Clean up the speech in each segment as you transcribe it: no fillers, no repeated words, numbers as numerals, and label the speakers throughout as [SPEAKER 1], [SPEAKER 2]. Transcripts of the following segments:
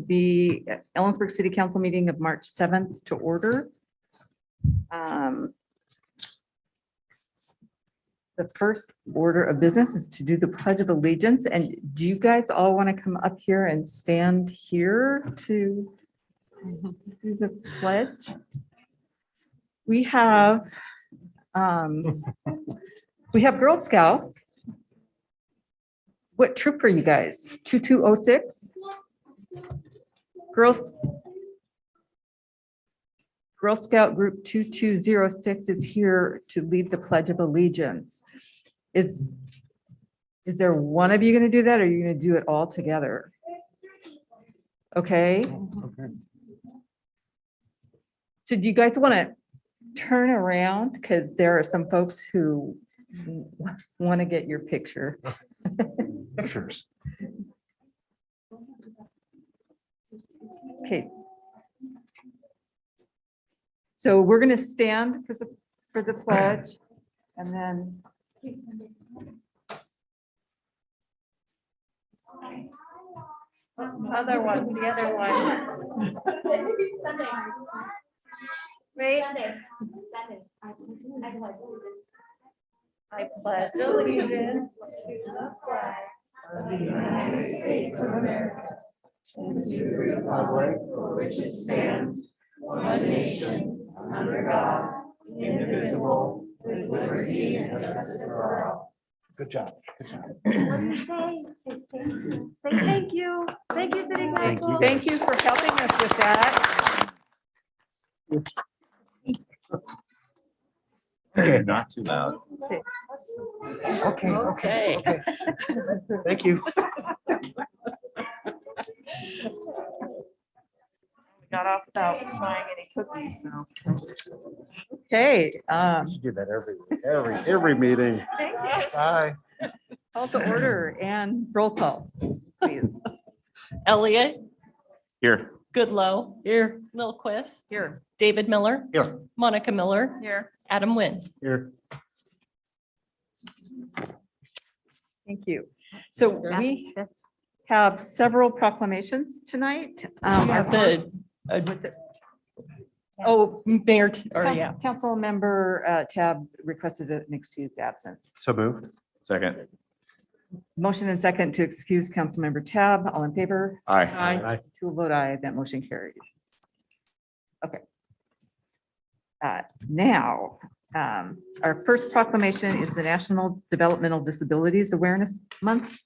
[SPEAKER 1] the Ellensburg City Council meeting of March 7th to order. The first order of business is to do the Pledge of Allegiance. And do you guys all want to come up here and stand here to do the pledge? We have Girl Scouts. What troop are you guys? 2206? Girl Scout Group 2206 is here to lead the Pledge of Allegiance. Is there one of you going to do that, or are you going to do it all together? Okay. So do you guys want to turn around? Because there are some folks who want to get your picture.
[SPEAKER 2] Pictures.
[SPEAKER 1] Okay. So we're going to stand for the pledge, and then
[SPEAKER 3] the other one. Wait. I pledge allegiance to the flag
[SPEAKER 4] of the United States of America and to the republic for which it stands, one nation, under God, indivisible, with liberty and justice for all.
[SPEAKER 2] Good job. Good job.
[SPEAKER 3] What do you say? Say thank you. Say thank you. Thank you, City Council.
[SPEAKER 1] thank you for helping us with that.
[SPEAKER 2] Okay, not too loud.
[SPEAKER 1] Okay.
[SPEAKER 3] Okay.
[SPEAKER 2] Thank you.
[SPEAKER 1] Got off without buying any cookies, so. Okay,
[SPEAKER 2] You should do that every meeting.
[SPEAKER 1] thank you.
[SPEAKER 2] Bye.
[SPEAKER 1] Call to order and roll call, please.
[SPEAKER 5] Elliott,
[SPEAKER 2] Here.
[SPEAKER 5] Goodlow,
[SPEAKER 1] Here.
[SPEAKER 5] Lilquist,
[SPEAKER 1] Here.
[SPEAKER 5] David Miller,
[SPEAKER 2] Here.
[SPEAKER 5] Monica Miller,
[SPEAKER 1] Here.
[SPEAKER 5] Adam Wynn.
[SPEAKER 2] Here.
[SPEAKER 1] Thank you. So we have several proclamations tonight. Our first- what's it? Oh,
[SPEAKER 5] Mayor, or yeah.
[SPEAKER 1] Council member Tab requested an excused absence.
[SPEAKER 2] So moved. Second.
[SPEAKER 1] Motion and second to excuse Councilmember Tab. All in favor?
[SPEAKER 2] Aye.
[SPEAKER 1] To a vote aye, that motion carries. Okay. Now, our first proclamation is the National Developmental Disabilities Awareness Month.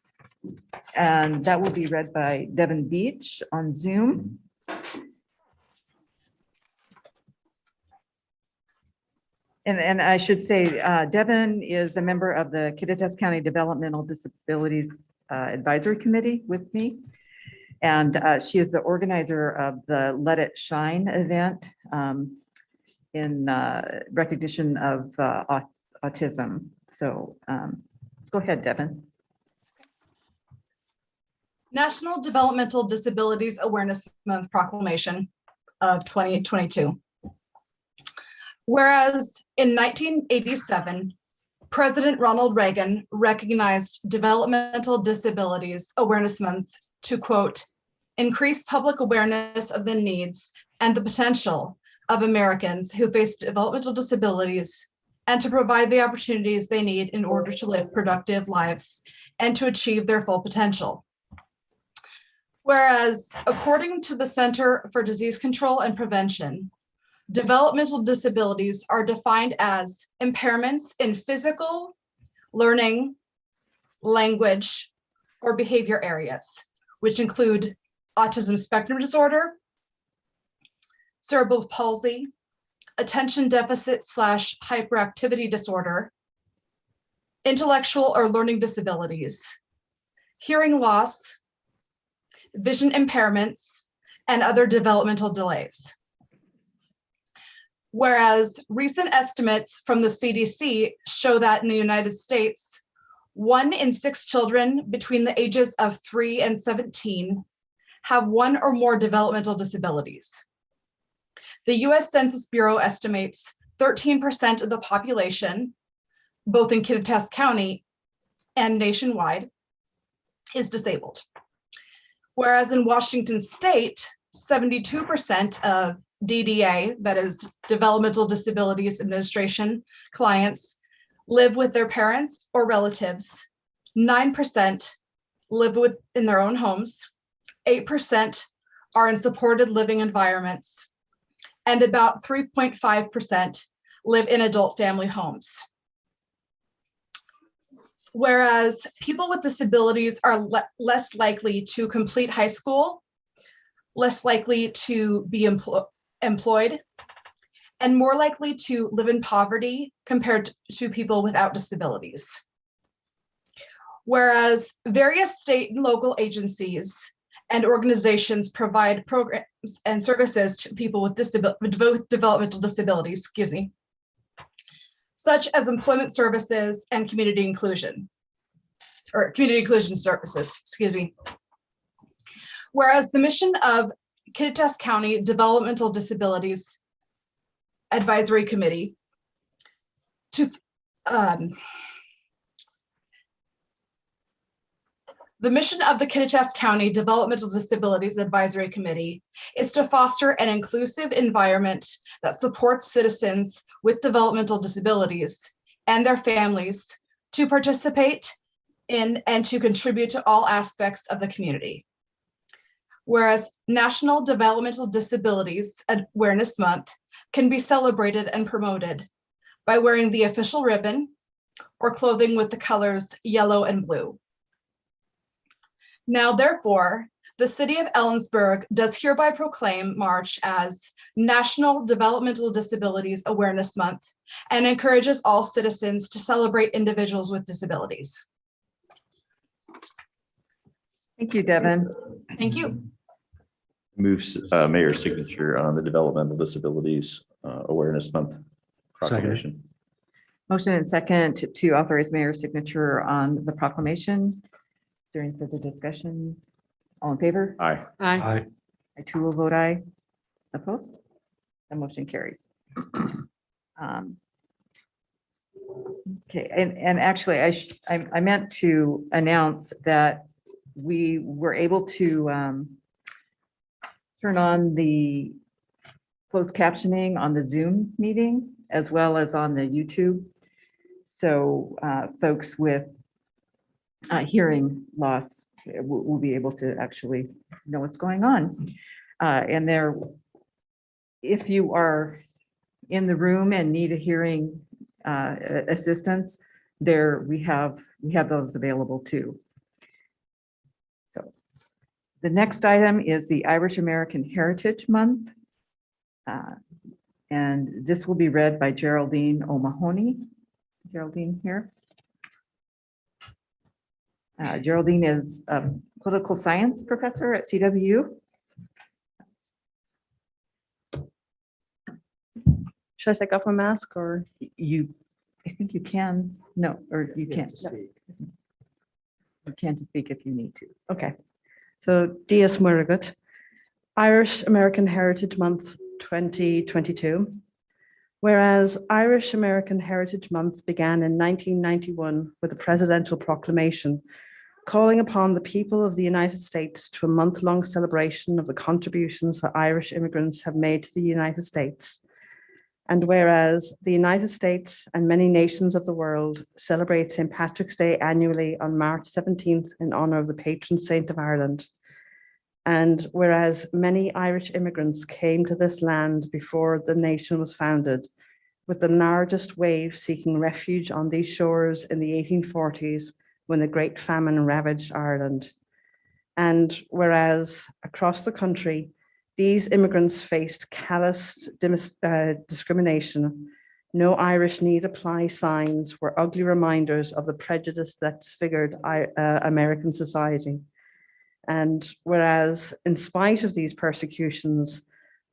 [SPEAKER 1] And that will be read by Devin Beach on Zoom. And I should say, Devin is a member of the Kittitas County Developmental Disabilities Advisory Committee with me. And she is the organizer of the Let It Shine event in recognition of autism. So go ahead, Devin.
[SPEAKER 6] National Developmental Disabilities Awareness Month Proclamation of 2022. Whereas in 1987, President Ronald Reagan recognized Developmental Disabilities Awareness Month to, quote, increase public awareness of the needs and the potential of Americans who face developmental disabilities and to provide the opportunities they need in order to live productive lives and to achieve their full potential. Whereas, according to the Center for Disease Control and Prevention, developmental disabilities are defined as impairments in physical, learning, language, or behavior areas, which include autism spectrum disorder, cerebral palsy, attention deficit / hyperactivity disorder, intellectual or learning disabilities, hearing loss, vision impairments, and other developmental delays. Whereas recent estimates from the CDC show that in the United States, 1 in 6 children between the ages of 3 and 17 have one or more developmental disabilities. The US Census Bureau estimates 13% of the population, both in Kittitas County and nationwide, is disabled. Whereas in Washington State, 72% of DDA, that is Developmental Disabilities Administration clients, live with their parents or relatives. 9% live in their own homes. 8% are in supported living environments. And about 3.5% live in adult family homes. Whereas people with disabilities are less likely to complete high school, less likely to be employed, and more likely to live in poverty compared to people without disabilities. Whereas various state and local agencies and organizations provide programs and services to people with developmental disabilities, such as employment services and community inclusion services, Whereas the mission of Kittitas County Developmental Disabilities Advisory Committee The mission of the Kittitas County Developmental Disabilities Advisory Committee is to foster an inclusive environment that supports citizens with developmental disabilities and their families to participate in and to contribute to all aspects of the community. Whereas National Developmental Disabilities Awareness Month can be celebrated and promoted by wearing the official ribbon or clothing with the colors yellow and blue. Now, therefore, the City of Ellensburg does hereby proclaim March as National Developmental Disabilities Awareness Month and encourages all citizens to celebrate individuals with disabilities.
[SPEAKER 1] Thank you, Devin.
[SPEAKER 6] Thank you.
[SPEAKER 2] Moves mayor's signature on the Developmental Disabilities Awareness Month proclamation.
[SPEAKER 1] Motion and second to authorize mayor's signature on the proclamation. During further discussion, all in favor?
[SPEAKER 2] Aye.
[SPEAKER 4] Aye.
[SPEAKER 1] I too will vote aye. Opposed? The motion carries. Okay, and actually, I meant to announce that we were able to turn on the closed captioning on the Zoom meeting as well as on the YouTube. So folks with hearing loss will be able to actually know what's going on. And there, if you are in the room and need a hearing assistance, there we have those available too. So the next item is the Irish American Heritage Month. And this will be read by Geraldine O'Mahony. Geraldine here. Geraldine is a political science professor at CWU.
[SPEAKER 5] Should I take off my mask or?
[SPEAKER 1] I think you can, no, or you can't. You can to speak if you need to.
[SPEAKER 5] Okay. So Dias Murrigut, Irish American Heritage Month 2022. Whereas Irish American Heritage Month began in 1991 with a presidential proclamation calling upon the people of the United States to a month-long celebration of the contributions that Irish immigrants have made to the United States. And whereas the United States and many nations of the world celebrate St. Patrick's Day annually on March 17th in honor of the patron saint of Ireland. And whereas many Irish immigrants came to this land before the nation was founded, with the largest wave seeking refuge on these shores in the 1840s when the Great Famine ravaged Ireland. And whereas across the country, these immigrants faced callous discrimination, no Irish need apply signs were ugly reminders of the prejudice that disfigured American society. And whereas in spite of these persecutions,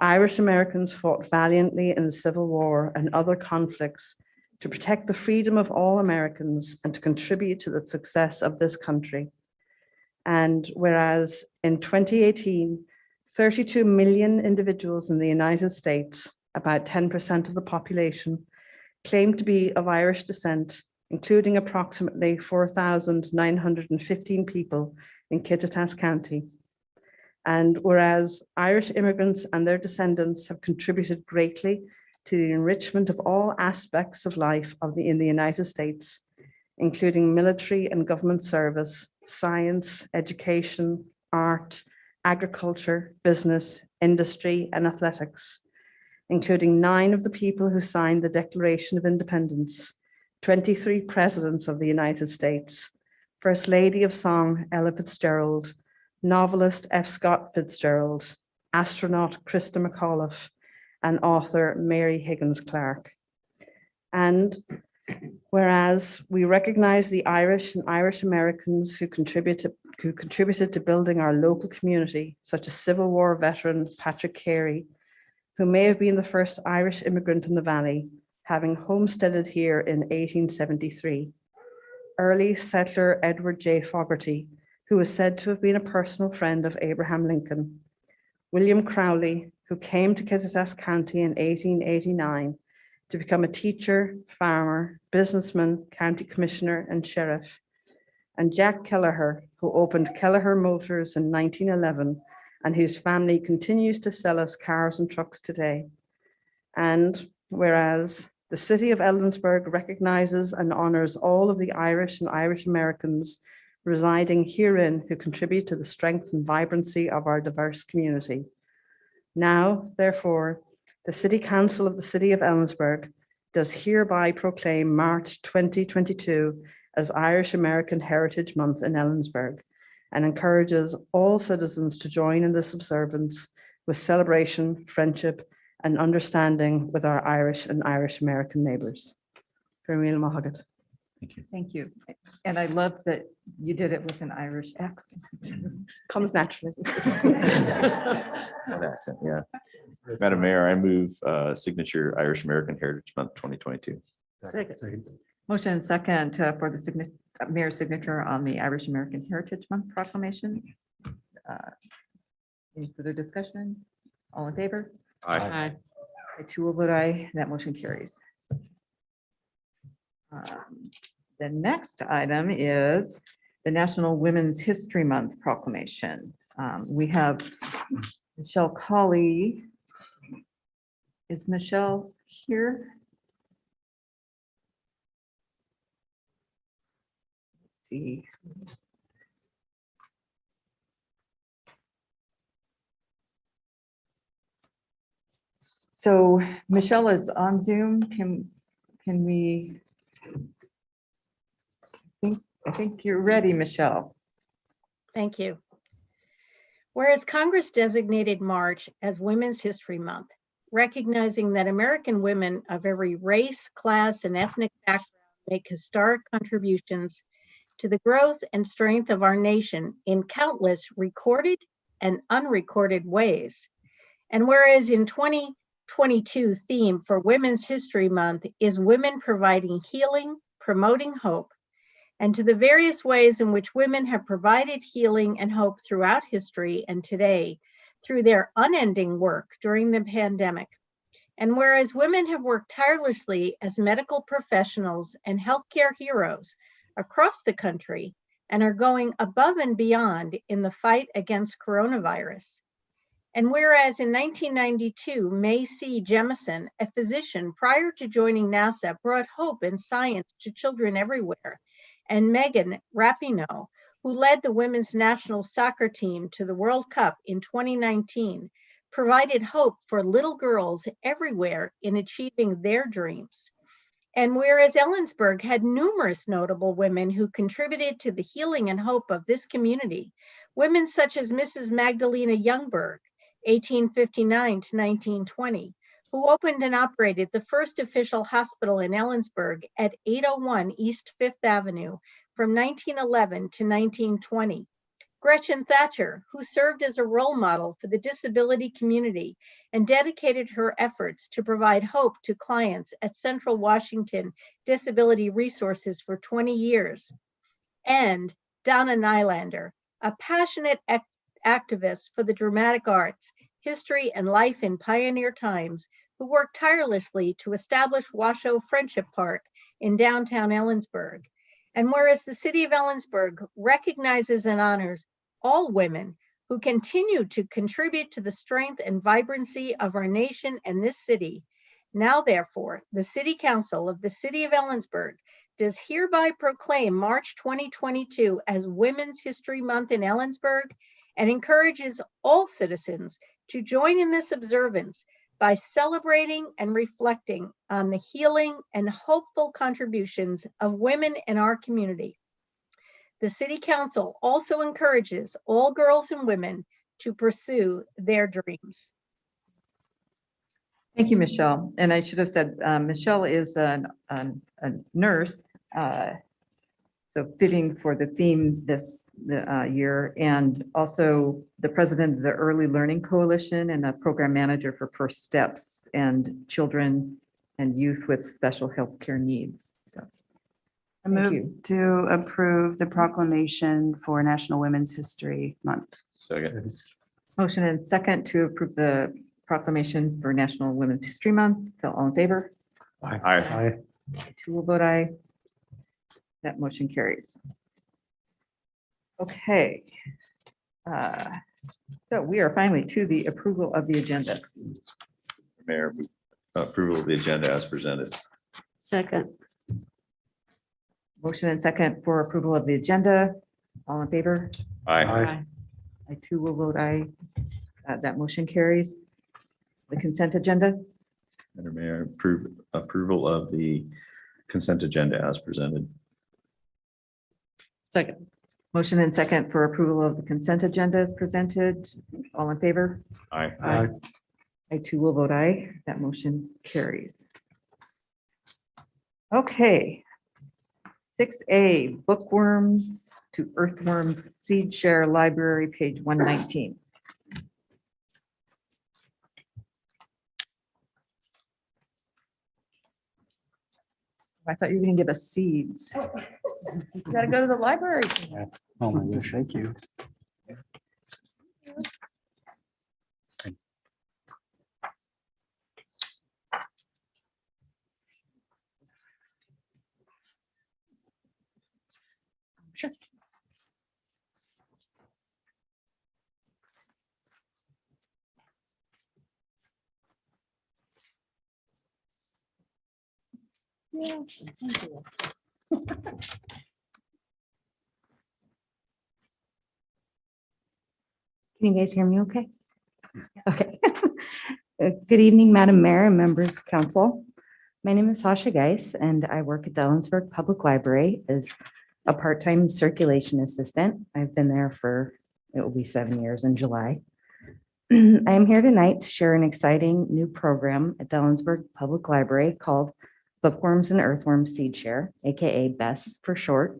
[SPEAKER 5] Irish Americans fought valiantly in the Civil War and other conflicts to protect the freedom of all Americans and to contribute to the success of this country. And whereas in 2018, 32 million individuals in the United States, about 10% of the population, claimed to be of Irish descent, including approximately 4,915 people in Kittitas County. And whereas Irish immigrants and their descendants have contributed greatly to the enrichment of all aspects of life in the United States, including military and government service, science, education, art, agriculture, business, industry, and athletics, including 9 of the people who signed the Declaration of Independence, 23 presidents of the United States, First Lady of Song Ella Fitzgerald, novelist F. Scott Fitzgerald, astronaut Krista McAuliffe, and author Mary Higgins Clark. And whereas we recognize the Irish and Irish Americans who contributed to building our local community, such as Civil War veteran Patrick Carey, who may have been the first Irish immigrant in the Valley, having homesteaded here in 1873. Early settler Edward J. Fogarty, who is said to have been a personal friend of Abraham Lincoln. William Crowley, who came to Kittitas County in 1889 to become a teacher, farmer, businessman, county commissioner, and sheriff. And Jack Kelleher, who opened Kelleher Motors in 1911 and whose family continues to sell us cars and trucks today. And whereas the city of Ellensburg recognizes and honors all of the Irish and Irish Americans residing herein who contribute to the strength and vibrancy of our diverse community. Now, therefore, the City Council of the City of Ellensburg does hereby proclaim March 2022 as Irish American Heritage Month in Ellensburg and encourages all citizens to join in this observance with celebration, friendship, and understanding with our Irish and Irish American neighbors.
[SPEAKER 2] Thank you.
[SPEAKER 1] Thank you. And I love that you did it with an Irish accent.
[SPEAKER 5] Comes naturally.
[SPEAKER 2] That accent, yeah. Madam Mayor, I move signature Irish American Heritage Month 2022.
[SPEAKER 1] Second. Motion and second for the mayor's signature on the Irish American Heritage Month proclamation. Any further discussion? All in favor?
[SPEAKER 2] Aye.
[SPEAKER 1] I too will vote aye. That motion carries. The next item is the National Women's History Month proclamation. We have Michelle Colley. Is Michelle here? Let's see. So Michelle is on Zoom. Can we? I think you're ready, Michelle.
[SPEAKER 7] Thank you. Whereas Congress designated March as Women's History Month, recognizing that American women of every race, class, and ethnic background make historic contributions to the growth and strength of our nation in countless recorded and unrecorded ways. And whereas in 2022 theme for Women's History Month is women providing healing, promoting hope, and to the various ways in which women have provided healing and hope throughout history and today through their unending work during the pandemic. And whereas women have worked tirelessly as medical professionals and healthcare heroes across the country and are going above and beyond in the fight against coronavirus. And whereas in 1992, May C. Jemison, a physician prior to joining NASA, brought hope and science to children everywhere, and Megan Rapinoe, who led the women's national soccer team to the World Cup in 2019, provided hope for little girls everywhere in achieving their dreams. And whereas Ellensburg had numerous notable women who contributed to the healing and hope of this community, women such as Mrs. Magdalena Youngberg, 1859 to 1920, who opened and operated the first official hospital in Ellensburg at 801 East 5th Avenue from 1911 to 1920. Gretchen Thatcher, who served as a role model for the disability community and dedicated her efforts to provide hope to clients at Central Washington Disability Resources for 20 years. And Donna Nylander, a passionate activist for the dramatic arts, history, and life in pioneer times, who worked tirelessly to establish Washoe Friendship Park in downtown Ellensburg. And whereas the city of Ellensburg recognizes and honors all women who continue to contribute to the strength and vibrancy of our nation and this city. Now, therefore, the City Council of the City of Ellensburg does hereby proclaim March 2022 as Women's History Month in Ellensburg and encourages all citizens to join in this observance by celebrating and reflecting on the healing and hopeful contributions of women in our community. The City Council also encourages all girls and women to pursue their dreams.
[SPEAKER 1] Thank you, Michelle. And I should have said, Michelle is a nurse, so fitting for the theme this year, and also the president of the Early Learning Coalition and a program manager for First Steps and children and youth with special health care needs. So
[SPEAKER 8] I
[SPEAKER 1] Thank
[SPEAKER 8] move
[SPEAKER 1] you.
[SPEAKER 8] to approve the proclamation for National Women's History Month.
[SPEAKER 2] Second.
[SPEAKER 1] motion and second to approve the proclamation for National Women's History Month. All in favor?
[SPEAKER 2] Aye.
[SPEAKER 1] Two will vote aye. That motion carries. Okay. So we are finally to the approval of the agenda.
[SPEAKER 2] Mayor, move approval of the agenda as presented.
[SPEAKER 8] Second.
[SPEAKER 1] Motion and second for approval of the agenda. All in favor?
[SPEAKER 2] Aye.
[SPEAKER 1] I too will vote aye. That motion carries. The consent agenda.
[SPEAKER 2] Madam Mayor, approval of the consent agenda as presented.
[SPEAKER 1] Second. Motion and second for approval of the consent agenda as presented. All in favor?
[SPEAKER 2] Aye.
[SPEAKER 1] I too will vote aye. That motion carries. Okay. 6A, bookworms to earthworms seed share library, page 119. I thought you were going to give us seeds. You gotta go to the library.
[SPEAKER 9] Oh, my gosh, thank you.
[SPEAKER 1] Sure. Yeah, thank you.
[SPEAKER 10] Can you guys hear me okay? Okay. Good evening, Madam Mayor and members of council. My name is Sasha Geis, and I work at the Ellensburg Public Library as a part-time circulation assistant. I've been there for, it will be 7 years in July. I am here tonight to share an exciting new program at the Ellensburg Public Library called Bookworms and Earthworms Seed Share, aka BESS for short.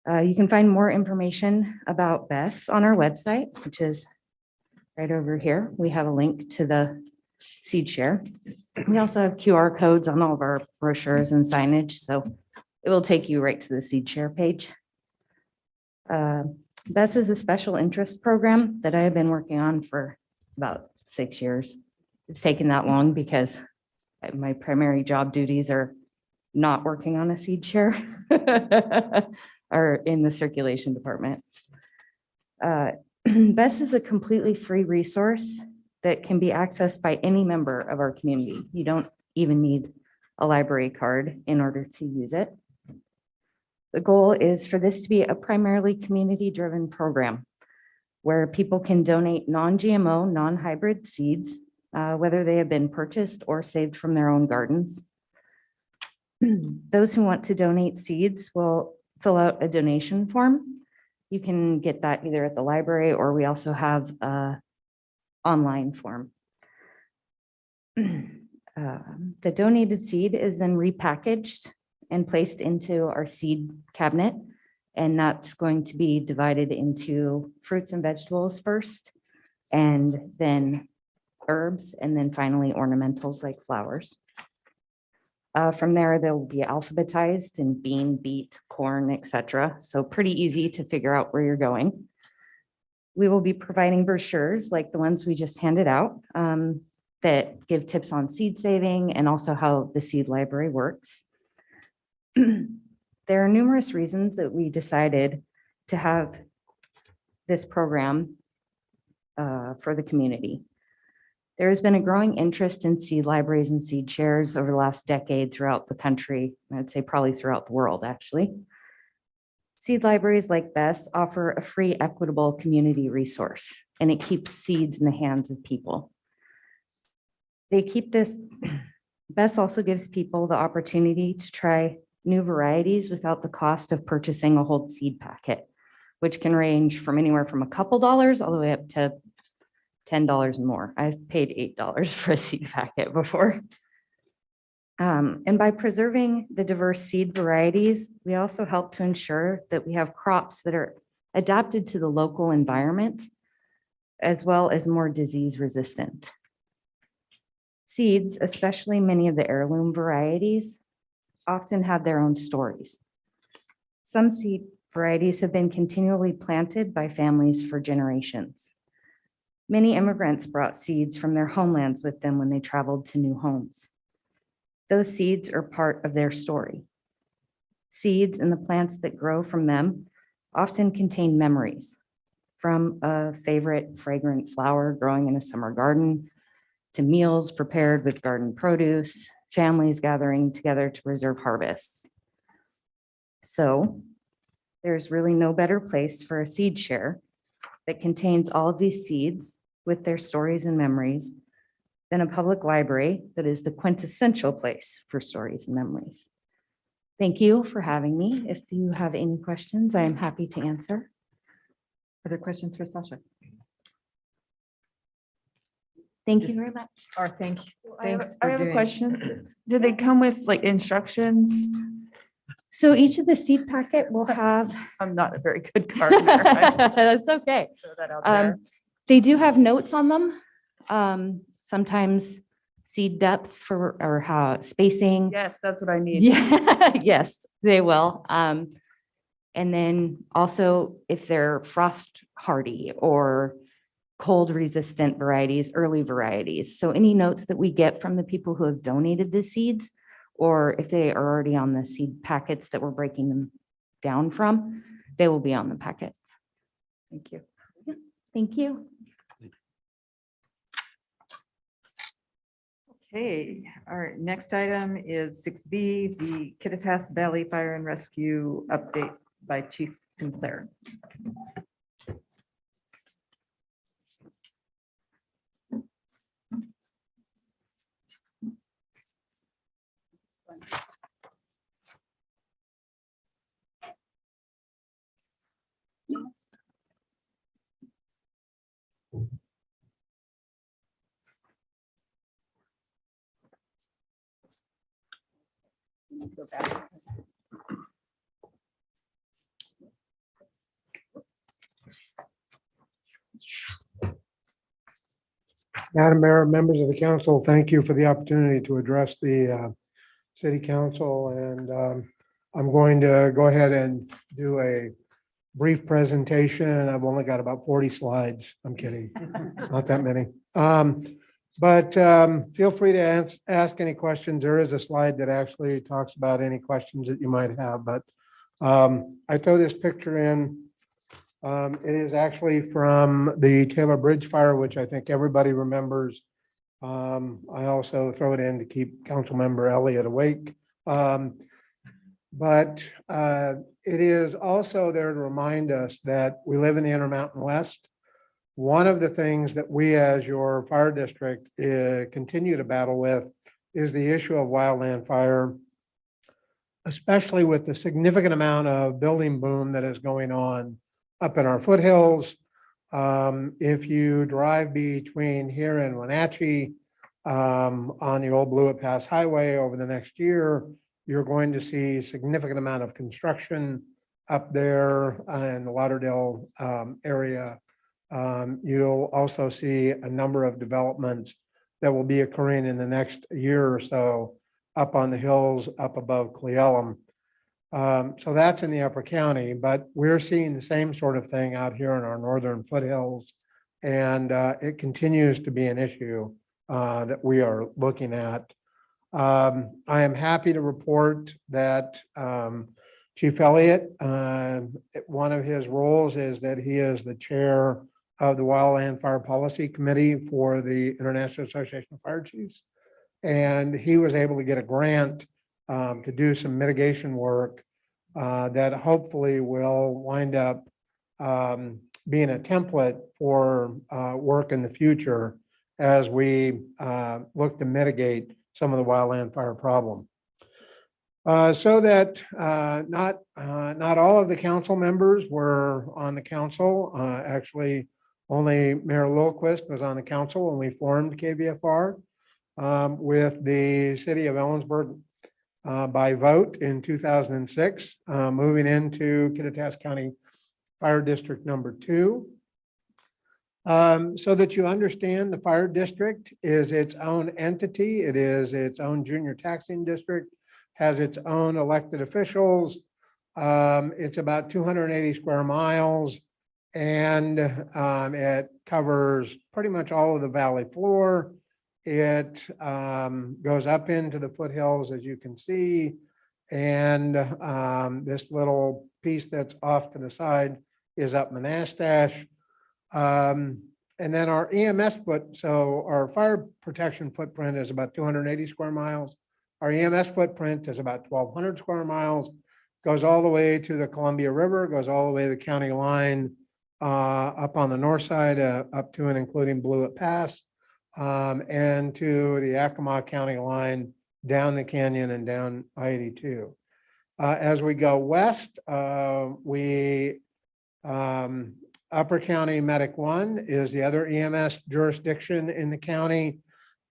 [SPEAKER 10] You can find more information about BESS on our website, which is right over here. We have a link to the seed share. We also have QR codes on all of our brochures and signage, so it will take you right to the seed share page. BESS is a special interest program that I have been working on for about 6 years. It's taken that long because my primary job duties are not working on a seed share or in the circulation department. BESS is a completely free resource that can be accessed by any member of our community. You don't even need a library card in order to use it. The goal is for this to be a primarily community-driven program where people can donate non-GMO, non-hybrid seeds, whether they have been purchased or saved from their own gardens. Those who want to donate seeds will fill out a donation form. You can get that either at the library or we also have an online form. The donated seed is then repackaged and placed into our seed cabinet, and that's going to be divided into fruits and vegetables first, and then herbs, and then finally ornamentals like flowers. From there, they'll be alphabetized in bean, beet, corn, etc. So pretty easy to figure out where you're going. We will be providing brochures like the ones we just handed out that give tips on seed saving and also how the seed library works. There are numerous reasons that we decided to have this program for the community. There has been a growing interest in seed libraries and seed shares over the last decade throughout the country. I'd say probably throughout the world, actually. Seed libraries like BESS offer a free, equitable community resource, and it keeps seeds in the hands of people. BESS also gives people the opportunity to try new varieties without the cost of purchasing a whole seed packet, which can range from anywhere from a couple dollars all the way up to $10 and more. I've paid $8 for a seed packet before. And by preserving the diverse seed varieties, we also help to ensure that we have crops that are adapted to the local environment, as well as more disease resistant. Seeds, especially many of the heirloom varieties, often have their own stories. Some seed varieties have been continually planted by families for generations. Many immigrants brought seeds from their homelands with them when they traveled to new homes. Those seeds are part of their story. Seeds and the plants that grow from them often contain memories, from a favorite fragrant flower growing in a summer garden to meals prepared with garden produce, families gathering together to preserve harvests. So there's really no better place for a seed share that contains all of these seeds with their stories and memories than a public library that is the quintessential place for stories and memories. Thank you for having me. If you have any questions, I am happy to answer.
[SPEAKER 1] Other questions for Sasha?
[SPEAKER 10] Thank you very much.
[SPEAKER 1] Or thanks
[SPEAKER 11] I have
[SPEAKER 1] for
[SPEAKER 11] a
[SPEAKER 1] doing.
[SPEAKER 11] question. Do they come with like instructions?
[SPEAKER 10] So each of the seed packet will have.
[SPEAKER 11] I'm not a very good gardener.
[SPEAKER 10] That's okay.
[SPEAKER 11] Throw that out there.
[SPEAKER 10] They do have notes on them. Sometimes seed depth or how spacing.
[SPEAKER 11] Yes, that's what I need.
[SPEAKER 10] Yeah, yes, they will. And then also if they're frost hardy or cold resistant varieties, early varieties. So any notes that we get from the people who have donated the seeds, or if they are already on the seed packets that we're breaking them down from, they will be on the packets.
[SPEAKER 11] Thank you.
[SPEAKER 10] Yeah, thank you.
[SPEAKER 1] Okay, our next item is 6B, the Kittitas Valley Fire and Rescue update by Chief Sinclair.
[SPEAKER 11] Go back.
[SPEAKER 12] Madam Mayor, members of the council, thank you for the opportunity to address the city council. And I'm going to go ahead and do a brief presentation. I've only got about 40 slides. I'm kidding, not that many. But feel free to ask any questions. There is a slide that actually talks about any questions that you might have, but I throw this picture in. It is actually from the Taylor Bridge fire, which I think everybody remembers. I also throw it in to keep Councilmember Elliott awake. But it is also there to remind us that we live in the Intermountain West. One of the things that we as your fire district continue to battle with is the issue of wildland fire, especially with the significant amount of building boom that is going on up in our foothills. If you drive between here and Wenatchee on the old Blewett Pass Highway over the next year, you're going to see a significant amount of construction up there in the Lauderdale area. You'll also see a number of developments that will be occurring in the next year or so up on the hills up above Cleellum. So that's in the upper county, but we're seeing the same sort of thing out here in our northern foothills. And it continues to be an issue that we are looking at. I am happy to report that Chief Elliott, one of his roles is that he is the chair of the Wildland Fire Policy Committee for the International Association of Fire Chiefs. And he was able to get a grant to do some mitigation work that hopefully will wind up being a template for work in the future as we look to mitigate some of the wildland fire problem. So that not all of the council members were on the council. Actually, only Mayor Lilquist was on the council when we formed KVFR with the city of Ellensburg by vote in 2006, moving into Kittitas County Fire District number 2. So that you understand, the fire district is its own entity. It is its own junior taxing district, has its own elected officials. It's about 280 square miles, and it covers pretty much all of the valley floor. It goes up into the foothills, as you can see, and this little piece that's off to the side is up Monastash. And then our EMS so our fire protection footprint is about 280 square miles. Our EMS footprint is about 1,200 square miles, goes all the way to the Columbia River, goes all the way to the county line up on the north side, up to and including Blewett Pass, and to the Yakima County line, down the canyon and down I-82. As we go west, Upper County Medic 1 is the other EMS jurisdiction in the county.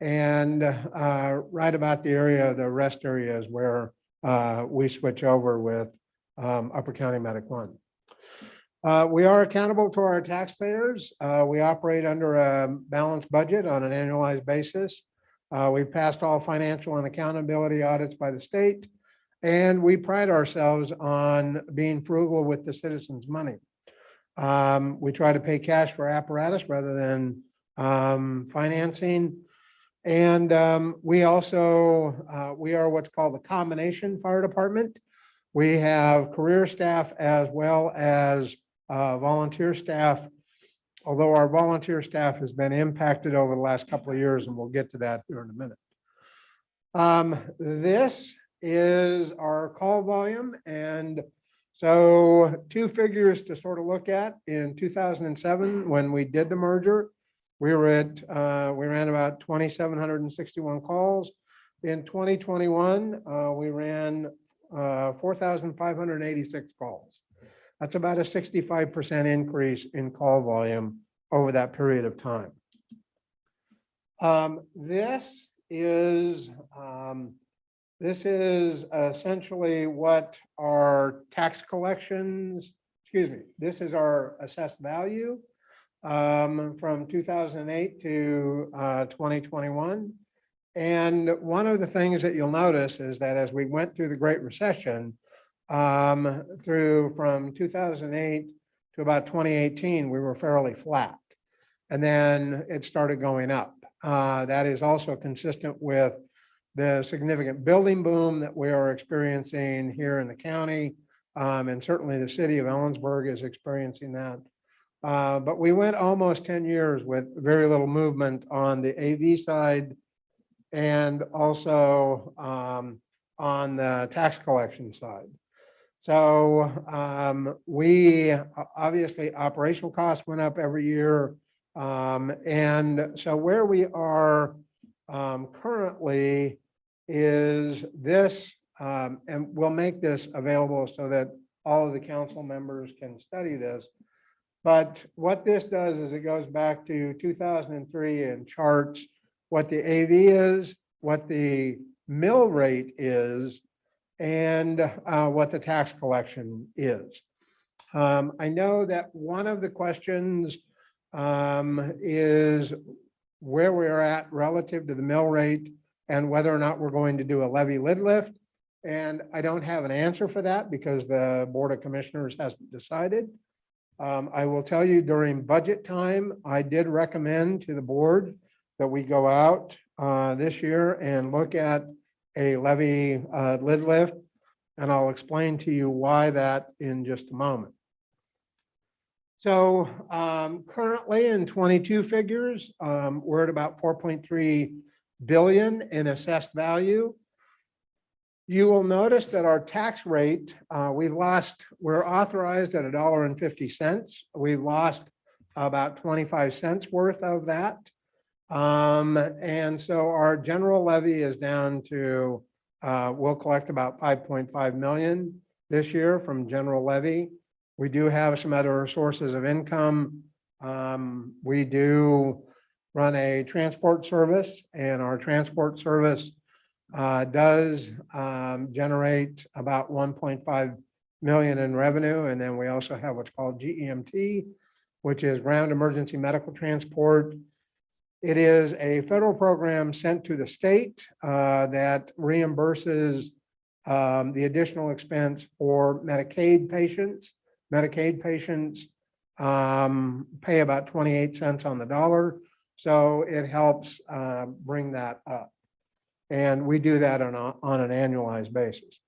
[SPEAKER 12] And right about the area of the rest areas where we switch over with Upper County Medic 1. We are accountable to our taxpayers. We operate under a balanced budget on an annualized basis. We've passed all financial and accountability audits by the state, and we pride ourselves on being frugal with the citizens' money. We try to pay cash for apparatus rather than financing. And we also, we are what's called a combination fire department. We have career staff as well as volunteer staff, although our volunteer staff has been impacted over the last couple of years, and we'll get to that here in a minute. This is our call volume, and so 2 figures to sort of look at. In 2007, when we did the merger, we ran about 2,761 calls. In 2021, we ran 4,586 calls. That's about a 65% increase in call volume over that period of time. This is essentially what our tax collections, this is our assessed value from 2008 to 2021. And one of the things that you'll notice is that as we went through the Great Recession, from 2008 to about 2018, we were fairly flat. And then it started going up. That is also consistent with the significant building boom that we are experiencing here in the county. And certainly the city of Ellensburg is experiencing that. But we went almost 10 years with very little movement on the AV side and also on the tax collection side. So we obviously operational costs went up every year. And so where we are currently is this, and we'll make this available so that all of the council members can study this. But what this does is it goes back to 2003 and charts what the AV is, what the mill rate is, and what the tax collection is. I know that one of the questions is where we're at relative to the mill rate and whether or not we're going to do a levy lid lift. And I don't have an answer for that because the Board of Commissioners hasn't decided. I will tell you during budget time, I did recommend to the board that we go out this year and look at a levy lid lift. And I'll explain to you why that in just a moment. So currently in 22 figures, we're at about 4.3 billion in assessed value. You will notice that our tax rate, we're authorized at $1.50. We've lost about 25 cents worth of that. And so our general levy is down to, we'll collect about 5.5 million this year from general levy. We do have some other sources of income. We do run a transport service, and our transport service does generate about 1.5 million in revenue. And then we also have what's called GEMT, which is Ground Emergency Medical Transport. It is a federal program sent to the state that reimburses the additional expense for Medicaid patients. Medicaid patients pay about 28 cents on the dollar. So it helps bring that up. And we do that on an annualized basis.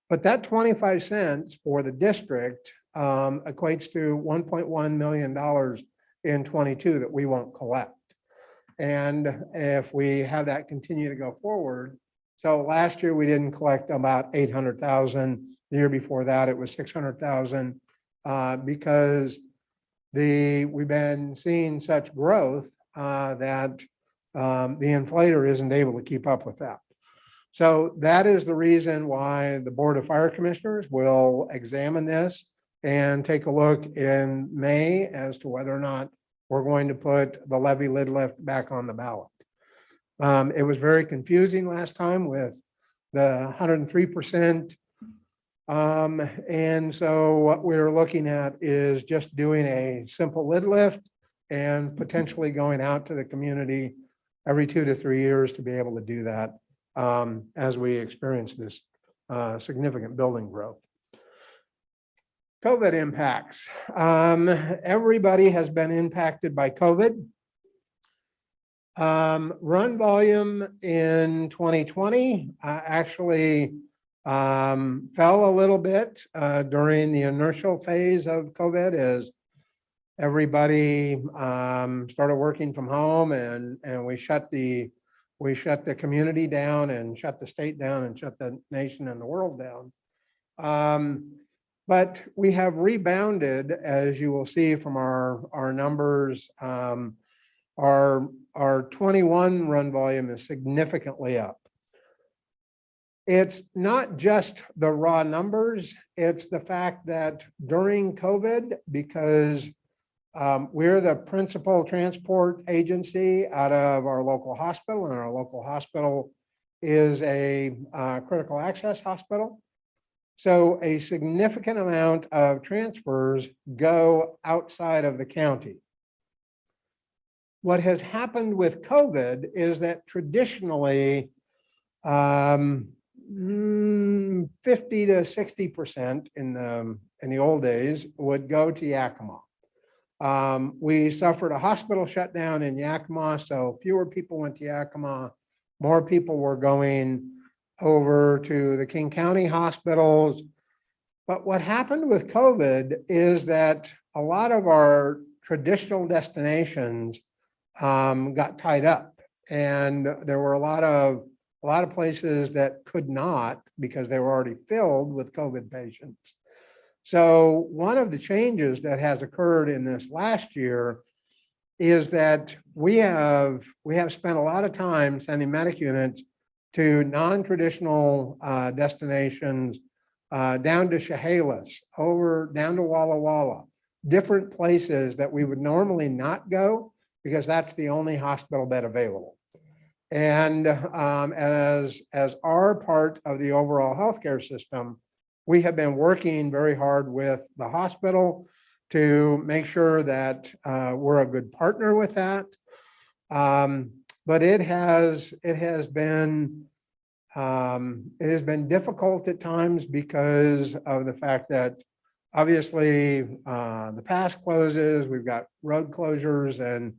[SPEAKER 12] But that 25 cents for the district equates to $1.1 million in 22 that we won't collect. And if we have that continue to go forward, so last year we didn't collect about 800,000. The year before that, it was 600,000 because we've been seeing such growth that the inflator isn't able to keep up with that. So that is the reason why the Board of Fire Commissioners will examine this and take a look in May as to whether or not we're going to put the levy lid lift back on the ballot. It was very confusing last time with the 103%. And so what we're looking at is just doing a simple lid lift and potentially going out to the community every 2 to 3 years to be able to do that as we experience this significant building growth. COVID impacts. Everybody has been impacted by COVID. Run volume in 2020 actually fell a little bit during the inertial phase of COVID as everybody started working from home and we shut the community down and shut the state down and shut the nation and the world down. But we have rebounded, as you will see from our numbers. Our 21 run volume is significantly up. It's not just the raw numbers, it's the fact that during COVID, because we're the principal transport agency out of our local hospital, and our local hospital is a critical access hospital. So a significant amount of transfers go outside of the county. What has happened with COVID is that traditionally 50 to 60% in the old days would go to Yakima. We suffered a hospital shutdown in Yakima, so fewer people went to Yakima. More people were going over to the King County hospitals. But what happened with COVID is that a lot of our traditional destinations got tied up, and there were a lot of places that could not because they were already filled with COVID patients. So one of the changes that has occurred in this last year is that we have spent a lot of time sending medic units to non-traditional destinations, down to Chehalis, down to Walla Walla, different places that we would normally not go because that's the only hospital bed available. And as our part of the overall healthcare system, we have been working very hard with the hospital to make sure that we're a good partner with that. But it has been difficult at times because of the fact that obviously the pass closes, we've got road closures, and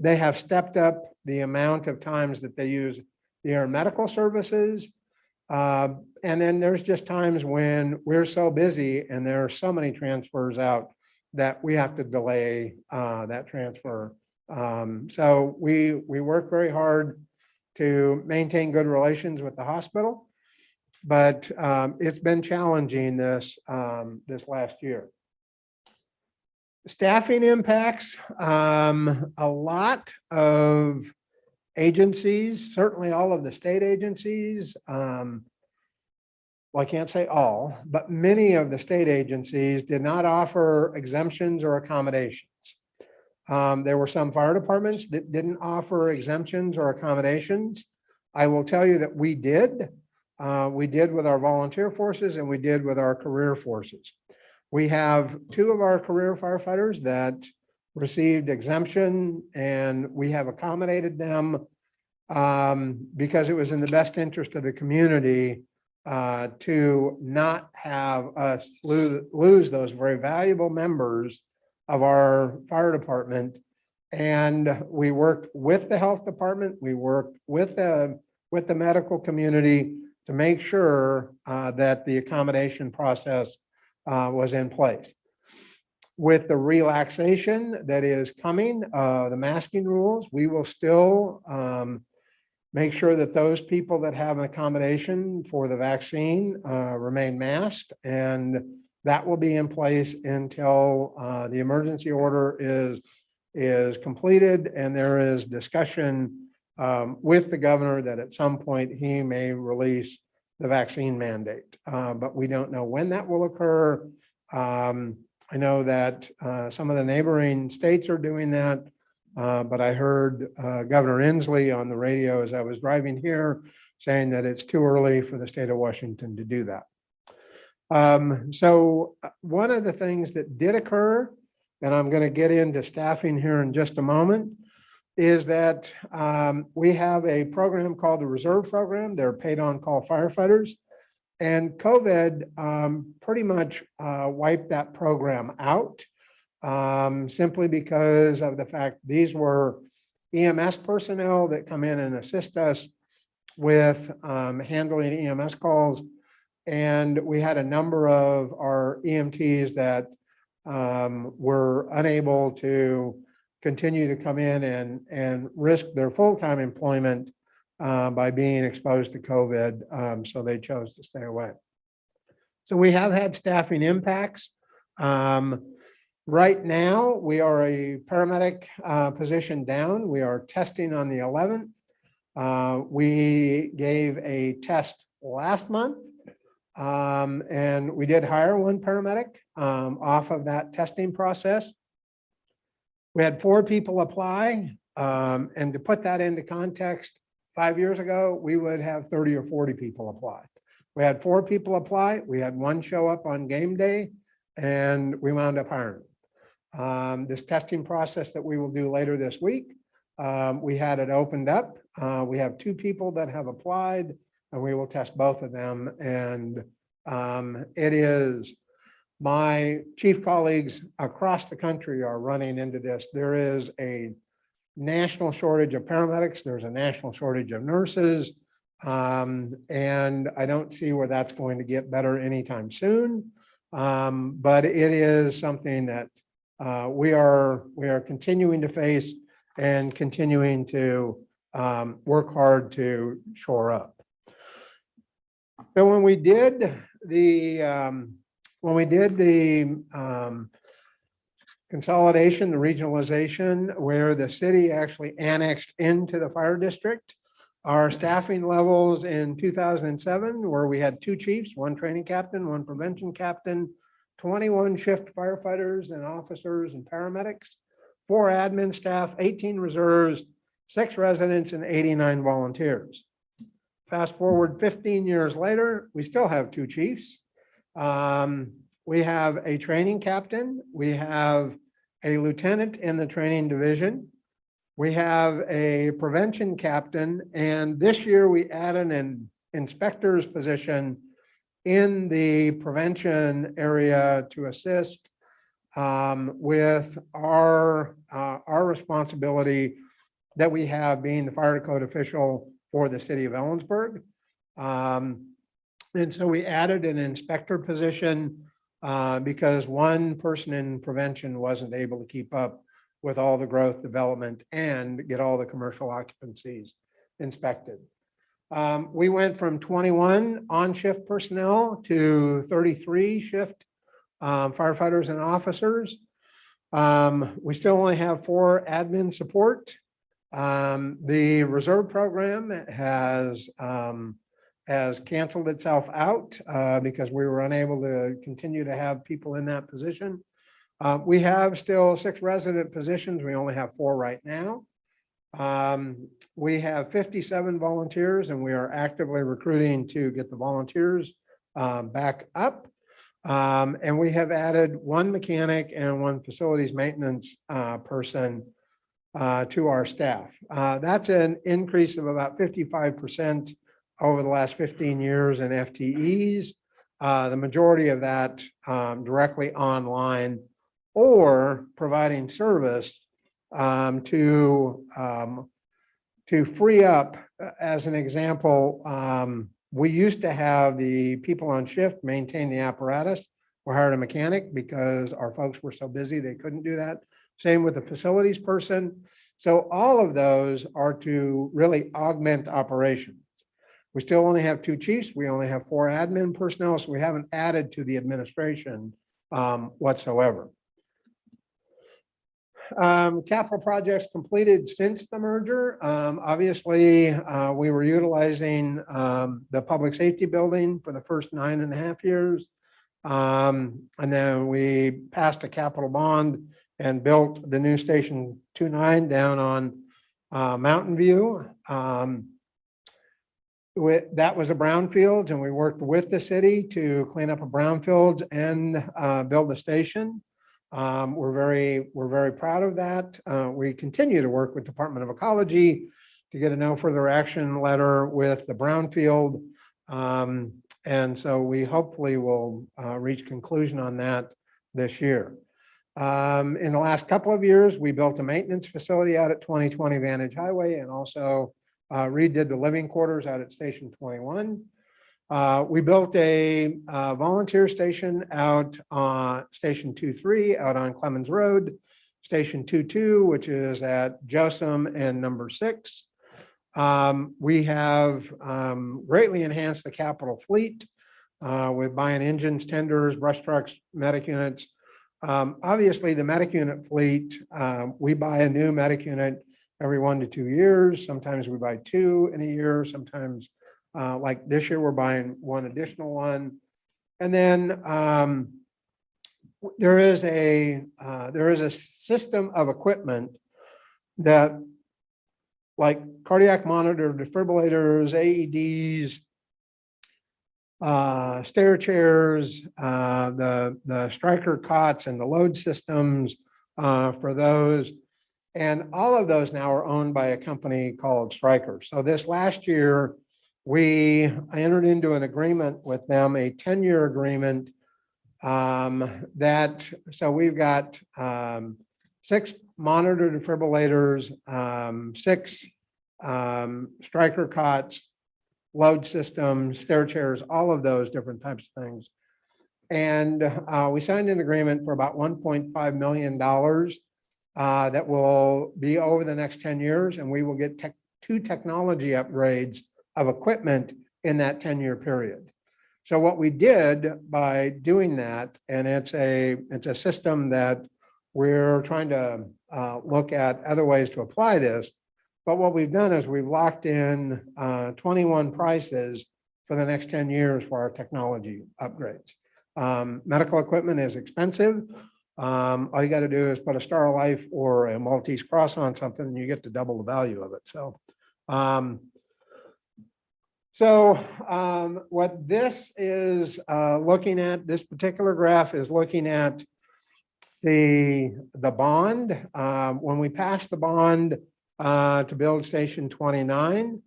[SPEAKER 12] they have stepped up the amount of times that they use the air medical services. And then there's just times when we're so busy and there are so many transfers out that we have to delay that transfer. So we work very hard to maintain good relations with the hospital, but it's been challenging this last year. Staffing impacts, a lot of agencies, certainly all of the state agencies, well, I can't say all, but many of the state agencies did not offer exemptions or accommodations. There were some fire departments that didn't offer exemptions or accommodations. I will tell you that we did. We did with our volunteer forces and we did with our career forces. We have 2 of our career firefighters that received exemption, and we have accommodated them because it was in the best interest of the community to not have us lose those very valuable members of our fire department. And we worked with the health department, we worked with the medical community to make sure that the accommodation process was in place. With the relaxation that is coming, the masking rules, we will still make sure that those people that have an accommodation for the vaccine remain masked, and that will be in place until the emergency order is completed and there is discussion with the governor that at some point he may release the vaccine mandate. But we don't know when that will occur. I know that some of the neighboring states are doing that, but I heard Governor Inslee on the radio as I was driving here saying that it's too early for the state of Washington to do that. So one of the things that did occur, and I'm going to get into staffing here in just a moment, is that we have a program called the Reserve Program. They're paid on call firefighters. And COVID pretty much wiped that program out simply because of the fact these were EMS personnel that come in and assist us with handling EMS calls. And we had a number of our EMTs that were unable to continue to come in and risk their full-time employment by being exposed to COVID. So they chose to stay away. So we have had staffing impacts. Right now, we are a paramedic position down. We are testing on the 11th. We gave a test last month. And we did hire one paramedic off of that testing process. We had 4 people apply. And to put that into context, 5 years ago, we would have 30 or 40 people apply. We had 4 people apply. We had 1 show up on game day, and we wound up hiring. This testing process that we will do later this week, we had it opened up. We have 2 people that have applied, and we will test both of them. And it is my chief colleagues across the country are running into this. There is a national shortage of paramedics. There's a national shortage of nurses. And I don't see where that's going to get better anytime soon. But it is something that we are continuing to face and continuing to work hard to shore up. So when we did the consolidation, the regionalization, where the city actually annexed into the fire district, our staffing levels in 2007, where we had 2 chiefs, 1 training captain, 1 prevention captain, 21 shift firefighters and officers and paramedics, 4 admin staff, 18 reserves, 6 residents, and 89 volunteers. Fast forward 15 years later, we still have 2 chiefs. We have a training captain. We have a lieutenant in the training division. We have a prevention captain. And this year we added an inspector's position in the prevention area to assist with our responsibility that we have being the fire code official for the city of Ellensburg. And so we added an inspector position because one person in prevention wasn't able to keep up with all the growth development and get all the commercial occupancies inspected. We went from 21 on-shift personnel to 33 shift firefighters and officers. We still only have 4 admin support. The reserve program has canceled itself out because we were unable to continue to have people in that position. We have still 6 resident positions. We only have 4 right now. We have 57 volunteers and we are actively recruiting to get the volunteers back up. And we have added 1 mechanic and 1 facilities maintenance person to our staff. That's an increase of about 55% over the last 15 years in FTEs. The majority of that directly online or providing service to free up. As an example, we used to have the people on shift maintain the apparatus. We hired a mechanic because our folks were so busy they couldn't do that. Same with the facilities person. So all of those are to really augment operations. We still only have 2 chiefs. We only have 4 admin personnel, so we haven't added to the administration whatsoever. Capital projects completed since the merger. Obviously, we were utilizing the public safety building for the first 9.5 years. And then we passed a capital bond and built the new Station 29 down on Mountain View. That was a brownfield, and we worked with the city to clean up a brownfield and build a station. We're very proud of that. We continue to work with Department of Ecology to get a no further action letter with the brownfield. And so we hopefully will reach conclusion on that this year. In the last couple of years, we built a maintenance facility out at 2020 Vantage Highway and also redid the living quarters out at Station 21. We built a volunteer station out on Station 23 out on Clemens Road, Station 22, which is at Josam and number 6. We have greatly enhanced the capital fleet with buying engines, tenders, brush trucks, medic units. Obviously, the medic unit fleet, we buy a new medic unit every 1 to 2 years. Sometimes we buy 2 in a year. Sometimes, like this year, we're buying 1 additional one. And then there is a system of equipment that, like cardiac monitor, defibrillators, AEDs, stair chairs, the striker cots and the load systems for those. And all of those now are owned by a company called Stryker. So this last year, we entered into an agreement with them, a 10-year agreement so we've got 6 monitor defibrillators, 6 striker cots, load systems, stair chairs, all of those different types of things. And we signed an agreement for about $1.5 million that will be over the next 10 years, and we will get 2 technology upgrades of equipment in that 10-year period. So what we did by doing that, and it's a system that we're trying to look at other ways to apply this, but what we've done is we've locked in 21 prices for the next 10 years for our technology upgrades. Medical equipment is expensive. All you got to do is put a Star of Life or a Maltese cross on something and you get to double the value of it. So what this is looking at, this particular graph is looking at the bond. When we passed the bond to build Station 29,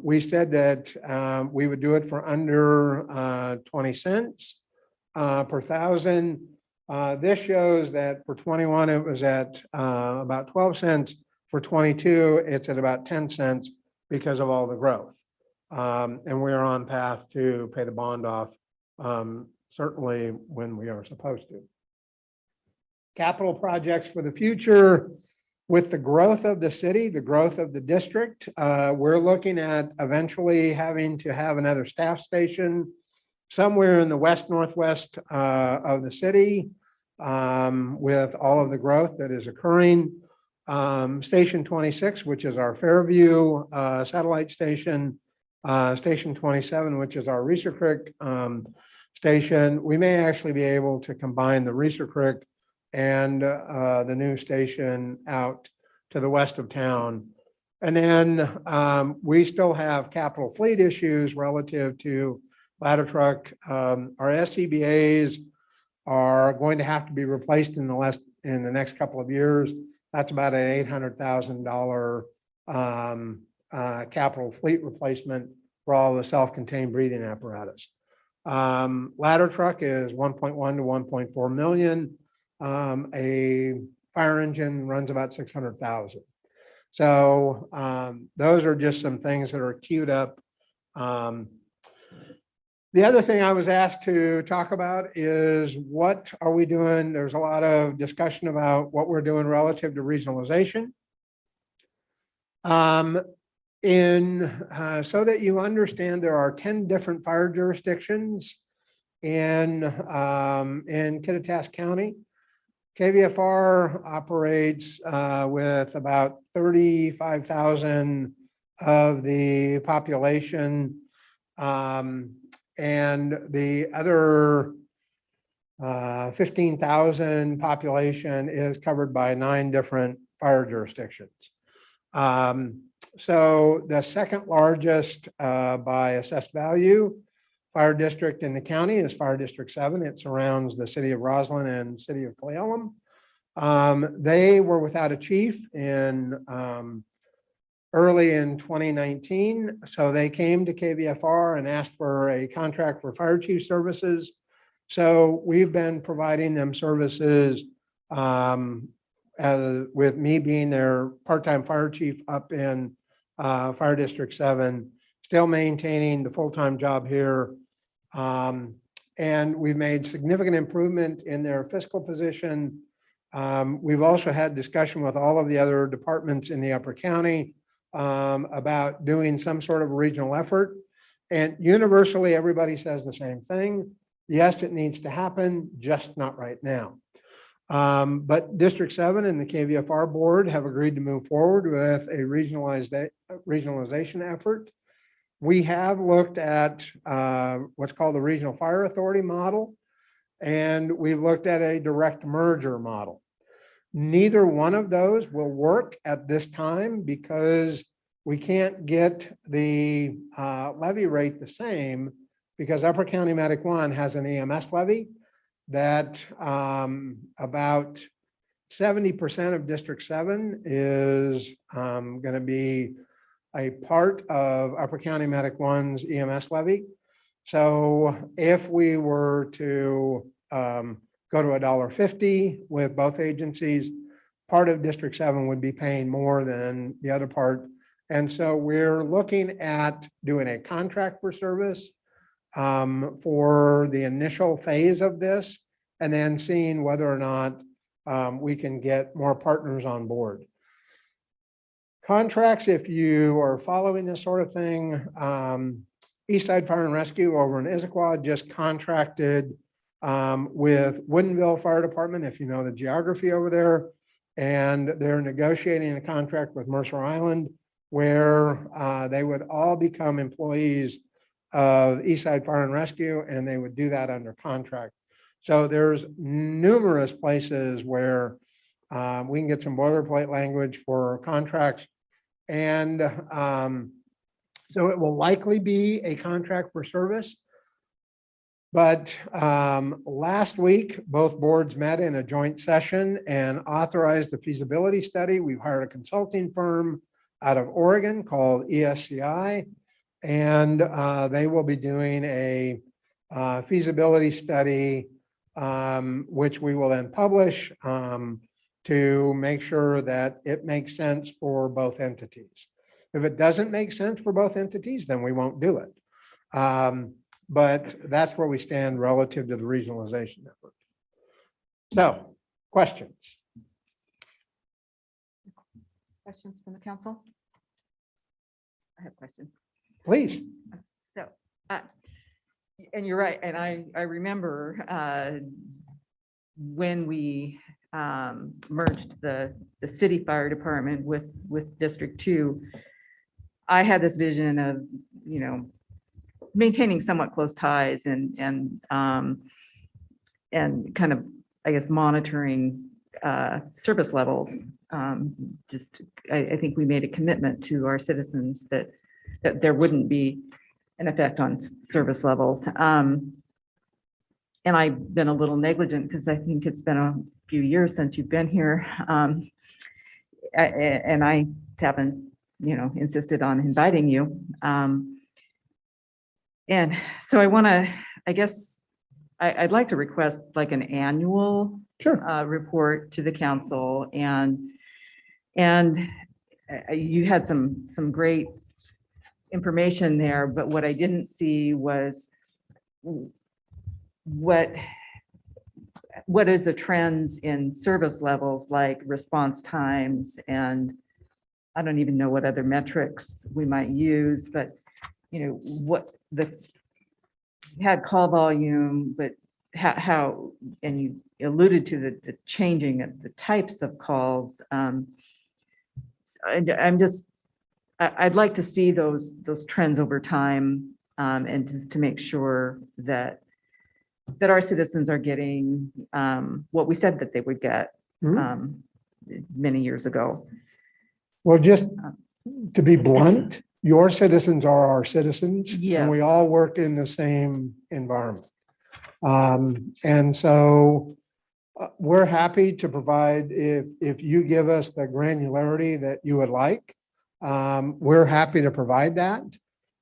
[SPEAKER 12] we said that we would do it for under 20 cents per thousand. This shows that for 21, it was at about 12 cents. For 22, it's at about 10 cents because of all the growth. And we're on path to pay the bond off certainly when we are supposed to. Capital projects for the future. With the growth of the city, the growth of the district, we're looking at eventually having to have another staff station somewhere in the west northwest of the city with all of the growth that is occurring. Station 26, which is our Fairview satellite station, Station 27, which is our Reeser Creek station. We may actually be able to combine the Reeser Creek and the new station out to the west of town. And then we still have capital fleet issues relative to ladder truck. Our SCBAs are going to have to be replaced in the next couple of years. That's about an $800,000 capital fleet replacement for all the self-contained breathing apparatus. Ladder truck is 1.1 to 1.4 million. A fire engine runs about 600,000. So those are just some things that are queued up. The other thing I was asked to talk about is what are we doing? There's a lot of discussion about what we're doing relative to regionalization. So that you understand, there are 10 different fire jurisdictions in Kittitas County. KVFR operates with about 35,000 of the population, and the other 15,000 population is covered by 9 different fire jurisdictions. So the second largest by assessed value fire district in the county is Fire District 7. It surrounds the city of Roslyn and city of Cle Elum. They were without a chief early in 2019. So they came to KVFR and asked for a contract for fire chief services. So we've been providing them services with me being their part-time fire chief up in Fire District 7, still maintaining the full-time job here. And we've made significant improvement in their fiscal position. We've also had discussion with all of the other departments in the Upper County about doing some sort of regional effort. And universally, everybody says the same thing. Yes, it needs to happen, just not right now. But District 7 and the KVFR board have agreed to move forward with a regionalization effort. We have looked at what's called the Regional Fire Authority model, and we've looked at a direct merger model. Neither one of those will work at this time because we can't get the levy rate the same, because Upper County Medic 1 has an EMS levy that about 70% of District 7 is going to be a part of Upper County Medic 1's EMS levy. So if we were to go to $1.50 with both agencies, part of District 7 would be paying more than the other part. And so we're looking at doing a contract for service for the initial phase of this, and then seeing whether or not we can get more partners on board. Contracts, if you are following this sort of thing, Eastside Fire and Rescue over in Issaquah just contracted with Woodinville Fire Department, if you know the geography over there, and they're negotiating a contract with Mercer Island where they would all become employees of Eastside Fire and Rescue, and they would do that under contract. So there's numerous places where we can get some boilerplate language for contracts. And so it will likely be a contract for service. But last week, both boards met in a joint session and authorized a feasibility study. We've hired a consulting firm out of Oregon called ESCI, and they will be doing a feasibility study, which we will then publish to make sure that it makes sense for both entities. If it doesn't make sense for both entities, then we won't do it. but that's where we stand relative to the regionalization effort. So, questions?
[SPEAKER 1] Questions from the council? I have questions.
[SPEAKER 12] Please.
[SPEAKER 1] So, and you're right, and I remember when we merged the city fire department with District 2, I had this vision of, you know, maintaining somewhat close ties and kind of, I guess, monitoring service levels. I think we made a commitment to our citizens that there wouldn't be an effect on service levels. And I've been a little negligent because I think it's been a few years since you've been here. And I haven't, you know, insisted on inviting you. And so I want to, I guess, I'd like to request like an annual report to the council, and you had some great information there, but what I didn't see was what is the trends in service levels, like response times, and I don't even know what other metrics we might use, but you know, what the had call volume, but how, and you alluded to the changing of the types of calls. I'd like to see those trends over time, and just to make sure that our citizens are getting what we said that they would get many years ago.
[SPEAKER 12] Well, just to be blunt, your citizens are our citizens. And we
[SPEAKER 1] Yes.
[SPEAKER 12] all work in the same environment. And so we're happy to provide, if you give us the granularity that you would like, we're happy to provide that.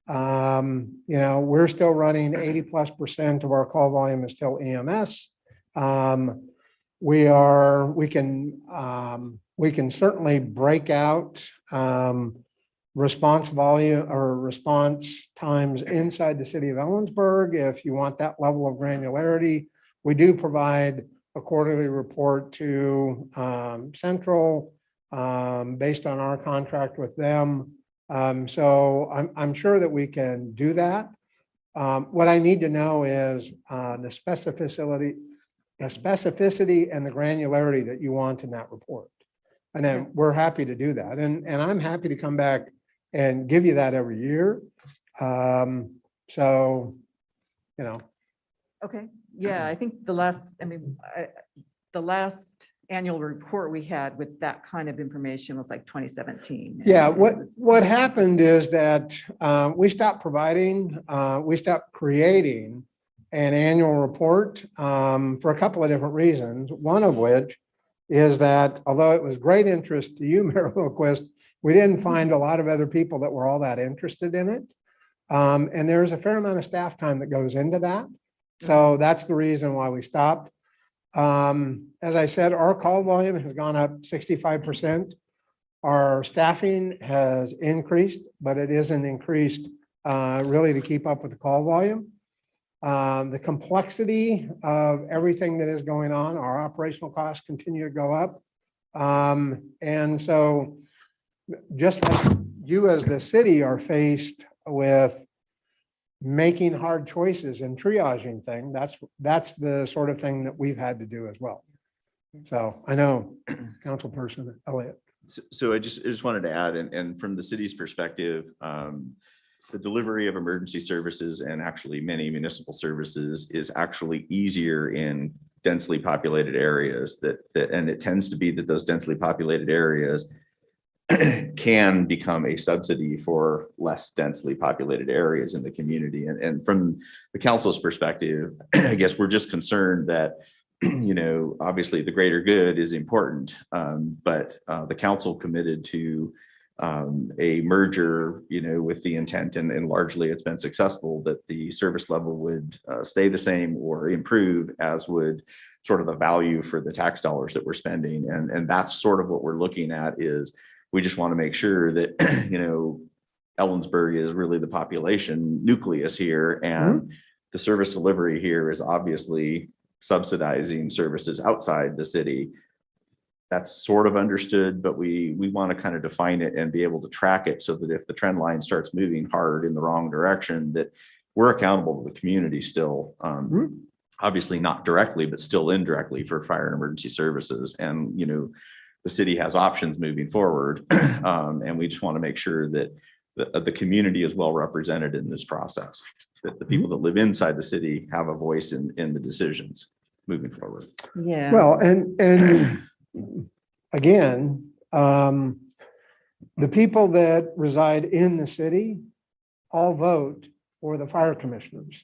[SPEAKER 12] You know, we're still running 80+% of our call volume is still EMS. We can certainly break out response volume or response times inside the city of Ellensburg if you want that level of granularity. We do provide a quarterly report to Central based on our contract with them. So I'm sure that we can do that. What I need to know is the specificity and the granularity that you want in that report. And then we're happy to do that. And I'm happy to come back and give you that every year. So, you know.
[SPEAKER 1] Okay, yeah, I think the last annual report we had with that kind of information was like 2017.
[SPEAKER 12] Yeah, what happened is that we stopped creating an annual report for a couple of different reasons. One of which is that although it was great interest to you, Mayor Lilquist, we didn't find a lot of other people that were all that interested in it. And there's a fair amount of staff time that goes into that. So that's the reason why we stopped. As I said, our call volume has gone up 65%. Our staffing has increased, but it isn't increased really to keep up with the call volume. The complexity of everything that is going on, our operational costs continue to go up. And so just like you as the city are faced with making hard choices and triaging thing, that's the sort of thing that we've had to do as well. So I know Councilperson Elliott.
[SPEAKER 2] So I just wanted to add, and from the city's perspective, the delivery of emergency services and actually many municipal services is actually easier in densely populated areas and it tends to be that those densely populated areas can become a subsidy for less densely populated areas in the community. And from the council's perspective, I guess we're just concerned that, you know, obviously the greater good is important, but the council committed to a merger, you know, with the intent, and largely it's been successful, that the service level would stay the same or improve, as would sort of the value for the tax dollars that we're spending. And that's sort of what we're looking at, is we just want to make sure that, you know, Ellensburg is really the population nucleus here, and the service delivery here is obviously subsidizing services outside the city. That's sort of understood, but we want to kind of define it and be able to track it so that if the trend line starts moving hard in the wrong direction, that we're accountable to the community still. Obviously not directly, but still indirectly for fire and emergency services. And, you know, the city has options moving forward. And we just want to make sure that the community is well represented in this process, that the people that live inside the city have a voice in the decisions moving forward.
[SPEAKER 1] Yeah.
[SPEAKER 12] Well, and again, the people that reside in the city all vote for the fire commissioners.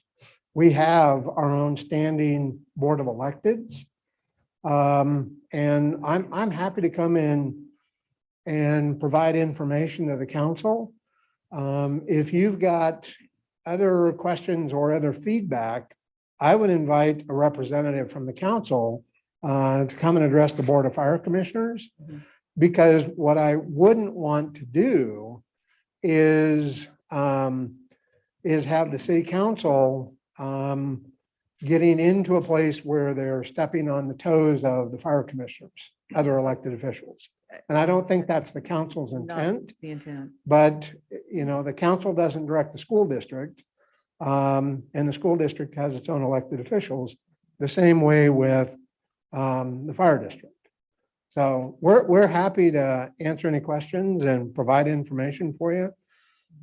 [SPEAKER 12] We have our own standing board of electeds. And I'm happy to come in and provide information to the council. If you've got other questions or other feedback, I would invite a representative from the council to come and address the Board of Fire Commissioners. Because what I wouldn't want to do is have the city council getting into a place where they're stepping on the toes of the fire commissioners, other elected officials. And I don't think that's the council's
[SPEAKER 1] Not
[SPEAKER 12] intent,
[SPEAKER 1] the intent.
[SPEAKER 12] but you know, the council doesn't direct the school district. And the school district has its own elected officials, the same way with the fire district. So we're happy to answer any questions and provide information for you.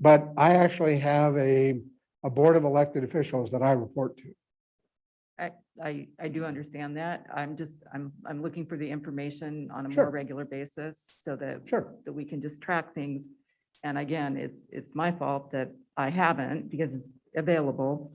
[SPEAKER 12] But I actually have a board of elected officials that I report to.
[SPEAKER 1] I do understand that. I'm looking for the information on a
[SPEAKER 12] Sure.
[SPEAKER 1] more regular basis so that
[SPEAKER 12] Sure.
[SPEAKER 1] that we can just track things. And again, it's my fault that I haven't, because it's available,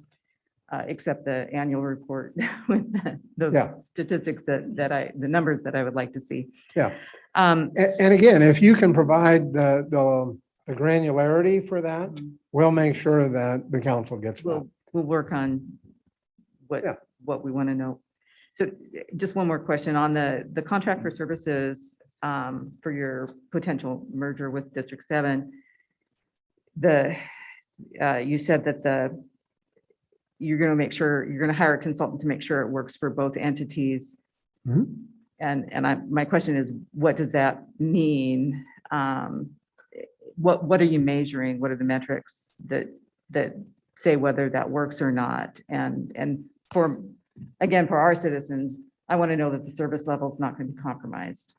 [SPEAKER 1] except the annual report with the
[SPEAKER 12] Yeah.
[SPEAKER 1] statistics the numbers that I would like to see.
[SPEAKER 12] Yeah.
[SPEAKER 1] Um,
[SPEAKER 12] And again, if you can provide the granularity for that, we'll make sure that the council gets that.
[SPEAKER 1] we'll work on
[SPEAKER 12] Yeah.
[SPEAKER 1] what we want to know. So just one more question on the contract for services for your potential merger with District 7. You said that you're going to make sure, you're going to hire a consultant to make sure it works for both entities.
[SPEAKER 12] Mhm.
[SPEAKER 1] And my question is, what does that mean? What are you measuring? What are the metrics that say whether that works or not? And for our citizens, I want to know that the service level is not going to be compromised.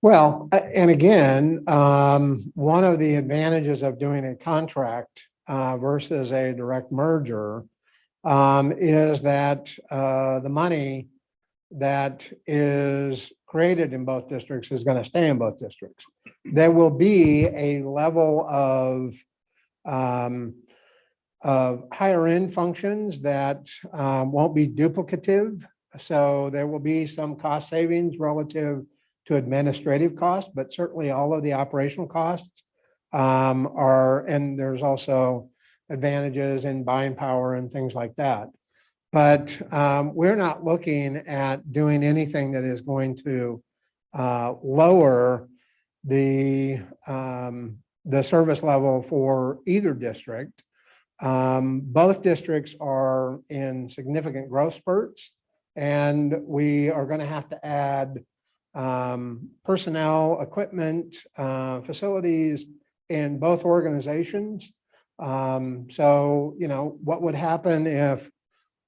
[SPEAKER 12] Well, and again, one of the advantages of doing a contract versus a direct merger is that the money that is created in both districts is going to stay in both districts. There will be a level of higher end functions that won't be duplicative. So there will be some cost savings relative to administrative costs, but certainly all of the operational costs and there's also advantages in buying power and things like that. But we're not looking at doing anything that is going to lower the service level for either district. Both districts are in significant growth spurts, and we are going to have to add personnel, equipment, facilities in both organizations. So, you know, what would happen if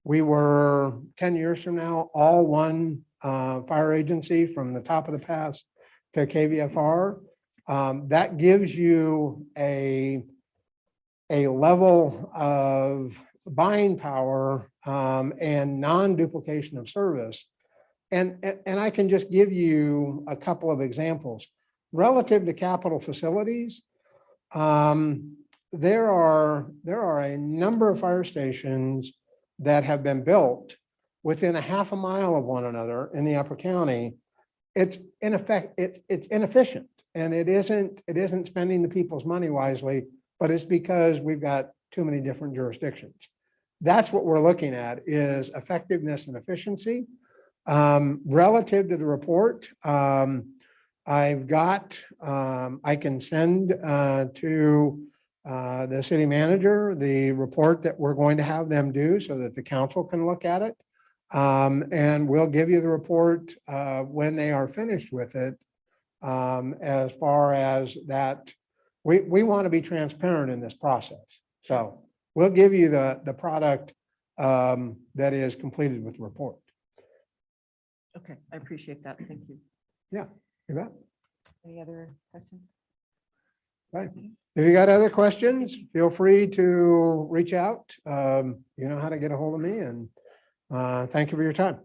[SPEAKER 12] we were 10 years from now, all one fire agency from the top of the pass to KVFR? That gives you a level of buying power and non-duplication of service. And I can just give you a couple of examples. Relative to capital facilities, there are a number of fire stations that have been built within a half a mile of one another in the Upper County. It's inefficient, and it isn't spending the people's money wisely, but it's because we've got too many different jurisdictions. That's what we're looking at, is effectiveness and efficiency. Relative to the report, I can send to the city manager the report that we're going to have them do so that the council can look at it. And we'll give you the report when they are finished with it. As far as that, we want to be transparent in this process. So we'll give you the product that is completed with the report.
[SPEAKER 1] Okay, I appreciate that. Thank you.
[SPEAKER 12] Yeah, you bet.
[SPEAKER 1] Any other questions?
[SPEAKER 12] Right. If you got other questions, feel free to reach out. You know how to get a hold of me, and thank you for your time.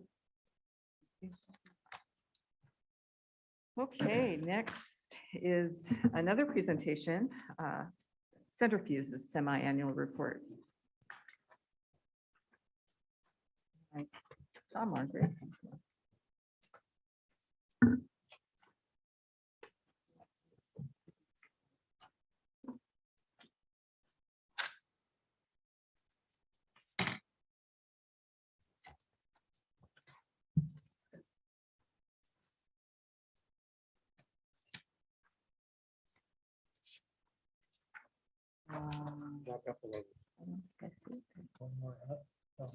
[SPEAKER 1] Okay, next is another presentation, Centrifuges semi-annual report. I saw Margaret.
[SPEAKER 12] Back up a little.
[SPEAKER 1] I don't think I see it.
[SPEAKER 12] One more up. Oh.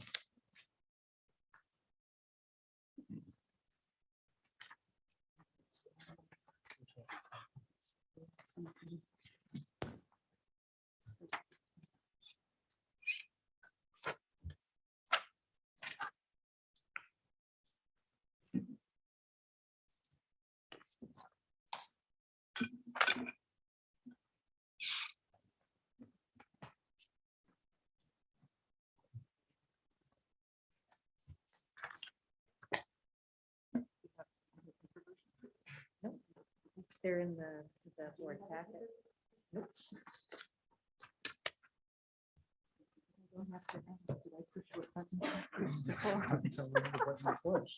[SPEAKER 1] They're in the board packet. Nope. Don't have to ask, did I push what button?
[SPEAKER 12] Tell me the button was.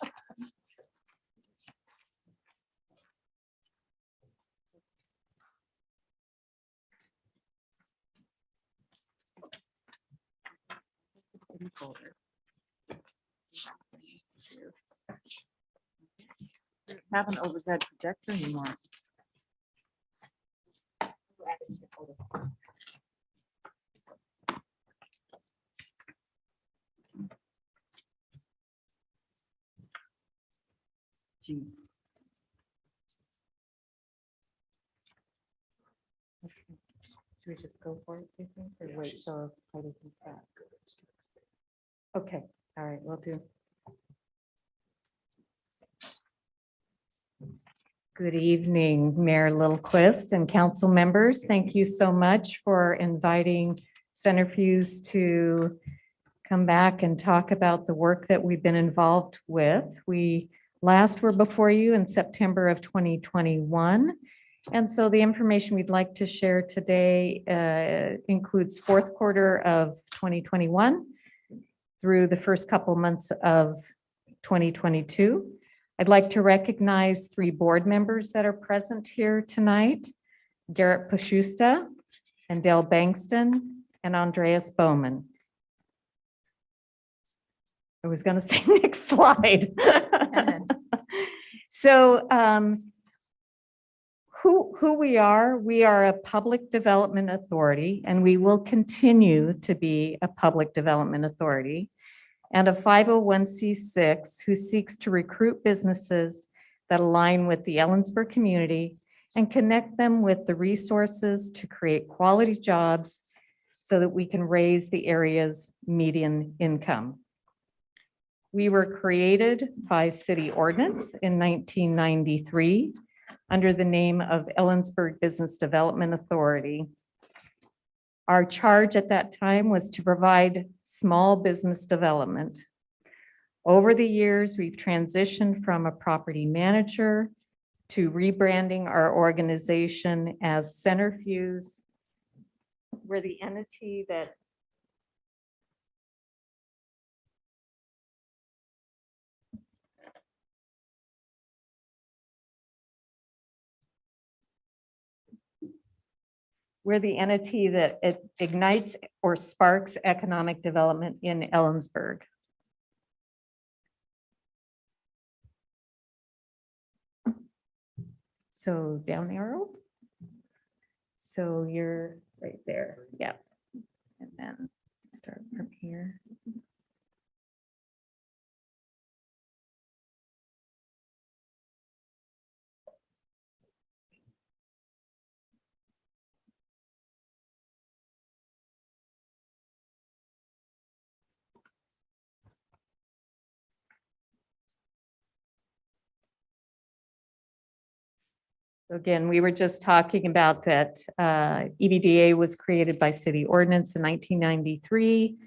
[SPEAKER 1] Folder. Have an overhead projector anymore. Gee. Okay. Should we just go for it, do you think, or wait till Heidi comes back? Okay, all right, we'll do. Good evening, Mayor Littlequist and council members. Thank you so much for inviting Centrifuges to come back and talk about the work that we've been involved with. We last were before you in September of 2021. And so the information we'd like to share today includes fourth quarter of 2021 through the first couple months of 2022. I'd like to recognize 3 board members that are present here tonight: Garrett Pashusta and Dale Bankston and Andreas Bowman. I was going to say next slide. So who we are a public development authority, and we will continue to be a public development authority, and a 501c6 who seeks to recruit businesses that align with the Ellensburg community and connect them with the resources to create quality jobs so that we can raise the area's median income. We were created by city ordinance in 1993 under the name of Ellensburg Business Development Authority. Our charge at that time was to provide small business development. Over the years, we've transitioned from a property manager to rebranding our organization as Centrifuges. We're the entity that it ignites or sparks economic development in Ellensburg. So down arrow.
[SPEAKER 10] So you're right there. Yep. And then start from here. So again, we were just talking about that EBDA was created by city ordinance in 1993,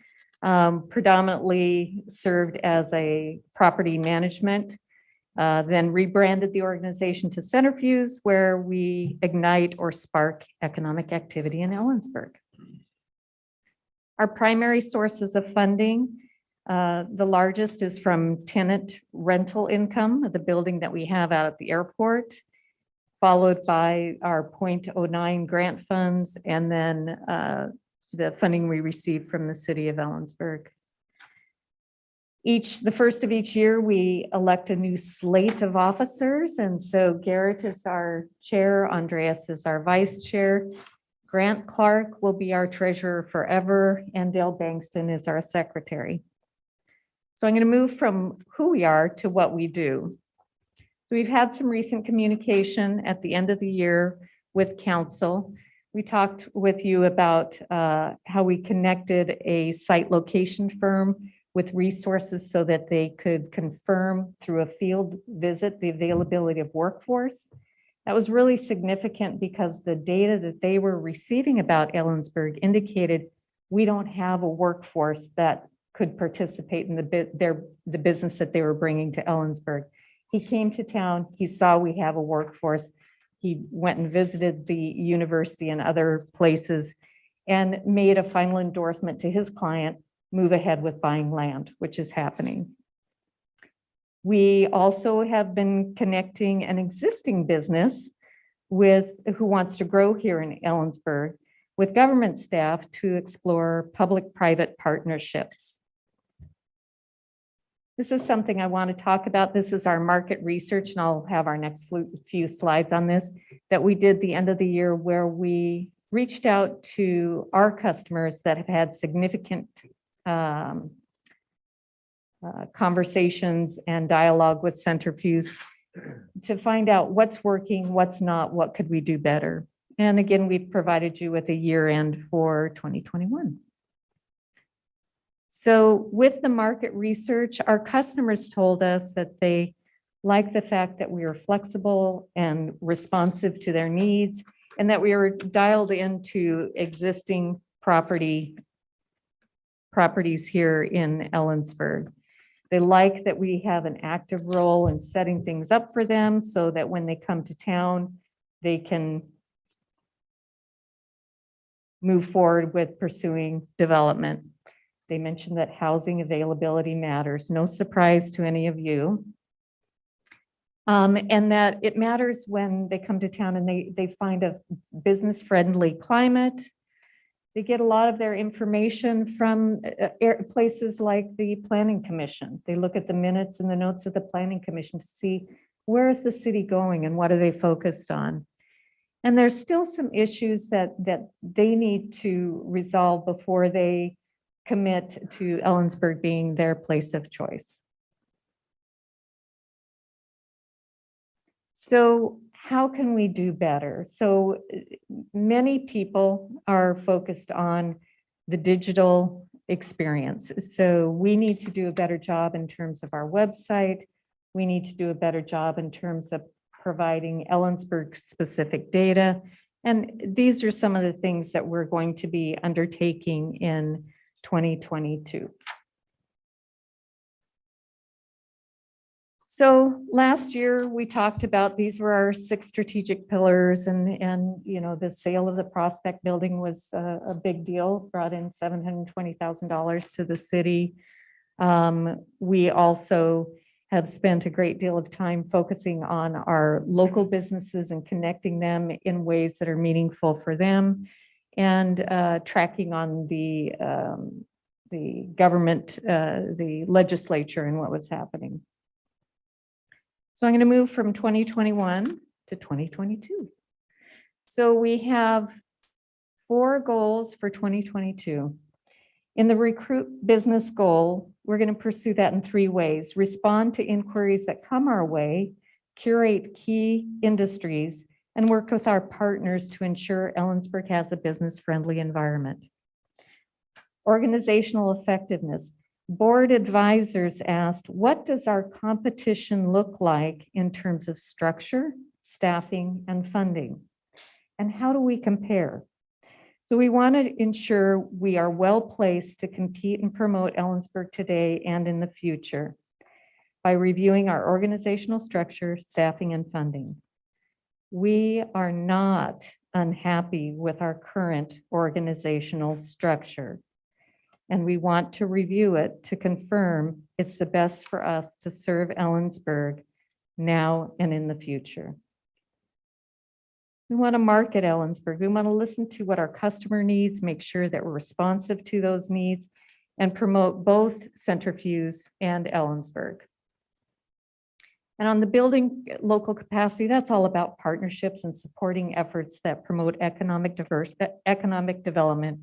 [SPEAKER 10] predominantly served as a property management, then rebranded the organization to Centrifuges, where we ignite or spark economic activity in Ellensburg. Our primary sources of funding, the largest is from tenant rental income of the building that we have out at the airport, followed by our .09 grant funds, and then the funding we received from the city of Ellensburg. The first of each year, we elect a new slate of officers. And so Garrett is our chair, Andreas is our vice chair, Grant Clark will be our treasurer forever, and Dale Bankston is our secretary. So I'm going to move from who we are to what we do. So we've had some recent communication at the end of the year with council. We talked with you about how we connected a site location firm with resources so that they could confirm through a field visit the availability of workforce. That was really significant because the data that they were receiving about Ellensburg indicated we don't have a workforce that could participate in the business that they were bringing to Ellensburg. He came to town, he saw we have a workforce. He went and visited the university and other places and made a final endorsement to his client, move ahead with buying land, which is happening. We also have been connecting an existing business who wants to grow here in Ellensburg with government staff to explore public-private partnerships. This is something I want to talk about. This is our market research, and I'll have our next few slides on this, that we did the end of the year, where we reached out to our customers that have had significant conversations and dialogue with Centrifuges to find out what's working, what's not, what could we do better. And again, we've provided you with a year end for 2021. So with the market research, our customers told us that they like the fact that we are flexible and responsive to their needs, and that we are dialed into existing properties here in Ellensburg. They like that we have an active role in setting things up for them so that when they come to town, they can move forward with pursuing development. They mentioned that housing availability matters, no surprise to any of you. And that it matters when they come to town and they find a business-friendly climate. They get a lot of their information from places like the Planning Commission. They look at the minutes and the notes of the Planning Commission to see where is the city going and what are they focused on. And there's still some issues that they need to resolve before they commit to Ellensburg being their place of choice. So how can we do better? So many people are focused on the digital experience. So we need to do a better job in terms of our website. We need to do a better job in terms of providing Ellensburg specific data. And these are some of the things that we're going to be undertaking in 2022. So last year we talked about, these were our 6 strategic pillars, and you know, the sale of the Prospect building was a big deal, brought in $720,000 to the city. We also have spent a great deal of time focusing on our local businesses and connecting them in ways that are meaningful for them, and tracking on the government, the legislature, and what was happening. So I'm going to move from 2021 to 2022. So we have
[SPEAKER 1] 4 goals for 2022. In the recruit business goal, we're going to pursue that in 3 ways. Respond to inquiries that come our way, curate key industries, and work with our partners to ensure Ellensburg has a business-friendly environment. Organizational effectiveness. Board advisors asked, what does our competition look like in terms of structure, staffing, and funding? And how do we compare? So we want to ensure we are well placed to compete and promote Ellensburg today and in the future by reviewing our organizational structure, staffing, and funding. We are not unhappy with our current organizational structure, and we want to review it to confirm it's the best for us to serve Ellensburg now and in the future. We want to market Ellensburg. We want to listen to what our customer needs, make sure that we're responsive to those needs, and promote both Centrifuges and Ellensburg. And on the building local capacity, that's all about partnerships and supporting efforts that promote economic development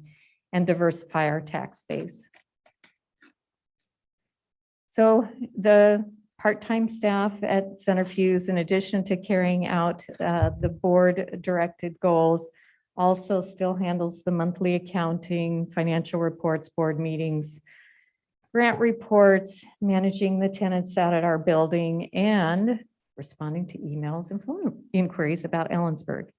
[SPEAKER 1] and diversify our tax base. So the part-time staff at Centrifuges, in addition to carrying out the board-directed goals, also still handles the monthly accounting, financial reports, board meetings, grant reports, managing the tenants out at our building, and responding to emails and phone inquiries about Ellensburg.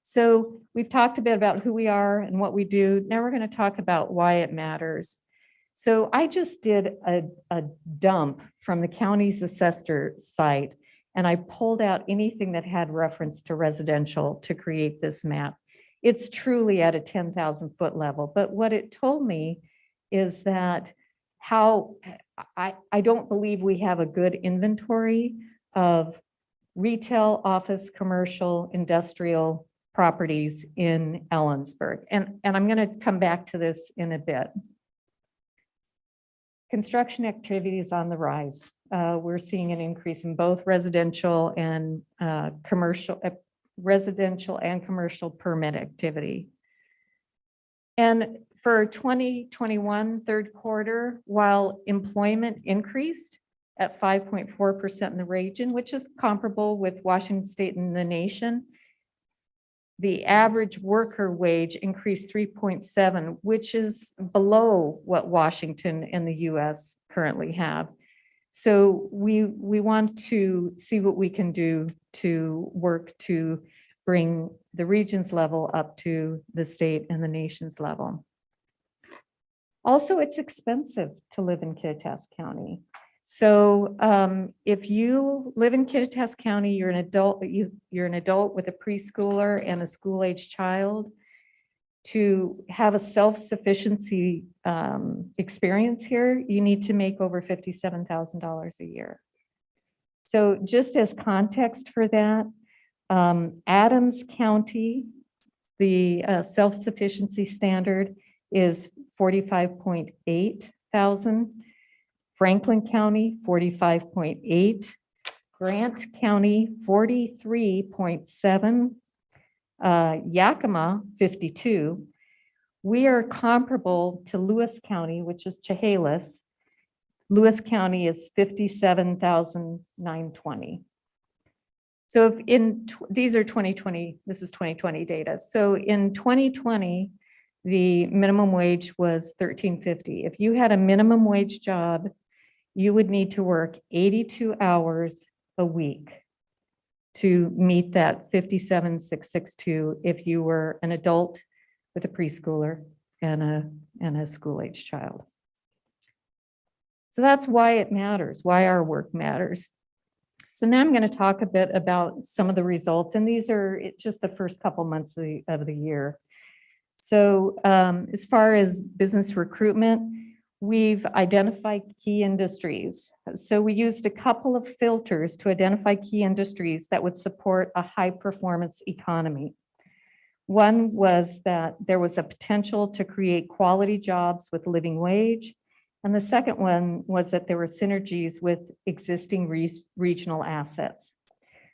[SPEAKER 1] So we've talked a bit about who we are and what we do. Now we're going to talk about why it matters. So I just did a dump from the county's assessor site, and I pulled out anything that had reference to residential to create this map. It's truly at a 10,000 foot level, but what it told me is that I don't believe we have a good inventory of retail, office, commercial, industrial properties in Ellensburg. And I'm going to come back to this in a bit. Construction activity is on the rise. We're seeing an increase in both residential and commercial permit activity. And for 2021 third quarter, while employment increased at 5.4% in the region, which is comparable with Washington State and the nation, the average worker wage increased 3.7, which is below what Washington and the US currently have. So we want to see what we can do to work to bring the region's level up to the state and the nation's level. Also, it's expensive to live in Kittitas County. So if you live in Kittitas County, you're an adult, you're an adult with a preschooler and a school-age child, to have a self-sufficiency experience here, you need to make over $57,000 a year. So just as context for that, Adams County, the self-sufficiency standard is $45.8 thousand. Franklin County, 45.8, Grant County, 43.7, Yakima, 52. We are comparable to Lewis County, which is Chehalis. Lewis County is 57,920. So if these are 2020, this is 2020 data. So in 2020, the minimum wage was $13.50. If you had a minimum wage job, you would need to work 82 hours a week to meet that 57,662 if you were an adult with a preschooler and a school-age child. So that's why it matters, why our work matters. So now I'm going to talk a bit about some of the results, and these are just the first couple months of the year. So as far as business recruitment, we've identified key industries. So we used a couple of filters to identify key industries that would support a high-performance economy. One was that there was a potential to create quality jobs with living wage. And the second one was that there were synergies with existing regional assets.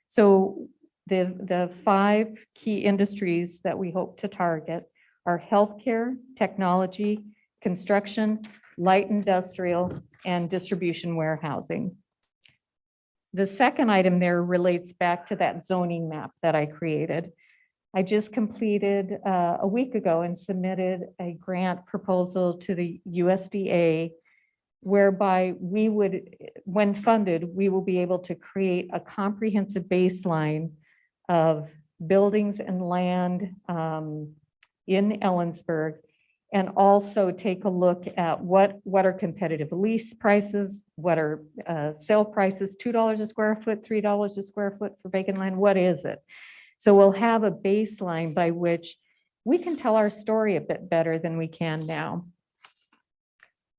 [SPEAKER 1] So the 5 key industries that we hope to target are healthcare, technology, construction, light industrial, and distribution warehousing. The second item there relates back to that zoning map that I created. I just completed a week ago and submitted a grant proposal to the USDA whereby we would, when funded, we will be able to create a comprehensive baseline of buildings and land in Ellensburg, and also take a look at what are competitive lease prices, what are sale prices, $2 a square foot, $3 a square foot for vacant land, what is it? So we'll have a baseline by which we can tell our story a bit better than we can now.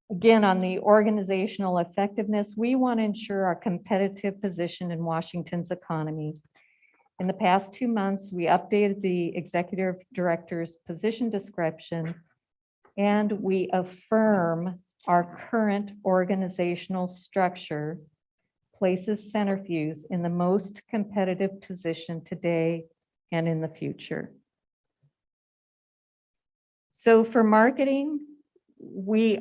[SPEAKER 1] Again, on the organizational effectiveness, we want to ensure our competitive position in Washington's economy. In the past 2 months, we updated the executive director's position description, and we affirm our current organizational structure places Centrifuges in the most competitive position today and in the future. So for marketing, we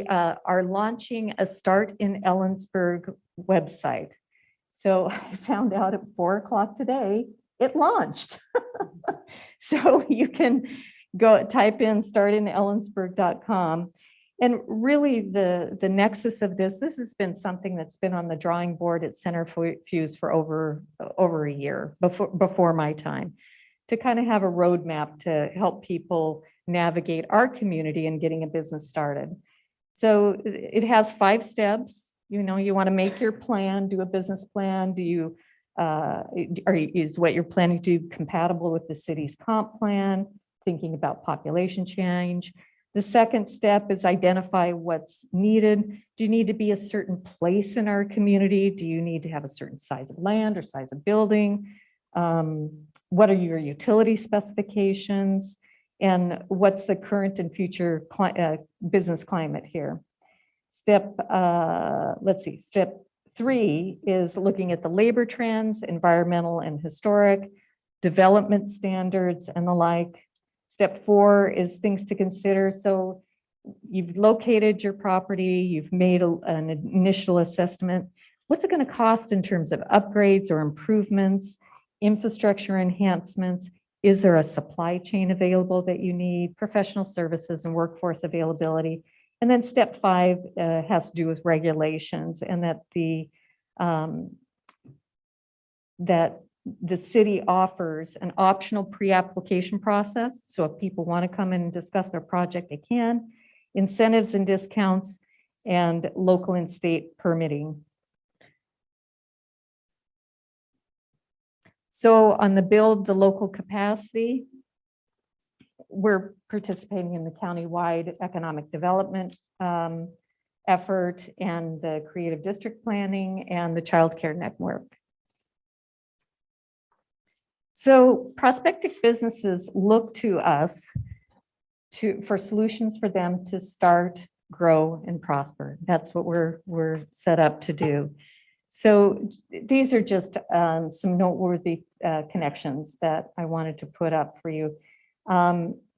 [SPEAKER 1] are launching a Start in Ellensburg website. So I found out at 4 o'clock today, it launched. So you can go type in startinellensburg.com. And really the nexus of this has been something that's been on the drawing board at Centrifuges for over a year before my time, to kind of have a roadmap to help people navigate our community and getting a business started. So it has 5 steps. You know, you want to make your plan, do a business plan. Is what you're planning to do compatible with the city's comp plan, thinking about population change. The second step is identify what's needed. Do you need to be a certain place in our community? Do you need to have a certain size of land or size of building? What are your utility specifications? And what's the current and future business climate here? Step 3 is looking at the labor trends, environmental and historic, development standards, and the like. Step 4 is things to consider. So you've located your property, you've made an initial assessment. What's it going to cost in terms of upgrades or improvements, infrastructure enhancements? Is there a supply chain available that you need, professional services and workforce availability? And then step 5 has to do with regulations, and that the city offers an optional pre-application process. So if people want to come in and discuss their project, they can. Incentives and discounts, and local and state permitting. So on the build the local capacity, we're participating in the countywide economic development effort, and the creative district planning, and the child care network. So prospective businesses look to us for solutions for them to start, grow, and prosper. That's what we're set up to do. So these are just some noteworthy connections that I wanted to put up for you.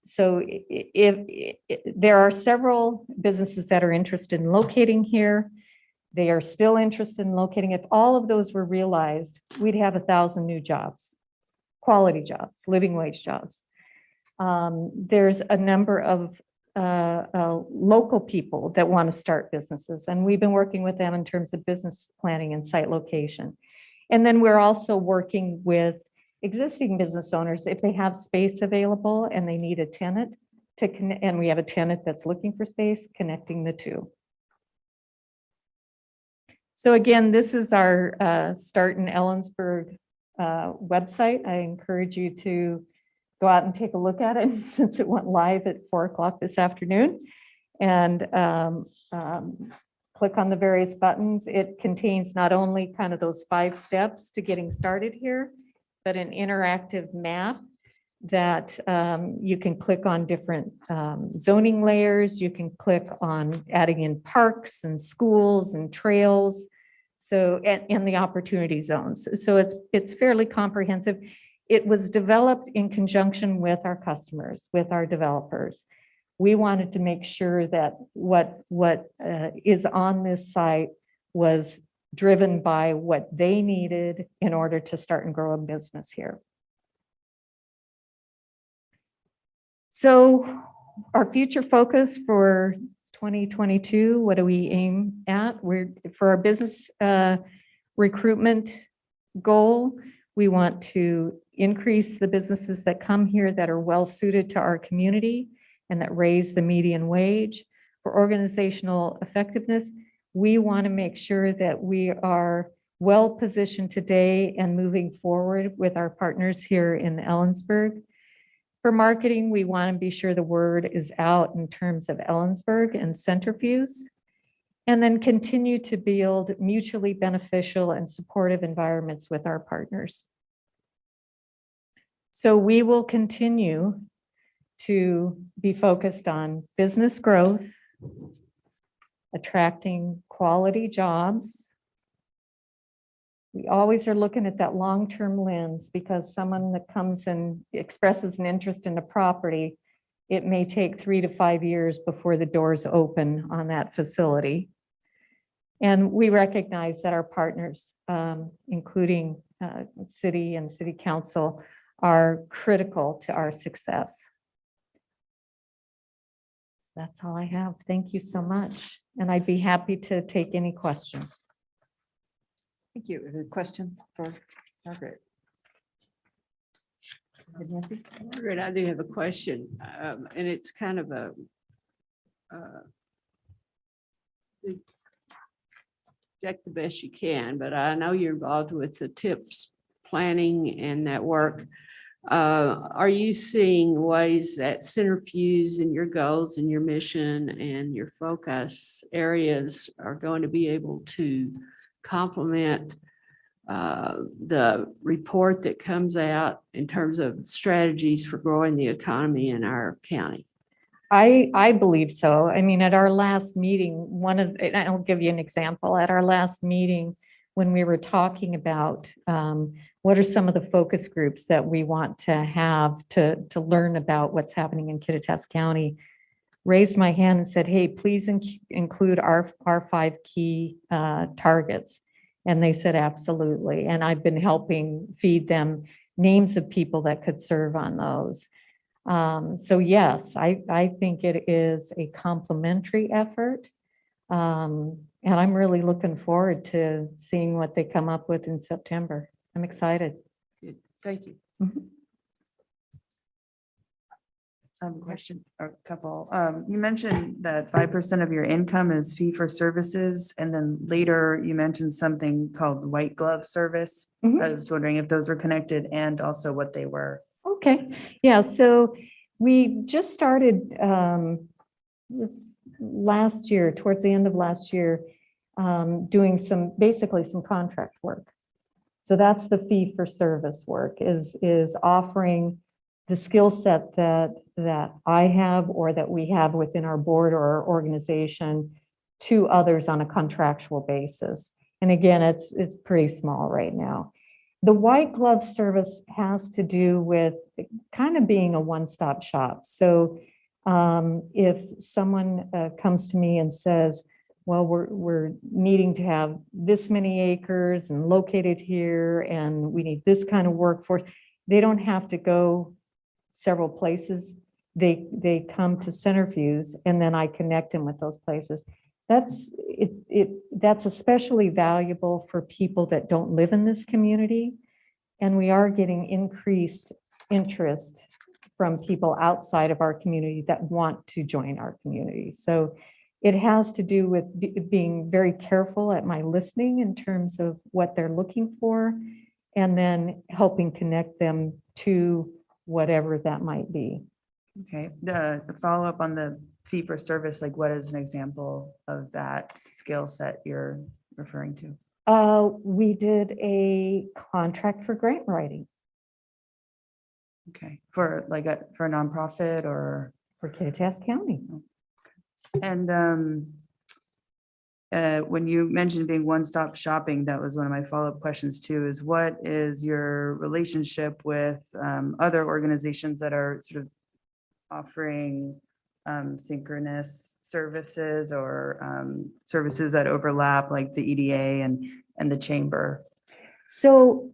[SPEAKER 1] So if there are several businesses that are interested in locating here, they are still interested in locating. If all of those were realized, we'd have 1,000 new jobs. Quality jobs, living wage jobs. There's a number of local people that want to start businesses, and we've been working with them in terms of business planning and site location. And then we're also working with existing business owners if they have space available and they need a tenant to connect, and we have a tenant that's looking for space, connecting the two. So again, this is our Start in Ellensburg website. I encourage you to go out and take a look at it, since it went live at 4 o'clock this afternoon, and click on the various buttons. It contains not only kind of those 5 steps to getting started here, but an interactive map that you can click on different zoning layers. You can click on adding in parks and schools and trails. So, and the opportunity zones. So it's fairly comprehensive.
[SPEAKER 13] it was developed in conjunction with our customers, with our developers. We wanted to make sure that what is on this site was driven by what they needed in order to start and grow a business here. So our future focus for 2022, what do we aim at? For our business recruitment goal, we want to increase the businesses that come here that are well suited to our community and that raise the median wage. For organizational effectiveness, we want to make sure that we are well positioned today and moving forward with our partners here in Ellensburg. For marketing, we want to be sure the word is out in terms of Ellensburg and Centrifuges, and then continue to build mutually beneficial and supportive environments with our partners. So we will continue to be focused on business growth, attracting quality jobs. We always are looking at that long-term lens, because someone that comes and expresses an interest in a property, it may take 3 to 5 years before the doors open on that facility. And we recognize that our partners, including city and city council, are critical to our success. That's all I have. Thank you so much. And I'd be happy to take any questions.
[SPEAKER 1] Thank you. Are there questions for Margaret? Nancy?
[SPEAKER 14] Margaret, I do have a question, and it's kind of a check the best you can, but I know you're involved with the TIPS planning and that work. Are you seeing ways that Centrifuges and your goals and your mission and your focus areas are going to be able to complement the report that comes out in terms of strategies for growing the economy in our county?
[SPEAKER 13] I believe so. I mean, at our last meeting, I'll give you an example. At our last meeting, when we were talking about what are some of the focus groups that we want to have to learn about what's happening in Kittitas County, raised my hand and said, hey, please include our 5 key targets. And they said, absolutely. And I've been helping feed them names of people that could serve on those. So yes, I think it is a complementary effort. And I'm really looking forward to seeing what they come up with in September. I'm excited.
[SPEAKER 14] Good. Thank you.
[SPEAKER 8] Question or a couple. You mentioned that 5% of your income is fee for services, and then later you mentioned something called white glove service. I was wondering if those were connected and also what they were.
[SPEAKER 13] Okay. Yeah. So we just started this last year, towards the end of last year, doing basically some contract work. So that's the fee for service work, is offering the skill set that I have or that we have within our board or our organization to others on a contractual basis. And again, it's pretty small right now. The white glove service has to do with kind of being a one-stop shop. So if someone comes to me and says, well, we're needing to have this many acres and located here, and we need this kind of workforce, they don't have to go several places. They come to Centrifuges, and then I connect them with those places. That's especially valuable for people that don't live in this community. And we are getting increased interest from people outside of our community that want to join our community. So it has to do with being very careful at my listening in terms of what they're looking for, and then helping connect them to whatever that might be.
[SPEAKER 8] Okay. The follow-up on the fee for service, like what is an example of that skill set you're referring to?
[SPEAKER 13] We did a contract for grant writing.
[SPEAKER 8] Okay. For a nonprofit or?
[SPEAKER 13] For Kittitas County.
[SPEAKER 8] And when you mentioned being one-stop shopping, that was one of my follow-up questions too, is what is your relationship with other organizations that are sort of offering synchronous services or services that overlap, like the EDA and the chamber?
[SPEAKER 13] So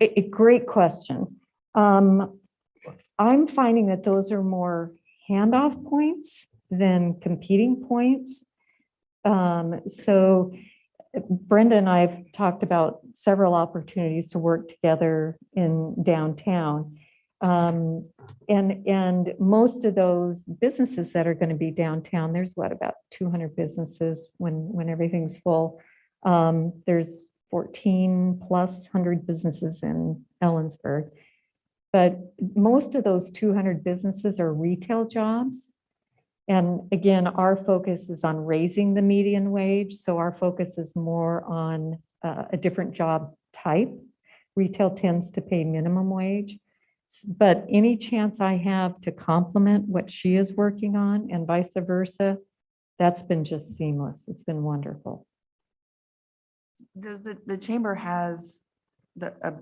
[SPEAKER 13] a great question. I'm finding that those are more handoff points than competing points. So Brenda and I have talked about several opportunities to work together in downtown. And most of those businesses that are going to be downtown, there's what, about 200 businesses when everything's full. There's 14 plus 100 businesses in Ellensburg. But most of those 200 businesses are retail jobs. And again, our focus is on raising the median wage. So our focus is more on a different job type. Retail tends to pay minimum wage. But any chance I have to complement what she is working on and vice versa, that's been just seamless. It's been wonderful.
[SPEAKER 8] Does the chamber has a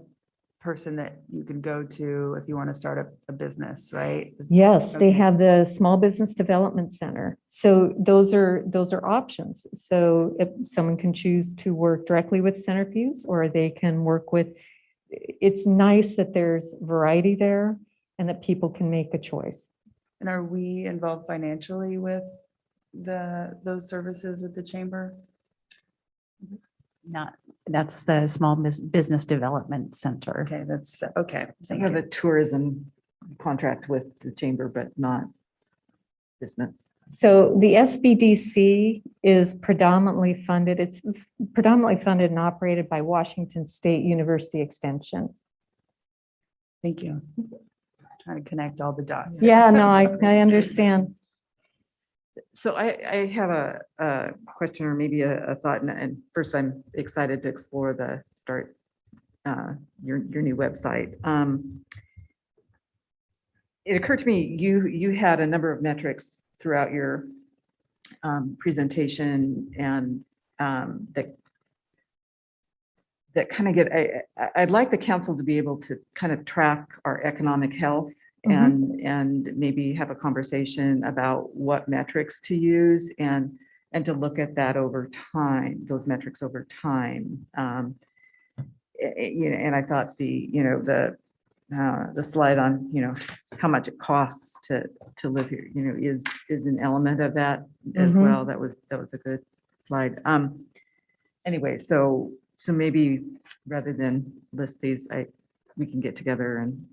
[SPEAKER 8] person that you can go to if you want to start a business, right?
[SPEAKER 13] Yes, they
[SPEAKER 8] Okay.
[SPEAKER 13] have the Small Business Development Center. So those are options. So if someone can choose to work directly with Centrifuges, or they can work with, it's nice that there's variety there and that people can make a choice.
[SPEAKER 8] And are we involved financially with those services with the chamber?
[SPEAKER 11] Not, that's the Small Business Development Center.
[SPEAKER 8] Okay, that's okay.
[SPEAKER 1] I
[SPEAKER 8] Thank
[SPEAKER 1] have
[SPEAKER 8] you.
[SPEAKER 1] a tourism contract with the chamber, but not business.
[SPEAKER 13] So the SBDC is predominantly funded. It's predominantly funded and operated by Washington State University Extension.
[SPEAKER 8] Thank you. Trying to connect all the dots.
[SPEAKER 13] Yeah, no, I understand.
[SPEAKER 1] So I have a question or maybe a thought, and first I'm excited to explore your new website. It occurred to me, you had a number of metrics throughout your presentation, and that kind of I'd like the council to be able to kind of track our economic health and maybe have a conversation about what metrics to use and to look at that over time, those metrics over time. And I thought the slide on, how much it costs to live here, is an element of that as well. That was a good slide. Anyway, so maybe rather than list these, we can get together and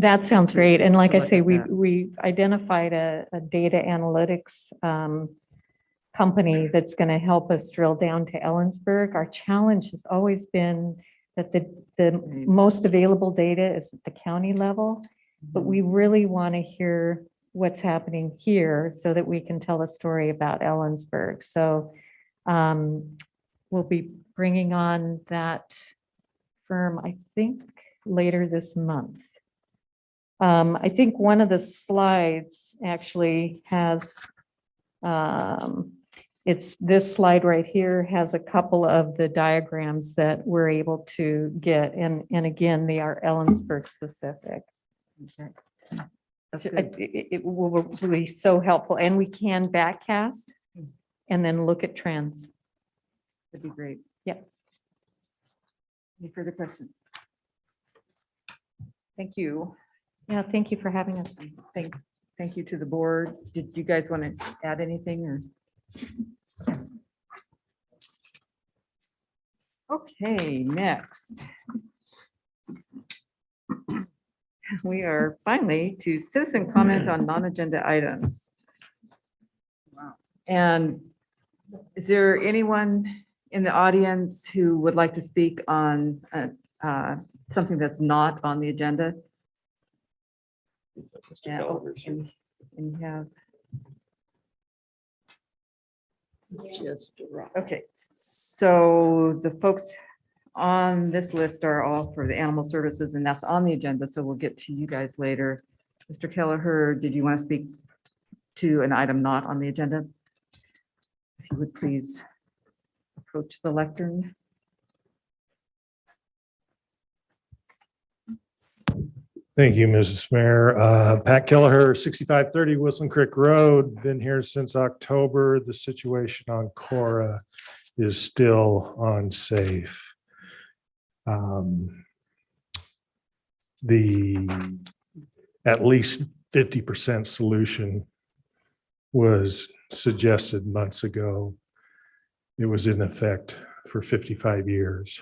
[SPEAKER 13] That sounds great. And like I
[SPEAKER 1] look
[SPEAKER 13] say,
[SPEAKER 1] at that.
[SPEAKER 13] we identified a data analytics company that's going to help us drill down to Ellensburg. Our challenge has always been that the most available data is at the county level, but we really want to hear what's happening here so that we can tell a story about Ellensburg. So we'll be bringing on that firm, I think, later this month. I think one of the slides actually has, it's this slide right here has a couple of the diagrams that we're able to get. And again, they are Ellensburg specific.
[SPEAKER 1] That's good.
[SPEAKER 13] It will be so helpful. And we can backcast and then look at trends.
[SPEAKER 1] That'd be great.
[SPEAKER 13] Yeah.
[SPEAKER 1] Any further questions? Thank you.
[SPEAKER 13] Yeah, thank you for having us.
[SPEAKER 1] Thank you to the board. Did you guys want to add anything or? Okay, next. We are finally to citizen comment on non-agenda items. And is there anyone in the audience who would like to speak on something that's not on the agenda? Yeah, and you have.
[SPEAKER 14] Just right.
[SPEAKER 1] Okay, so the folks on this list are all for the animal services, and that's on the agenda, so we'll get to you guys later. Mr. Kelleher, did you want to speak to an item not on the agenda? you would please approach the lectern.
[SPEAKER 15] Thank you, Mrs. Mayor. Pat Kelleher, 6530 Wilson Creek Road. Been here since October. The situation on Cora is still unsafe. The at least 50% solution was suggested months ago. It was in effect for 55 years.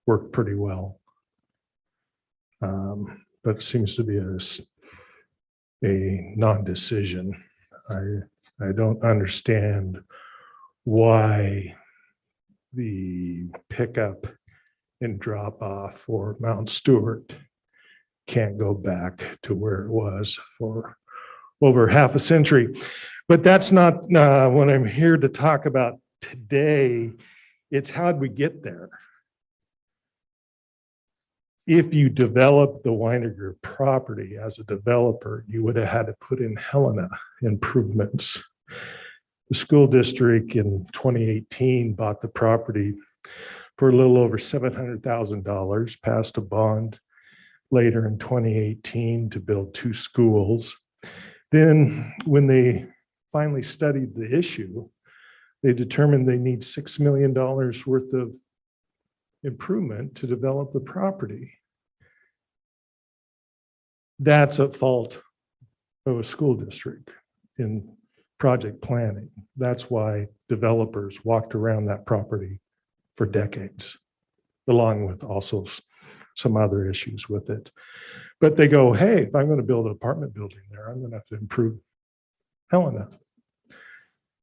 [SPEAKER 15] Worked pretty well. But it seems to be a non-decision. I don't understand why the pickup and drop off for Mount Stewart can't go back to where it was for over half a century. But that's not what I'm here to talk about today. It's how'd we get there? If you develop the Weiniger property as a developer, you would have had to put in Helena improvements. The school district in 2018 bought the property for a little over $700,000, passed a bond later in 2018 to build 2 schools. Then when they finally studied the issue, they determined they need $6 million worth of improvement to develop the property. That's at fault of a school district in project planning. That's why developers walked around that property for decades, along with also some other issues with it. But they go, hey, if I'm going to build an apartment building there, I'm going to have to improve Helena.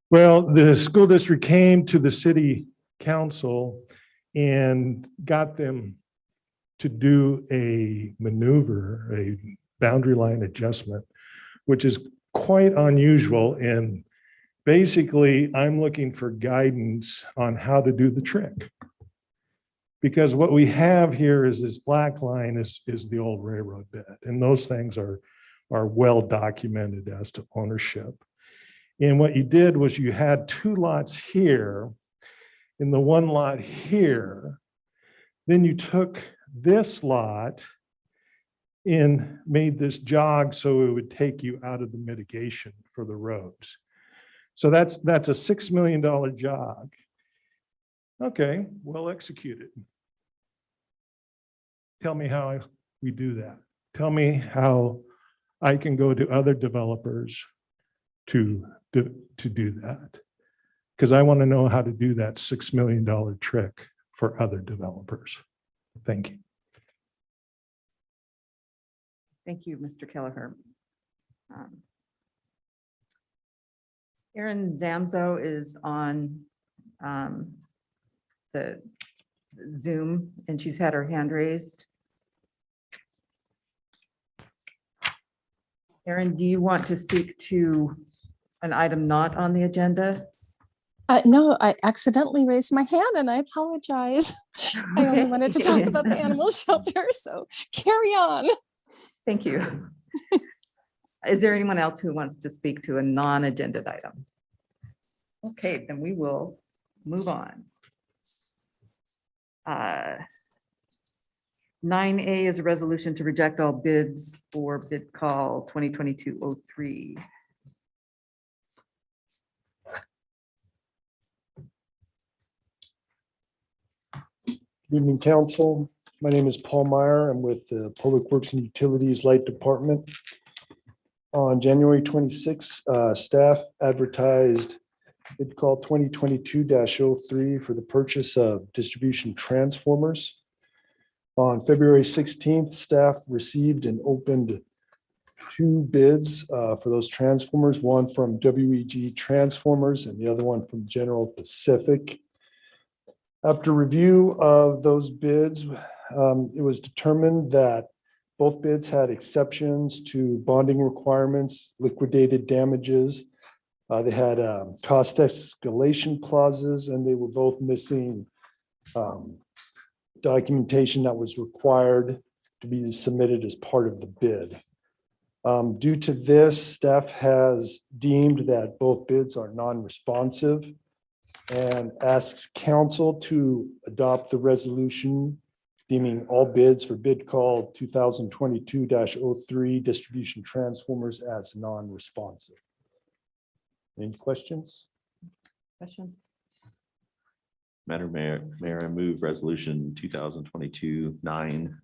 [SPEAKER 15] Well, the school district came to the city council and got them to do a maneuver, a boundary line adjustment, which is quite unusual. And basically, I'm looking for guidance on how to do the trick. Because what we have here is this black line is the old railroad bed. And those things are well documented as to ownership. And what you did was you had 2 lots here and the 1 lot here. Then you took this lot and made this jog so it would take you out of the mitigation for the roads. So that's a $6 million jog. Okay, well executed. Tell me how we do that. Tell me how I can go to other developers to do that. Because I want to know how to do that $6 million trick for other developers. Thank you.
[SPEAKER 1] Thank you, Mr. Kelleher. Erin Zamzo is on the Zoom and she's had her hand raised. Erin, do you want to speak to an item not on the agenda?
[SPEAKER 16] No, I accidentally raised my hand and I apologize. I only wanted to talk about the animal shelter, so carry on.
[SPEAKER 1] Thank you. Is there anyone else who wants to speak to a non-agenda item? Okay, then we will move on. 9A is a resolution to reject all bids for bid call 2022-03.
[SPEAKER 17] Good evening, council. My name is Paul Meyer. I'm with the Public Works and Utilities Light Department. On January 26, staff advertised bid call 2022-03 for the purchase of distribution transformers. On February 16th, staff received and opened 2 bids for those transformers, one from WEG Transformers and the other one from General Pacific. After review of those bids, it was determined that both bids had exceptions to bonding requirements, liquidated damages. They had cost escalation clauses, and they were both missing documentation that was required to be submitted as part of the bid. Due to this, staff has deemed that both bids are non-responsive and asks council to adopt the resolution deeming all bids for bid call 2022-03 distribution transformers as non-responsive. Any questions?
[SPEAKER 1] Questions?
[SPEAKER 2] Madam Mayor, I move resolution 2022-9,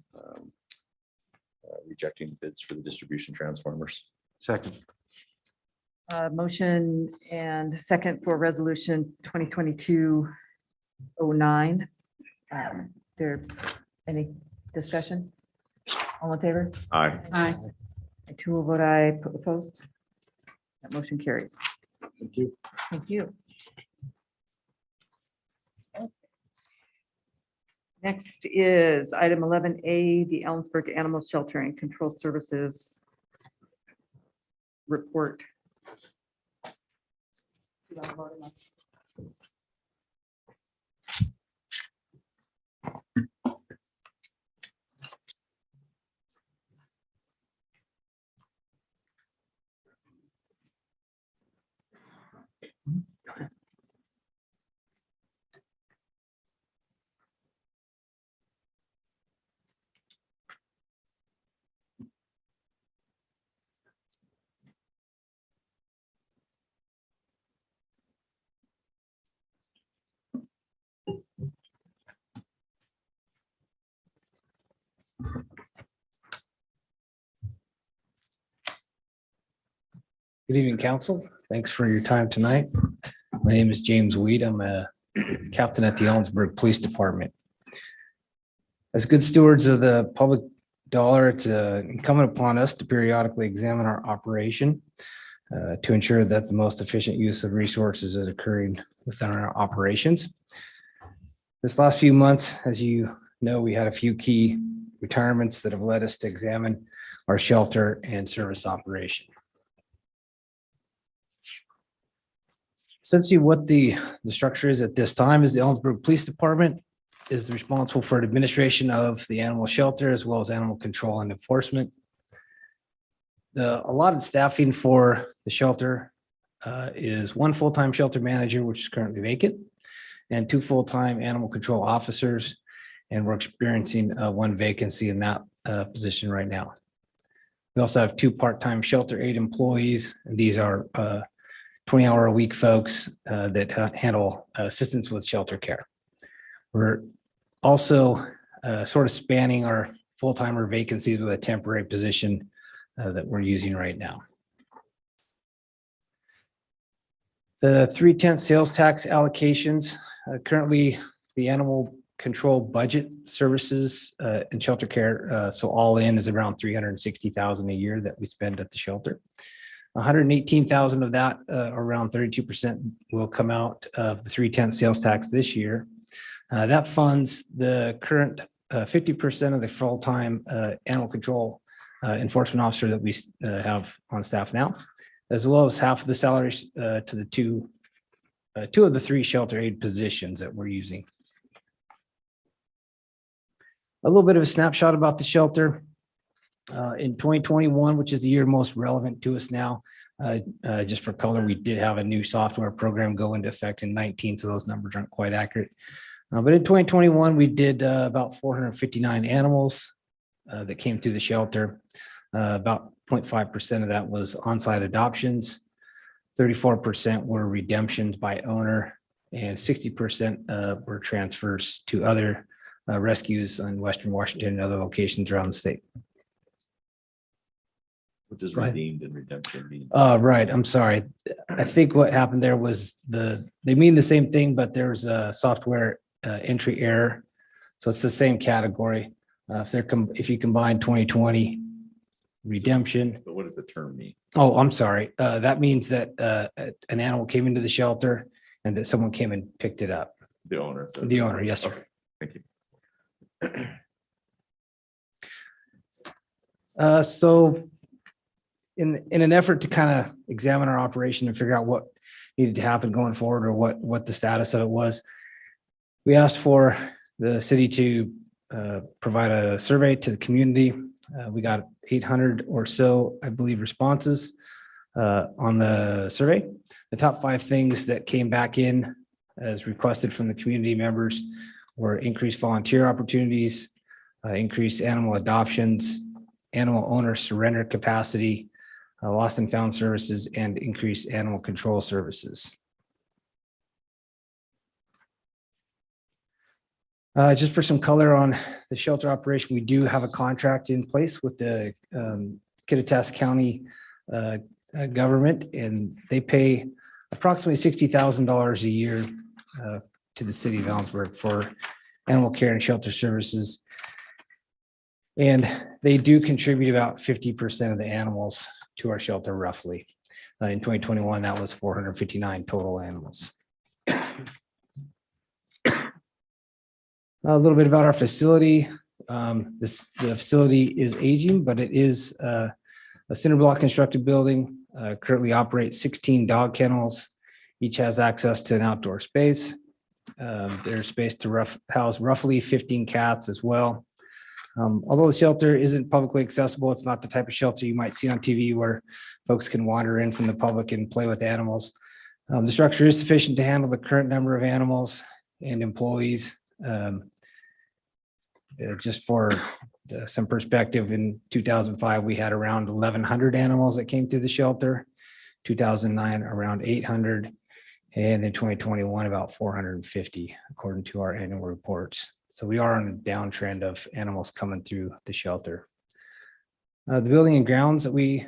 [SPEAKER 2] rejecting bids for the distribution transformers.
[SPEAKER 9] Second.
[SPEAKER 1] Motion and second for resolution 2022-09. There, any discussion? All in favor?
[SPEAKER 2] Aye.
[SPEAKER 14] Aye.
[SPEAKER 1] I too will vote aye. Opposed? That motion carries.
[SPEAKER 17] Thank you.
[SPEAKER 1] Thank you. Next is item 11A, the Ellensburg Animal Shelter and Control Services report.
[SPEAKER 18] Good evening, council. Thanks for your time tonight. My name is James Weed. I'm a captain at the Ellensburg Police Department. As good stewards of the public dollar, it's incumbent upon us to periodically examine our operation to ensure that the most efficient use of resources is occurring within our operations. This last few months, as you know, we had a few key retirements that have led us to examine our shelter and service operation. Essentially, what the structure is at this time is the Ellensburg Police Department is responsible for administration of the animal shelter as well as animal control and enforcement. The allotted staffing for the shelter is one full-time shelter manager, which is currently vacant, and 2 full-time animal control officers. And we're experiencing one vacancy in that position right now. We also have 2 part-time shelter aid employees, and these are 20-hour-a-week folks that handle assistance with shelter care. We're also sort of spanning our full-timer vacancies with a temporary position that we're using right now. The 3/10 sales tax allocations, currently the animal control budget services and shelter care, so all in is around $360,000 a year that we spend at the shelter. 118,000 of that, around 32%, will come out of the 3/10 sales tax this year. That funds the current 50% of the full-time animal control enforcement officer that we have on staff now, as well as half of the salaries to the two of the 3 shelter aid positions that we're using. A little bit of a snapshot about the shelter. In 2021, which is the year most relevant to us now, just for color, we did have a new software program go into effect in 19, so those numbers aren't quite accurate. But in 2021, we did about 459 animals that came through the shelter. About 0.5% of that was on-site adoptions, 34% were redemptions by owner, and 60% were transfers to other rescues in Western Washington and other locations around the state.
[SPEAKER 2] What does redeemed and redemption mean?
[SPEAKER 18] Right, I'm sorry. I think what happened there was they mean the same thing, but there's a software entry error. So it's the same category. If you combine 2020 redemption.
[SPEAKER 2] But what does the term mean?
[SPEAKER 18] Oh, I'm sorry. That means that an animal came into the shelter and that someone came and picked it up.
[SPEAKER 2] The owner.
[SPEAKER 18] The owner, yes, sir.
[SPEAKER 2] Okay, thank you.
[SPEAKER 18] So in an effort to kind of examine our operation and figure out what needed to happen going forward or what the status of it was, we asked for the city to provide a survey to the community. We got 800 or so, I believe, responses on the survey. The top 5 things that came back in as requested from the community members were increased volunteer opportunities, increased animal adoptions, animal owner surrender capacity, lost and found services, and increased animal control services. Just for some color on the shelter operation, we do have a contract in place with the Kittitas County government, and they pay approximately $60,000 a year to the city of Ellensburg for animal care and shelter services. And they do contribute about 50% of the animals to our shelter roughly. In 2021, that was 459 total animals. A little bit about our facility. The facility is aging, but it is a cinder block constructed building. Currently operates 16 dog kennels. Each has access to an outdoor space. There's space to house roughly 15 cats as well. Although the shelter isn't publicly accessible, it's not the type of shelter you might see on TV where folks can wander in from the public and play with animals. The structure is sufficient to handle the current number of animals and employees. Just for some perspective, in 2005, we had around 1,100 animals that came through the shelter. 2009, around 800. And in 2021, about 450, according to our annual reports. So we are on a downtrend of animals coming through the shelter. The building and grounds that we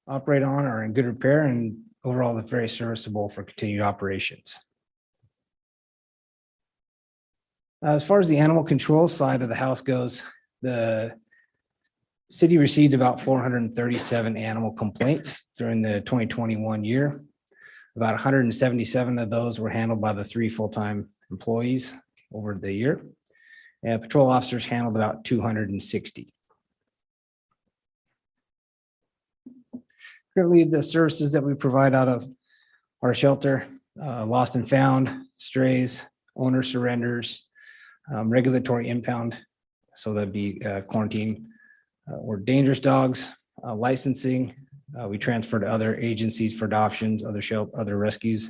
[SPEAKER 18] operate on are in good repair, and overall, they're very serviceable for continued operations. As far as the animal control side of the house goes, the city received about 437 animal complaints during the 2021 year. About 177 of those were handled by the 3 full-time employees over the year. And patrol officers handled about 260. Currently, the services that we provide out of our shelter, lost and found, strays, owner surrenders, regulatory impound, so that'd be quarantine or dangerous dogs, licensing. We transfer to other agencies for adoptions, other rescues,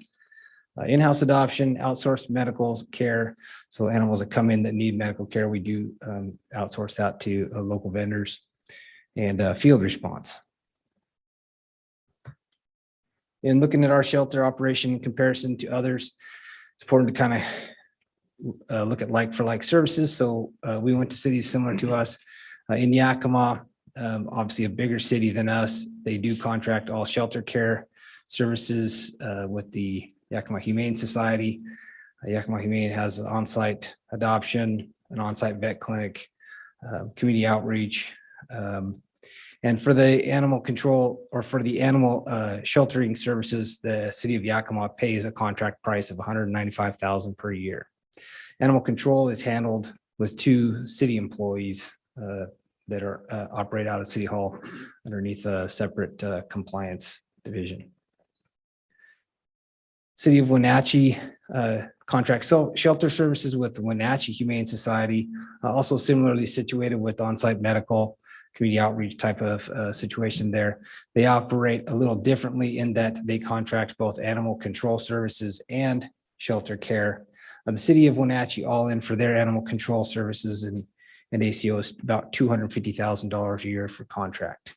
[SPEAKER 18] in-house adoption, outsourced medical care. So animals that come in that need medical care, we do outsource that to local vendors, and field response. In looking at our shelter operation in comparison to others, it's important to kind of look at like for like services. So we went to cities similar to us. In Yakima, obviously a bigger city than us, they do contract all shelter care services with the Yakima Humane Society. Yakima Humane has on-site adoption, an on-site vet clinic, community outreach. And for the animal control or for the animal sheltering services, the city of Yakima pays a contract price of $195,000 per year. Animal control is handled with 2 city employees that are operate out of City Hall underneath a separate compliance division. City of Wenatchee contracts shelter services with the Wenatchee Humane Society, also similarly situated with on-site medical, community outreach type of situation there. They operate a little differently in that they contract both animal control services and shelter care. The city of Wenatchee all in for their animal control services and ACO is about $250,000 a year for contract.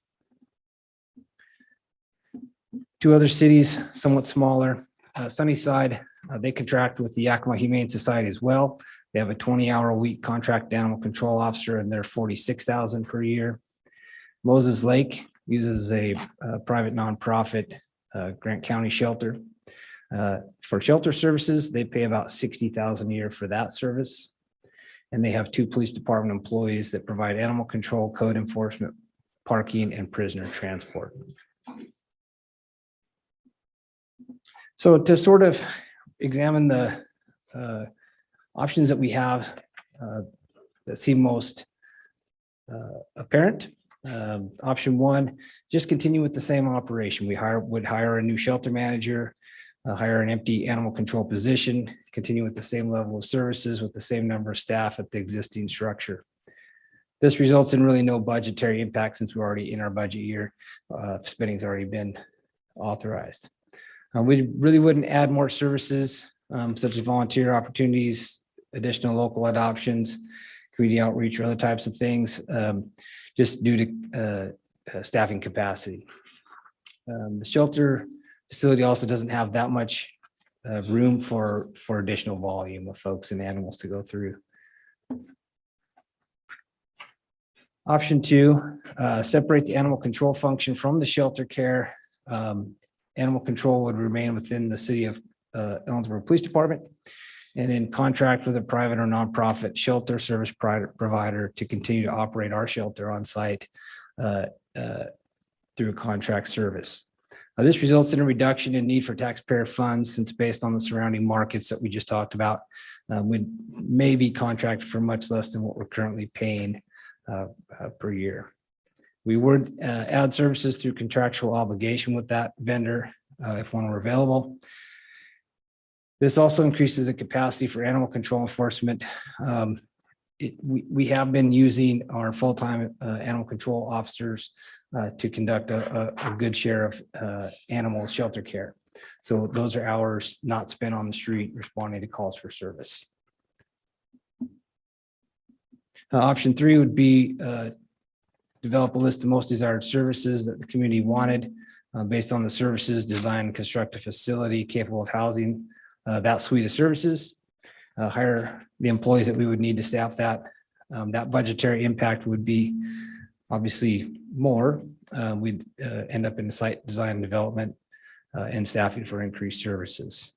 [SPEAKER 18] 2 other cities, somewhat smaller, Sunnyside, they contract with the Yakima Humane Society as well. They have a 20-hour-a-week contract animal control officer, and they're $46,000 per year. Moses Lake uses a private nonprofit Grant County shelter. For shelter services, they pay about $60,000 a year for that service. And they have 2 police department employees that provide animal control, code enforcement, parking, and prisoner transport. So to sort of examine the options that we have that seem most apparent. Option 1, just continue with the same operation. We would hire a new shelter manager, hire an empty animal control position, continue with the same level of services with the same number of staff at the existing structure. This results in really no budgetary impact since we're already in our budget year. Spending's already been authorized. We really wouldn't add more services such as volunteer opportunities, additional local adoptions, community outreach, or other types of things, just due to staffing capacity. The shelter facility also doesn't have that much room for additional volume of folks and animals to go through. Option 2, separate the animal control function from the shelter care. Animal control would remain within the city of Ellensburg Police Department and in contract with a private or nonprofit shelter service provider to continue to operate our shelter on site through a contract service. This results in a reduction in need for taxpayer funds, since based on the surrounding markets that we just talked about, we may be contracted for much less than what we're currently paying per year. We would add services through contractual obligation with that vendor if one were available. This also increases the capacity for animal control enforcement. We have been using our full-time animal control officers to conduct a good share of animal shelter care. So those are hours not spent on the street responding to calls for service. Option 3 would be develop a list of most desired services that the community wanted based on the services, design and construct a facility capable of housing that suite of services, hire the employees that we would need to staff that. That budgetary impact would be obviously more. We'd end up in site design and development and staffing for increased services.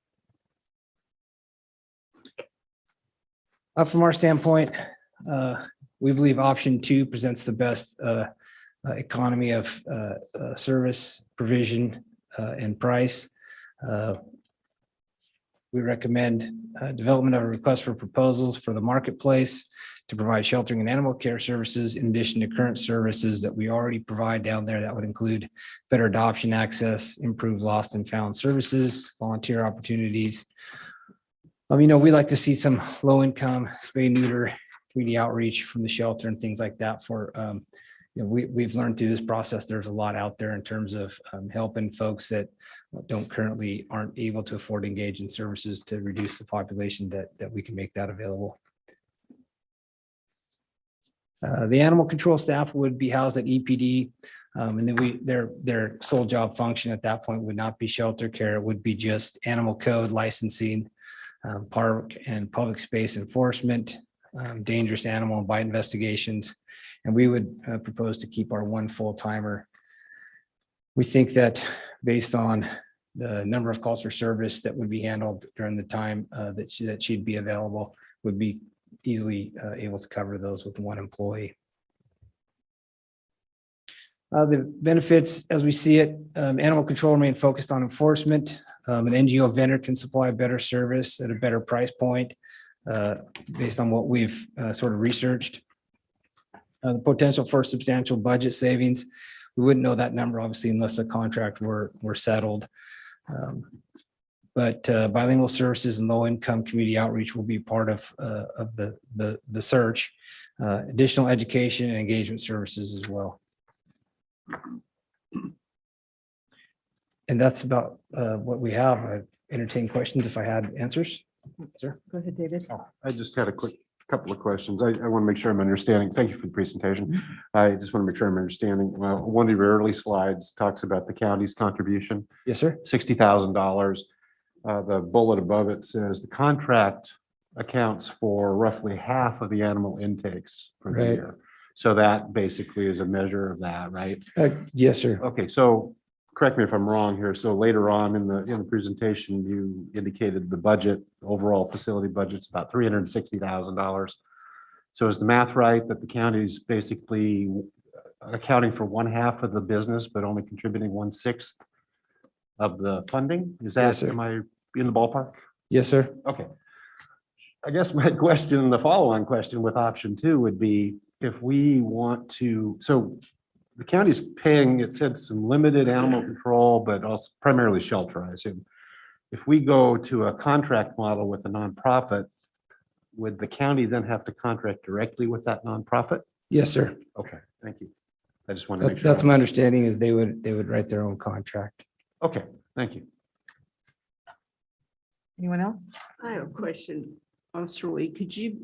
[SPEAKER 18] From our standpoint, we believe option 2 presents the best economy of service, provision, and price. We recommend development of a request for proposals for the marketplace to provide sheltering and animal care services in addition to current services that we already provide down there. That would include better adoption access, improved lost and found services, volunteer opportunities. We like to see some low income spay neuter community outreach from the shelter and things like that for, we've learned through this process, there's a lot out there in terms of helping folks that aren't able to afford to engage in services to reduce the population that we can make that available. The animal control staff would be housed at EPD, and then their sole job function at that point would not be shelter care. It would be just animal code licensing, park and public space enforcement, dangerous animal and bite investigations. And we would propose to keep our one full timer. We think that based on the number of calls for service that would be handled during the time that she'd be available, would be easily able to cover those with one employee. The benefits, as we see it, animal control remain focused on enforcement. An NGO vendor can supply a better service at a better price point based on what we've sort of researched. The potential for substantial budget savings. We wouldn't know that number, obviously, unless a contract were settled. But bilingual services and low-income community outreach will be part of the search. Additional education and engagement services as well. And that's about what we have. I entertain questions if I had answers. Sir?
[SPEAKER 1] Go ahead, David.
[SPEAKER 19] I just had a quick couple of questions. I want to make sure I'm understanding. Thank you for the presentation. I just want to make sure I'm understanding. One of your early slides talks about the county's contribution.
[SPEAKER 18] Yes, sir.
[SPEAKER 19] $60,000. The bullet above it says the contract accounts for roughly half of the animal intakes for the
[SPEAKER 18] Right.
[SPEAKER 19] year. So that basically is a measure of that, right?
[SPEAKER 18] Yes, sir.
[SPEAKER 19] Okay, so correct me if I'm wrong here. So later on in the presentation, you indicated the budget, overall facility budget's about $360,000. So is the math right that the county is basically accounting for 1/2 of the business, but only contributing 1/6 of the funding? Is that,
[SPEAKER 18] Yes, sir.
[SPEAKER 19] am I in the ballpark?
[SPEAKER 18] Yes, sir.
[SPEAKER 19] Okay. I guess my question, the follow-on question with option 2 would be if we want to, so the county's paying, it said some limited animal control, but also primarily shelter, I assume. If we go to a contract model with a nonprofit, would the county then have to contract directly with that nonprofit?
[SPEAKER 18] Yes, sir.
[SPEAKER 19] Okay, thank you. I just want to make sure.
[SPEAKER 18] That's my understanding is they would write their own contract.
[SPEAKER 19] Okay, thank you.
[SPEAKER 1] Anyone else?
[SPEAKER 14] I have a question. Officer Lee, could you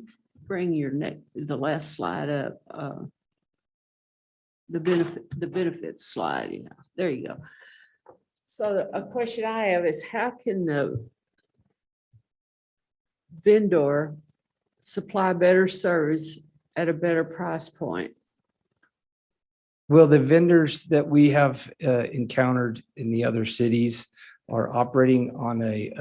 [SPEAKER 14] bring the last slide up? The benefits slide, yeah, there you go. So a question I have is how can the vendor supply better service at a better price point?
[SPEAKER 18] Well, the vendors that we have encountered in the other cities are operating on a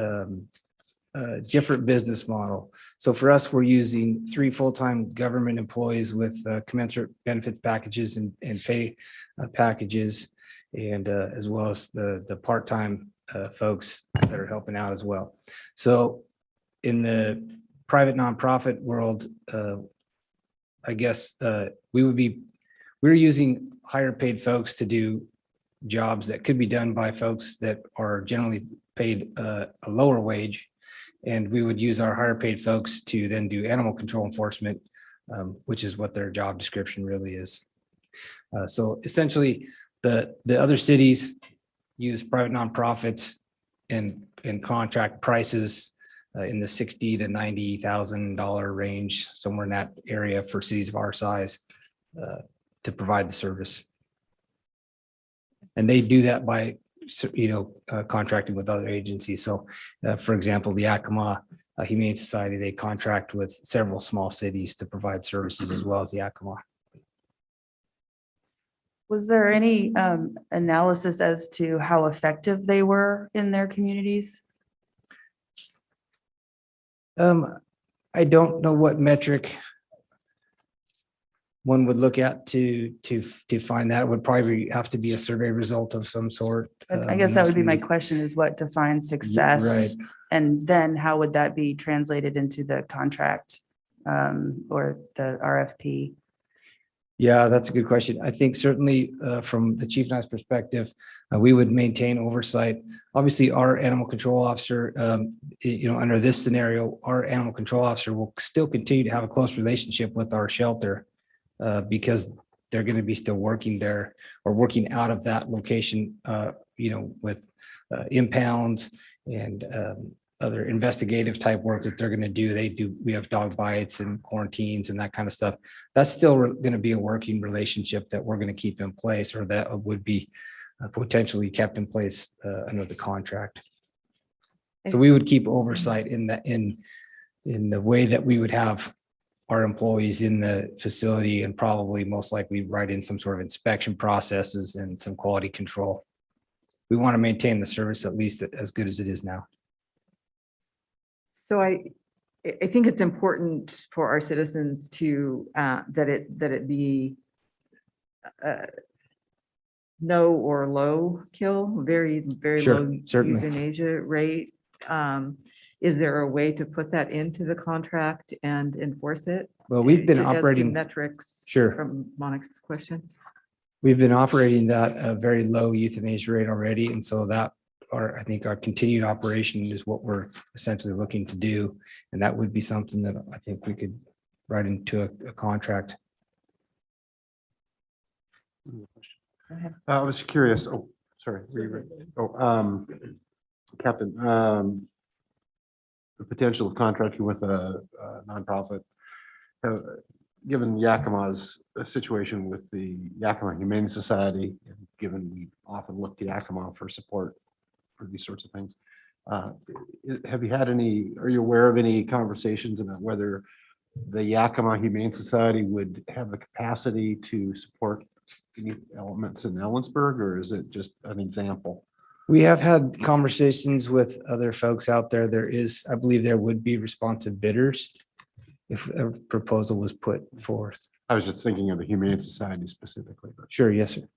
[SPEAKER 18] different business model. So for us, we're using 3 full-time government employees with commensurate benefits packages and pay packages, and as well as the part-time folks that are helping out as well. So in the private nonprofit world, I guess we're using higher paid folks to do jobs that could be done by folks that are generally paid a lower wage. And we would use our higher paid folks to then do animal control enforcement, which is what their job description really is. So essentially, the other cities use private nonprofits and contract prices in the $60,000 to $90,000 range, somewhere in that area for cities of our size to provide the service. And they do that by contracting with other agencies. So for example, the Yakima Humane Society, they contract with several small cities to provide services as well as the Yakima.
[SPEAKER 8] Was there any analysis as to how effective they were in their communities?
[SPEAKER 18] I don't know what metric one would look at to find that. It would probably have to be a survey result of some sort.
[SPEAKER 8] I guess that would be my question, is what defines success?
[SPEAKER 18] Right.
[SPEAKER 8] And then how would that be translated into the contract or the RFP?
[SPEAKER 18] Yeah, that's a good question. I think certainly from the chief nurse perspective, we would maintain oversight. Obviously, our animal control officer, under this scenario, our animal control officer will still continue to have a close relationship with our shelter because they're going to be still working there or working out of that location, with impounds and other investigative type work that they're going to do. We have dog bites and quarantines and that kind of stuff. That's still going to be a working relationship that we're going to keep in place, or that would be potentially kept in place under the contract. So we would keep oversight in the way that we would have our employees in the facility, and probably most likely write in some sort of inspection processes and some quality control. We want to maintain the service at least as good as it is now.
[SPEAKER 1] So I think it's important for our citizens to, that it be no or low kill, very, very
[SPEAKER 18] Sure,
[SPEAKER 1] low
[SPEAKER 18] certainly.
[SPEAKER 1] euthanasia rate. Is there a way to put that into the contract and enforce it?
[SPEAKER 18] Well, we've been
[SPEAKER 1] As to
[SPEAKER 18] operating.
[SPEAKER 1] metrics.
[SPEAKER 18] Sure.
[SPEAKER 1] From Monix's question.
[SPEAKER 18] We've been operating that very low euthanasia rate already. And so I think our continued operation is what we're essentially looking to do. And that would be something that I think we could write into a contract.
[SPEAKER 19] I was curious. Oh, sorry. Captain, the potential of contracting with a nonprofit. Given Yakima's situation with the Yakima Humane Society, and given we often look to Yakima for support for these sorts of things, are you aware of any conversations about whether the Yakima Humane Society would have the capacity to support any elements in Ellensburg, or is it just an example?
[SPEAKER 18] We have had conversations with other folks out there. I believe there would be responsive bidders if a proposal was put forth.
[SPEAKER 19] I was just thinking of the Humane Society specifically. But
[SPEAKER 18] sure, yes, sir.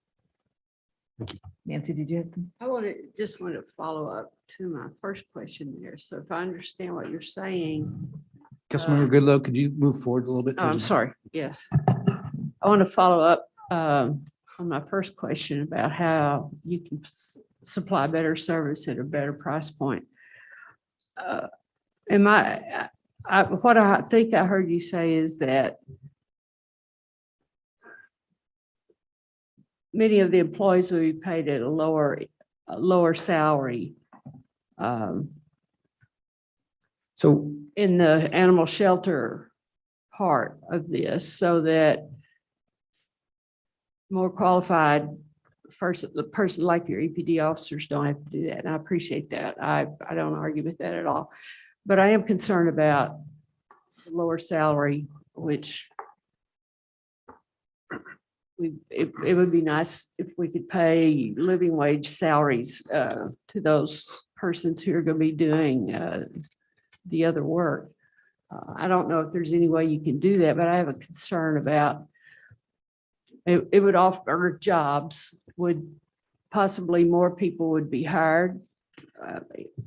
[SPEAKER 19] Thank you.
[SPEAKER 1] Nancy, did you have some?
[SPEAKER 14] I just want to follow up to my first question there. So if I understand what you're saying.
[SPEAKER 18] Councilmember Goodloe, could you move forward a little bit?
[SPEAKER 14] Oh, I'm sorry. Yes. I want to follow up on my first question about how you can supply better service at a better price point. What I think I heard you say is that many of the employees will be paid at a lower salary
[SPEAKER 18] So
[SPEAKER 14] in the animal shelter part of this so that more qualified the person like your EPD officers don't have to do that. And I appreciate that. I don't argue with that at all. But I am concerned about the lower salary, which it would be nice if we could pay living wage salaries to those persons who are going to be doing the other work. I don't know if there's any way you can do that, but I have a concern about it would offer jobs, would possibly more people would be hired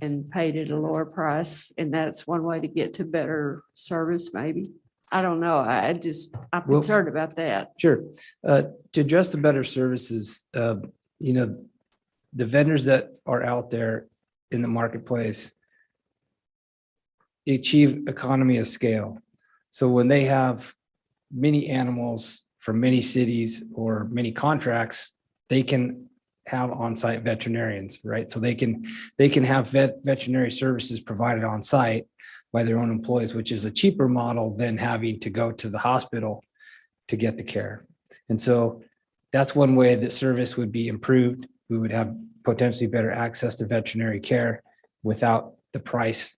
[SPEAKER 14] and paid at a lower price. And that's one way to get to better service, maybe. I don't know. I'm concerned about that.
[SPEAKER 18] Sure. To address the better services, the vendors that are out there in the marketplace achieve economy of scale. So when they have many animals from many cities or many contracts, they can have on-site veterinarians, right? So they can have veterinary services provided on site by their own employees, which is a cheaper model than having to go to the hospital to get the care. And so that's one way that service would be improved. We would have potentially better access to veterinary care without the price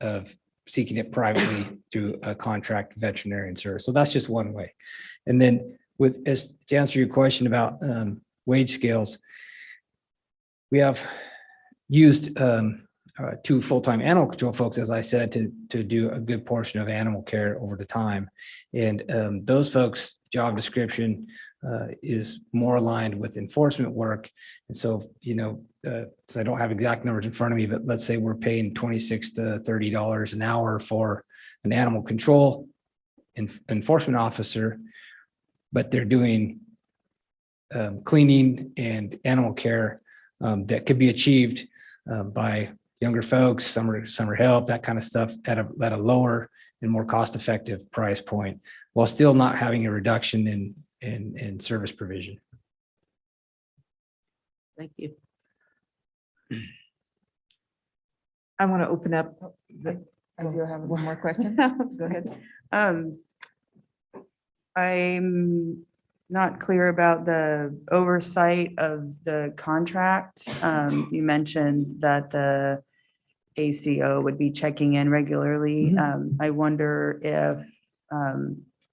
[SPEAKER 18] of seeking it privately through a contract veterinarian service. So that's just one way. And then to answer your question about wage scales, we have used two full-time animal control folks, as I said, to do a good portion of animal care over the time. And those folks' job description is more aligned with enforcement work. And so, so I don't have exact numbers in front of me, but let's say we're paying $26 to $30 an hour for an animal control enforcement officer, but they're doing cleaning and animal care that could be achieved by younger folks, summer help, that kind of stuff at a lower and more cost-effective price point, while still not having a reduction in service provision.
[SPEAKER 14] Thank you.
[SPEAKER 1] I want to open up. I do have one more question. Let's go ahead.
[SPEAKER 8] I'm not clear about the oversight of the contract. You mentioned that the ACO would be checking in regularly. I wonder if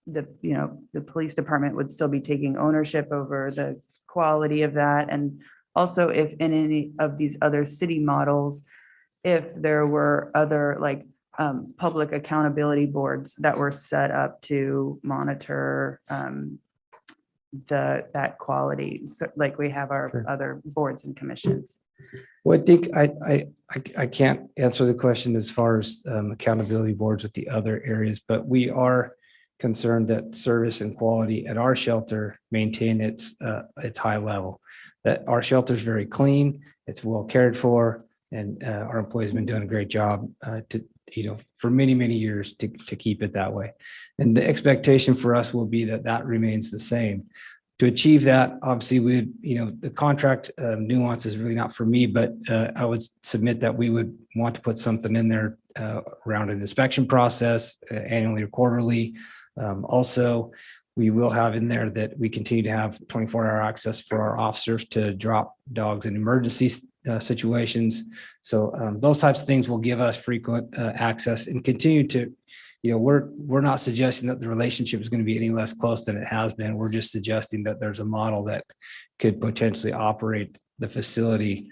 [SPEAKER 8] the police department would still be taking ownership over the quality of that, and also if in any of these other city models, if there were other public accountability boards that were set up to monitor that quality, so like we have our other boards and commissions.
[SPEAKER 18] Well, I think I can't answer the question as far as accountability boards with the other areas, but we are concerned that service and quality at our shelter maintain its high level. That our shelter is very clean, it's well cared for, and our employees have been doing a great job for many years to keep it that way. And the expectation for us will be that remains the same. To achieve that, obviously, the contract nuance is really not for me, but I would submit that we would want to put something in there around an inspection process annually or quarterly. Also, we will have in there that we continue to have 24-hour access for our officers to drop dogs in emergency situations. So those types of things will give us frequent access and continue to, we're not suggesting that the relationship is going to be any less close than it has been. We're just suggesting that there's a model that could potentially operate the facility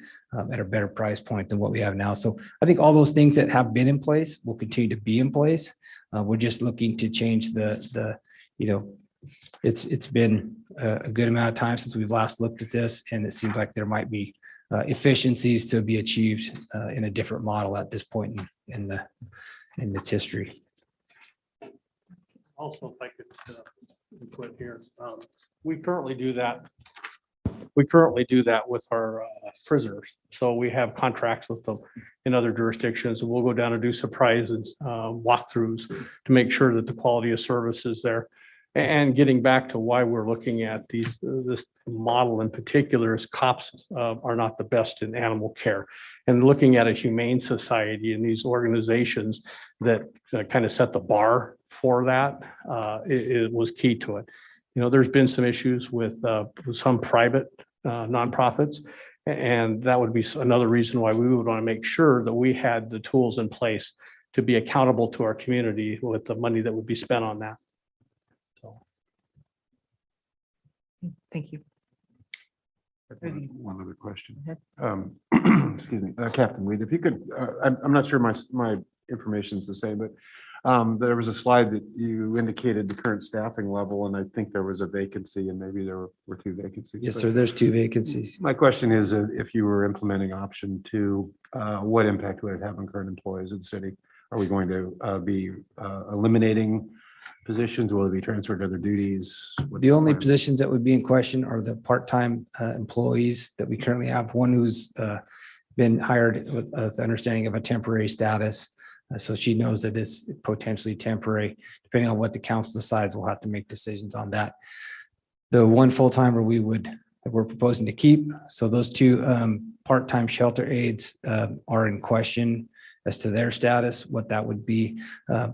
[SPEAKER 18] at a better price point than what we have now. So I think all those things that have been in place will continue to be in place. We're just looking to change it's been a good amount of time since we've last looked at this, and it seems like there might be efficiencies to be achieved in a different model at this point in its history.
[SPEAKER 9] Also, if I could input here, we currently do that. We currently do that with our prisoners. So we have contracts with them in other jurisdictions, and we'll go down and do surprises, walkthroughs to make sure that the quality of service is there. And getting back to why we're looking at this model in particular is cops are not the best in animal care. And looking at a humane society and these organizations that kind of set the bar for that, it was key to it. You know, there's been some issues with some private nonprofits, and that would be another reason why we would want to make sure that we had the tools in place to be accountable to our community with the money that would be spent on that.
[SPEAKER 1] Thank you.
[SPEAKER 19] One other question.
[SPEAKER 1] Go
[SPEAKER 19] Excuse me, Captain Weed, if you could, I'm not sure my information is the same, but there was a slide that you indicated the current staffing level, and I think there was a vacancy, and maybe there were 2 vacancies.
[SPEAKER 18] Yes,
[SPEAKER 19] but
[SPEAKER 18] sir. There's 2 vacancies.
[SPEAKER 19] My question is, if you were implementing option 2, what impact would it have on current employees in the city? Are we going to be eliminating positions? Will it be transferred to other duties? What's
[SPEAKER 18] The only
[SPEAKER 19] plan?
[SPEAKER 18] positions that would be in question are the part-time employees that we currently have. One who's been hired with the understanding of a temporary status. So she knows that it's potentially temporary. Depending on what the council decides, we'll have to make decisions on that. The one full-timer that we're proposing to keep. So those 2 part-time shelter aides are in question as to their status, what that would be.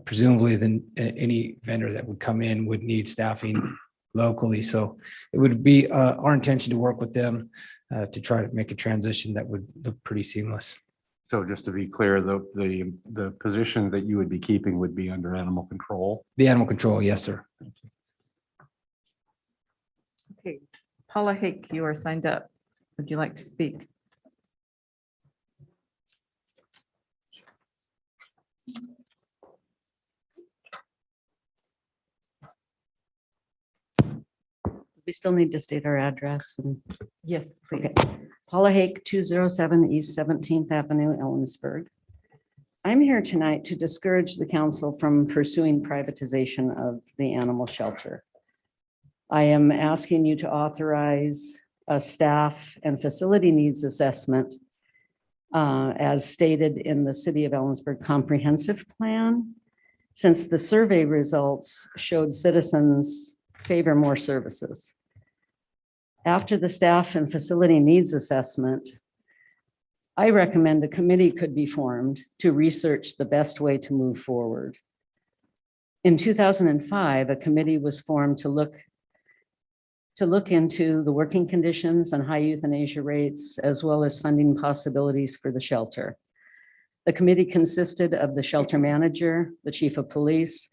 [SPEAKER 18] Presumably then any vendor that would come in would need staffing locally. So it would be our intention to work with them to try to make a transition that would look pretty seamless.
[SPEAKER 19] So just to be clear, the position that you would be keeping would be under animal control?
[SPEAKER 18] The animal control, yes, sir.
[SPEAKER 1] Okay, Paula Hake, you are signed up. Would you like to speak?
[SPEAKER 20] We still need to state our address.
[SPEAKER 1] Yes, please.
[SPEAKER 20] Okay. Paula Hake, 207 East 17th Avenue, Ellensburg. I'm here tonight to discourage the council from pursuing privatization of the animal shelter. I am asking you to authorize a staff and facility needs assessment as stated in the City of Ellensburg Comprehensive Plan, since the survey results showed citizens favor more services. After the staff and facility needs assessment, I recommend a committee could be formed to research the best way to move forward. In 2005, a committee was formed to look into the working conditions and high euthanasia rates, as well as funding possibilities for the shelter. The committee consisted of the shelter manager, the chief of police,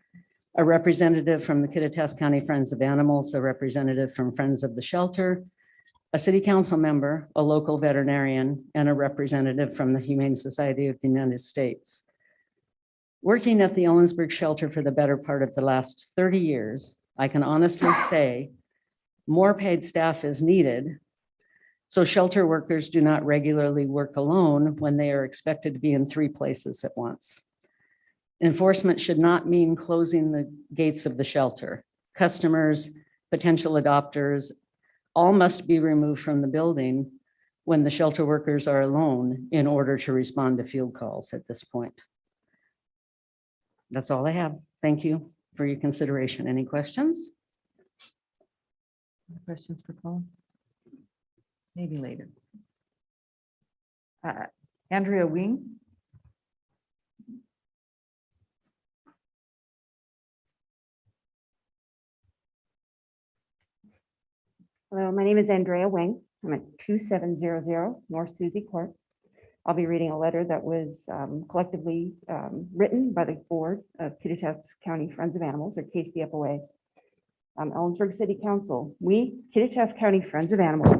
[SPEAKER 20] a representative from the Kittitas County Friends of Animals, a representative from Friends of the Shelter, a city council member, a local veterinarian, and a representative from the Humane Society of the United States. Working at the Ellensburg shelter for the better part of the last 30 years, I can honestly say more paid staff is needed, so shelter workers do not regularly work alone when they are expected to be in 3 places at once. Enforcement should not mean closing the gates of the shelter. Customers, potential adopters, all must be removed from the building when the shelter workers are alone in order to respond to field calls at this point. That's all I have. Thank you for your consideration. Any questions?
[SPEAKER 1] Questions for Paul? Maybe later. Andrea Wing.
[SPEAKER 21] Hello, my name is Andrea Wing. I'm at 2700 North Susie Court. I'll be reading a letter that was collectively written by the board of Kittitas County Friends of Animals, or KCFOA. Ellensburg City Council. We, Kittitas County Friends of Animals,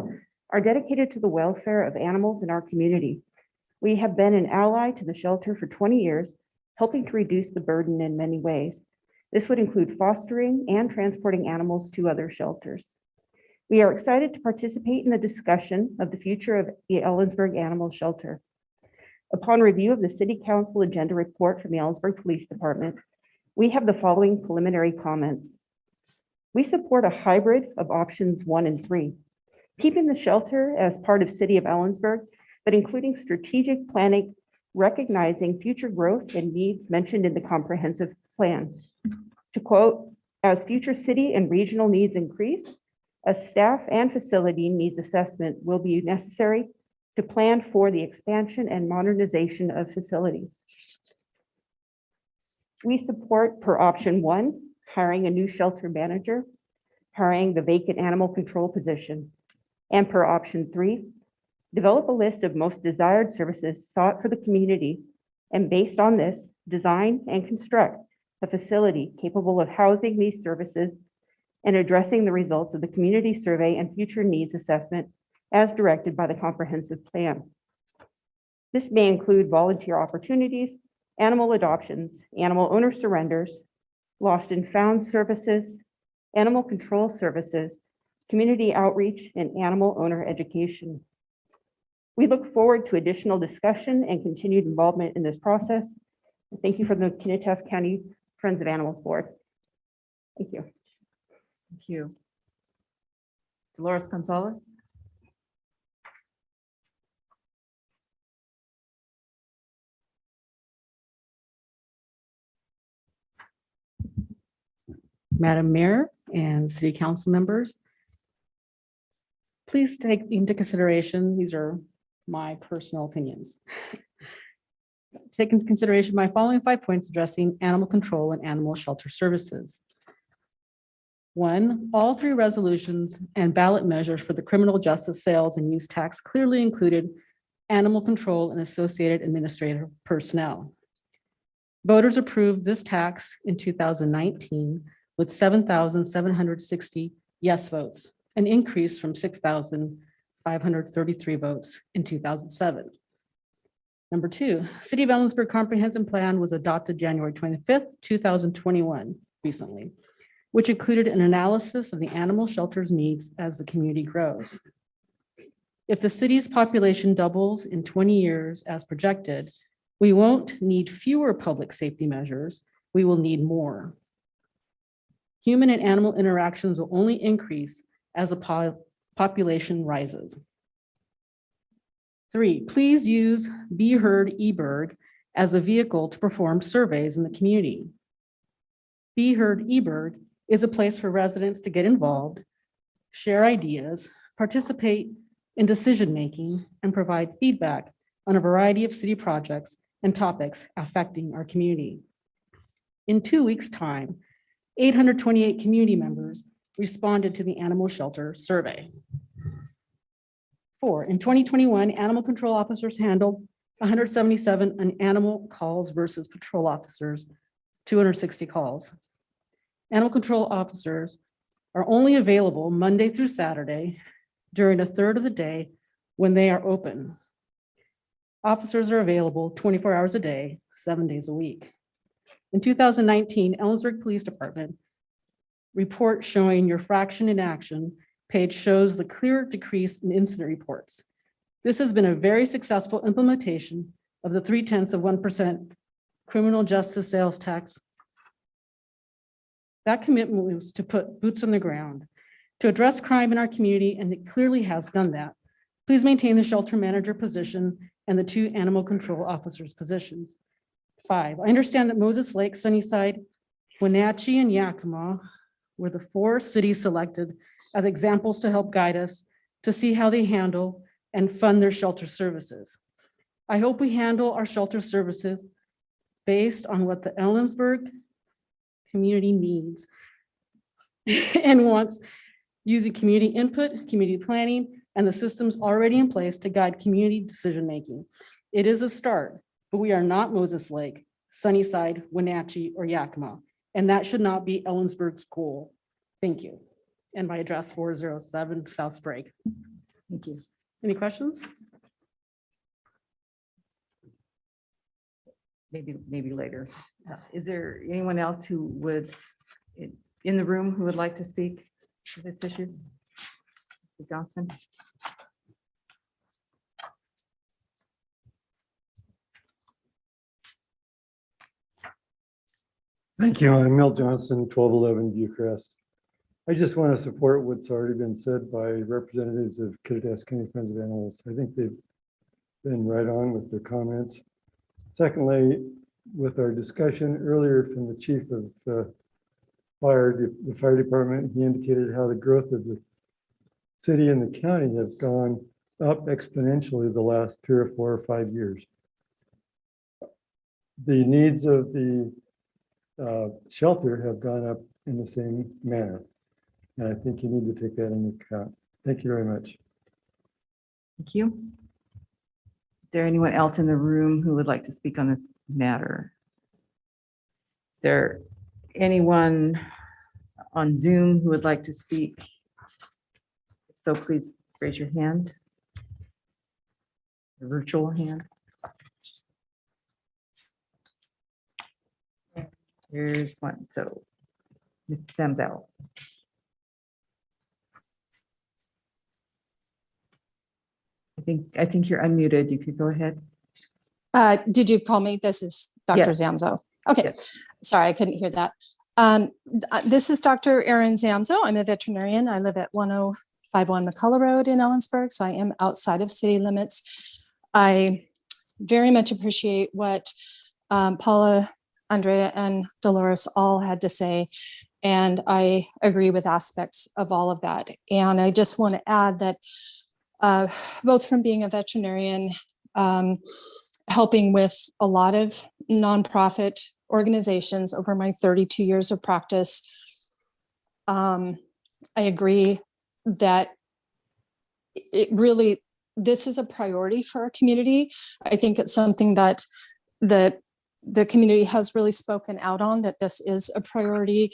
[SPEAKER 21] are dedicated to the welfare of animals in our community. We have been an ally to the shelter for 20 years, helping to reduce the burden in many ways. This would include fostering and transporting animals to other shelters. We are excited to participate in the discussion of the future of the Ellensburg Animal Shelter. Upon review of the City Council agenda report from the Ellensburg Police Department, we have the following preliminary comments. We support a hybrid of options 1 and 3, keeping the shelter as part of City of Ellensburg, but including strategic planning, recognizing future growth and needs mentioned in the comprehensive plan. To quote, As future city and regional needs increase, a staff and facility needs assessment will be necessary to plan for the expansion and modernization of facilities. We support per option 1, hiring a new shelter manager, hiring the vacant animal control position, and per option 3, develop a list of most desired services sought for the community, and based on this, design and construct a facility capable of housing these services and addressing the results of the community survey and future needs assessment as directed by the comprehensive plan. This may include volunteer opportunities, animal adoptions, animal owner surrenders, lost and found services, animal control services, community outreach, and animal owner education. We look forward to additional discussion and continued involvement in this process. Thank you from the Kenneth County Friends of Animals Board. Thank you.
[SPEAKER 1] Thank you. Dolores Gonzalez.
[SPEAKER 3] Madam Mayor and City Council members, please take into consideration, these are my personal opinions. Take into consideration my following 5 points addressing animal control and animal shelter services. 1, all 3 resolutions and ballot measures for the criminal justice sales and use tax clearly included animal control and associated administrative personnel. Voters approved this tax in 2019 with 7,760 yes votes, an increase from 6,533 votes in 2007. Number 2, City of Ellensburg Comprehensive Plan was adopted January 25th, 2021, recently, which included an analysis of the animal shelter's needs as the community grows. If the city's population doubles in 20 years as projected, we won't need fewer public safety measures, we will need more. Human and animal interactions will only increase as the population rises. 3, please use Be Heard eBird as a vehicle to perform surveys in the community. Be Heard eBird is a place for residents to get involved, share ideas, participate in decision-making, and provide feedback on a variety of city projects and topics affecting our community. In 2 weeks' time, 828 community members responded to the animal shelter survey. 4, in 2021, animal control officers handled 177 animal calls versus patrol officers, 260 calls. Animal control officers are only available Monday through Saturday during a third of the day when they are open. Officers are available 24 hours a day, 7 days a week. In 2019, Ellensburg Police Department report showing your fraction in action page shows the clear decrease in incident reports. This has been a very successful implementation of the 0.3% criminal justice sales tax. That commitment was to put boots on the ground, to address crime in our community, and it clearly has done that. Please maintain the shelter manager position and the 2 animal control officers positions. 5, I understand that Moses Lake, Sunnyside, Wenatchee, and Yakima were the 4 cities selected as examples to help guide us to see how they handle and fund their shelter services. I hope we handle our shelter services based on what the Ellensburg community needs and wants, using community input, community planning, and the systems already in place to guide community decision-making. It is a start, but we are not Moses Lake, Sunnyside, Wenatchee, or Yakima, and that should not be Ellensburg's goal. Thank you. And my address 407 South Sprague.
[SPEAKER 1] Thank you.
[SPEAKER 3] Any questions?
[SPEAKER 1] Maybe later. Is there anyone else who would, in the room, who would like to speak to this issue? Mr. Johnson?
[SPEAKER 17] Thank you. I'm Milt Johnson, 1211 Viewcrest. I just want to support what's already been said by representatives of Kenneth County Friends of Animals. I think they've been right on with their comments. Secondly, with our discussion earlier from the chief of the fire department. He indicated how the growth of the city and the county have gone up exponentially the last 3 or 4 or 5 years. The needs of the shelter have gone up in the same manner. And I think you need to take that into account. Thank you very much.
[SPEAKER 1] Thank you. Is there anyone else in the room who would like to speak on this matter? Is there anyone on Zoom who would like to speak? So please raise your hand. The virtual hand. Here's one. So, Mr. Zamzel. I think you're unmuted. You could go ahead.
[SPEAKER 16] Did you call me? This is Dr.
[SPEAKER 1] Yes.
[SPEAKER 16] Zamzo. Okay, sorry, I couldn't hear that. This is Dr. Erin Zamzo. I'm a veterinarian. I live at 1051 McCullough Road in Ellensburg, so I am outside of city limits. I very much appreciate what Paula, Andrea, and Dolores all had to say, and I agree with aspects of all of that. And I just want to add that both from being a veterinarian, helping with a lot of nonprofit organizations over my 32 years of practice, I agree that this is a priority for our community. I think it's something that the community has really spoken out on, that this is a priority.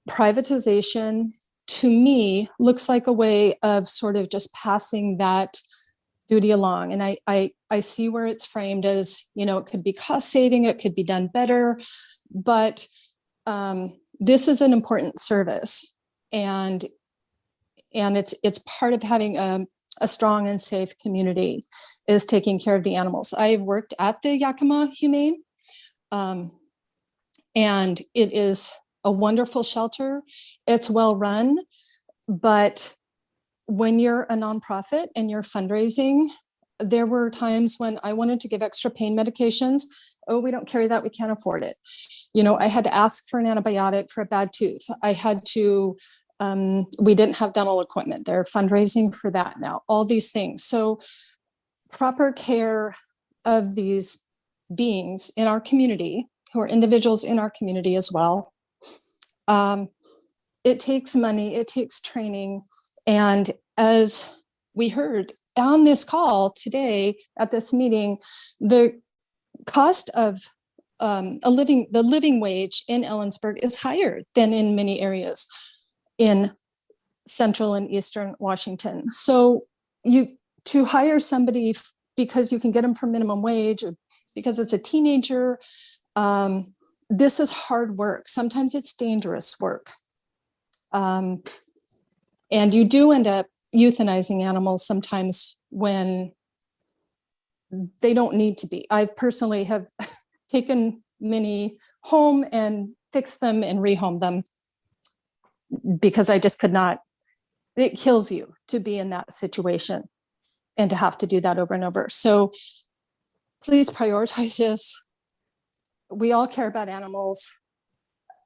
[SPEAKER 16] Privatization, to me, looks like a way of sort of just passing that duty along. And I see where it's framed as, it could be cost saving, it could be done better, but this is an important service. And it's part of having a strong and safe community is taking care of the animals. I've worked at the Yakima Humane, and it is a wonderful shelter. It's well run, but when you're a nonprofit and you're fundraising, there were times when I wanted to give extra pain medications. Oh, we don't carry that. We can't afford it. I had to ask for an antibiotic for a bad tooth. I had to, we didn't have dental equipment. They're fundraising for that now, all these things. So proper care of these beings in our community, who are individuals in our community as well. It takes money, it takes training. And as we heard on this call today at this meeting, the cost of the living wage in Ellensburg is higher than in many areas in central and eastern Washington. So to hire somebody because you can get them for minimum wage or because it's a teenager, this is hard work. Sometimes it's dangerous work. And you do end up euthanizing animals sometimes when they don't need to be. I personally have taken many home and fixed them and rehomed them because I just could not. It kills you to be in that situation and to have to do that over and over. So please prioritize this. We all care about animals.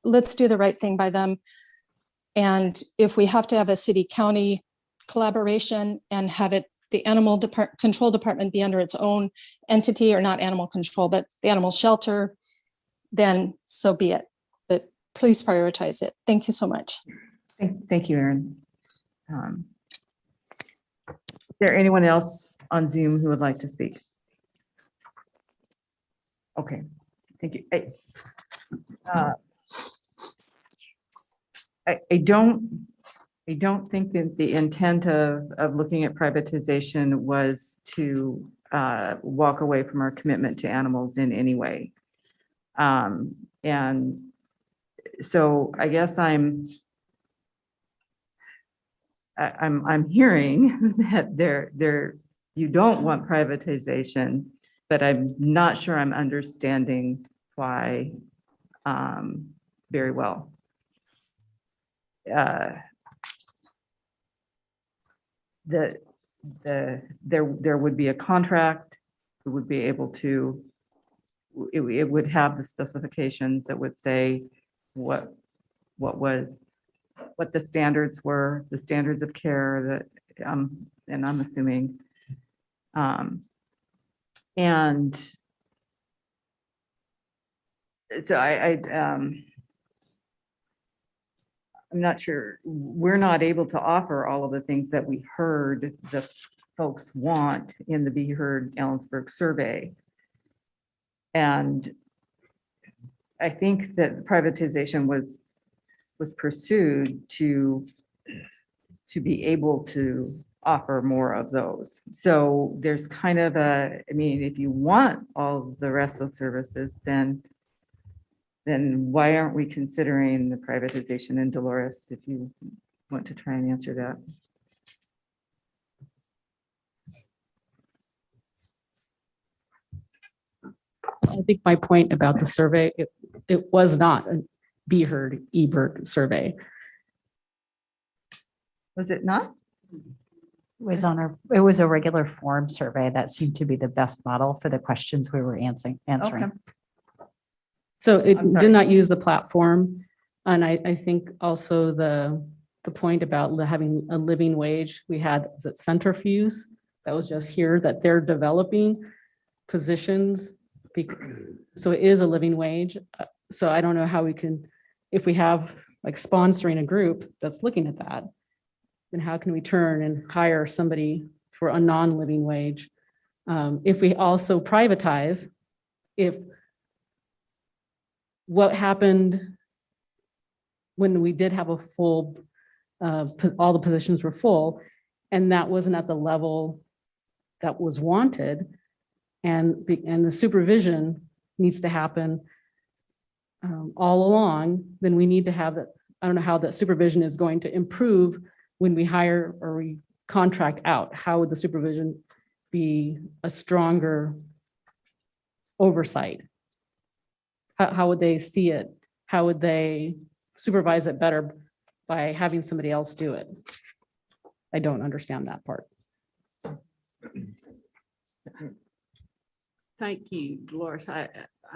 [SPEAKER 16] Let's do the right thing by them. And if we have to have a city-county collaboration and have the animal control department be under its own entity, or not animal control, but the animal shelter, then so be it. But please prioritize it. Thank you so much.
[SPEAKER 1] Thank you, Erin. Is there anyone else on Zoom who would like to speak? Okay, thank you. I don't think that the intent of looking at privatization was to walk away from our commitment to animals in any way. And so I guess I'm hearing that you don't want privatization, but I'm not sure I'm understanding why very well. There would be a contract. It would be able to. It would have the specifications that would say what what the standards were, the standards of care that, and I'm assuming. And so I'm not sure, we're not able to offer all of the things that we heard the folks want in the Be Heard Ellensburg survey. And I think that privatization was pursued to be able to offer more of those. So there's kind of I mean, if you want all the rest of the services, then why aren't we considering the privatization in Dolores, if you want to try and answer that?
[SPEAKER 3] I think my point about the survey, it was not a Be Heard eBird survey.
[SPEAKER 1] Was it not?
[SPEAKER 11] It was a regular form survey that seemed to be the best model for the questions we were answering.
[SPEAKER 1] Okay.
[SPEAKER 3] So it
[SPEAKER 1] I'm sorry.
[SPEAKER 3] did not use the platform. And I think also the point about having a living wage, we had, was it Centrifuges? That was just here, that they're developing positions. So it is a living wage. So I don't know how we can, if we have like sponsoring a group that's looking at that, then how can we turn and hire somebody for a non-living wage? If we also privatize, if what happened when we did have a full, all the positions were full, and that wasn't at the level that was wanted, and the supervision needs to happen all along, then we need to have that. I don't know how that supervision is going to improve when we hire or we contract out. How would the supervision be a stronger oversight? How would they see it? How would they supervise it better by having somebody else do it? I don't understand that part.
[SPEAKER 14] Thank you, Dolores. I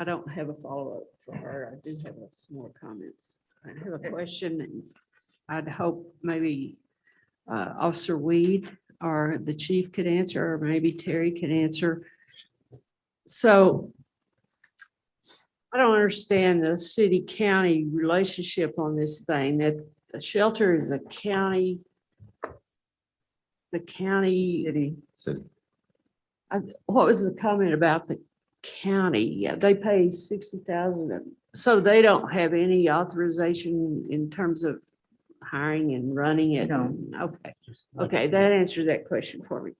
[SPEAKER 14] don't have a follow-up for her. I do have some more comments. I have a question, and I'd hope maybe Officer Weed or the chief could answer, or maybe Terry could answer. So I don't understand the city-county relationship on this thing, that the shelter is a county,
[SPEAKER 2] City.
[SPEAKER 14] What was the comment about the county? Yeah, they pay 60,000. So they don't have any authorization in terms of hiring and running it?
[SPEAKER 1] No.
[SPEAKER 14] Okay. Okay, that answered that question for me.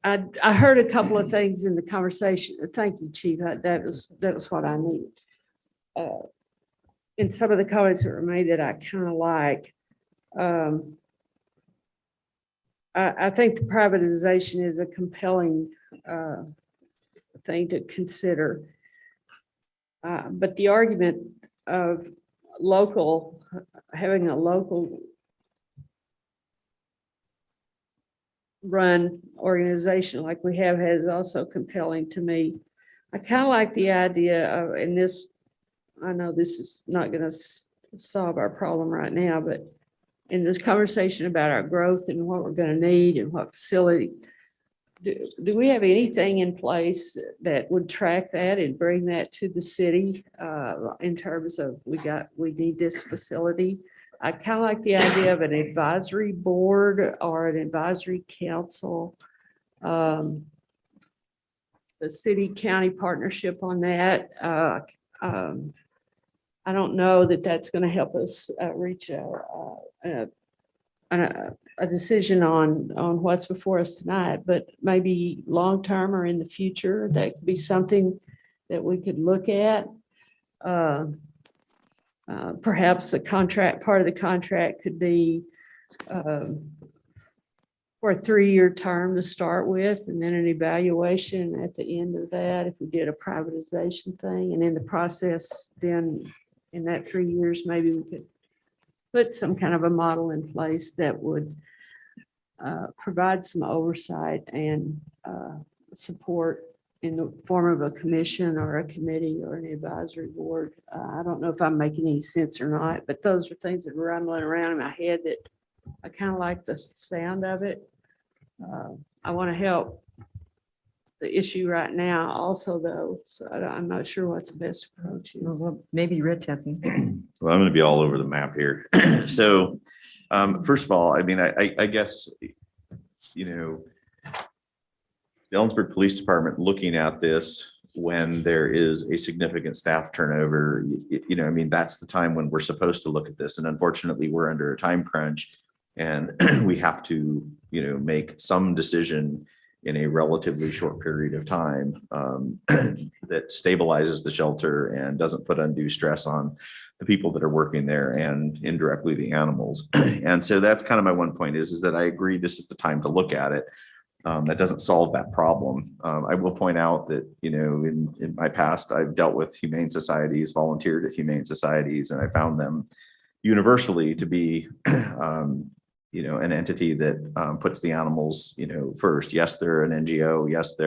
[SPEAKER 14] I heard a couple of things in the conversation. Thank you, Chief. That was what I needed. In some of the comments that were made that I kind of like. I think the privatization is a compelling thing to consider. But the argument of having a local run organization like we have is also compelling to me. I kind of like the idea of, and this, I know this is not going to solve our problem right now, but in this conversation about our growth and what we're going to need and what facility, do we have anything in place that would track that and bring that to the city in terms of we need this facility? I kind of like the idea of an advisory board or an advisory council, the city-county partnership on that. I don't know that that's going to help us reach a decision on what's before us tonight, but maybe long-term or in the future, that could be something that we could look at. Perhaps part of the contract could be for a 3-year term to start with, and then an evaluation at the end of that if we did a privatization thing. And in the process, then in that 3 years, maybe we could put some kind of a model in place that would provide some oversight and support in the form of a commission or a committee or an advisory board. I don't know if I'm making any sense or not, but those are things that are rumbling around in my head that I kind of like the sound of it. I want to help the issue right now also though, so I'm not sure what the best approach is.
[SPEAKER 1] Well, maybe Rich has anything.
[SPEAKER 2] Well, I'm going to be all over the map here. So, first of all, I mean, I guess, you know, the Ellensburg Police Department looking at this when there is a significant staff turnover, you know, I mean, that's the time when we're supposed to look at this. And unfortunately, we're under a time crunch and we have to, you know, make some decision in a relatively short period of time that stabilizes the shelter and doesn't put undue stress on the people that are working there and indirectly the animals. And so that's kind of my one point is that I agree this is the time to look at it. That doesn't solve that problem. I will point out that, you know, in my past, I've dealt with humane societies, volunteered at humane societies, and I found them universally to be, you know, an entity that puts the animals, you know, first. Yes, they're an NGO. Yes, they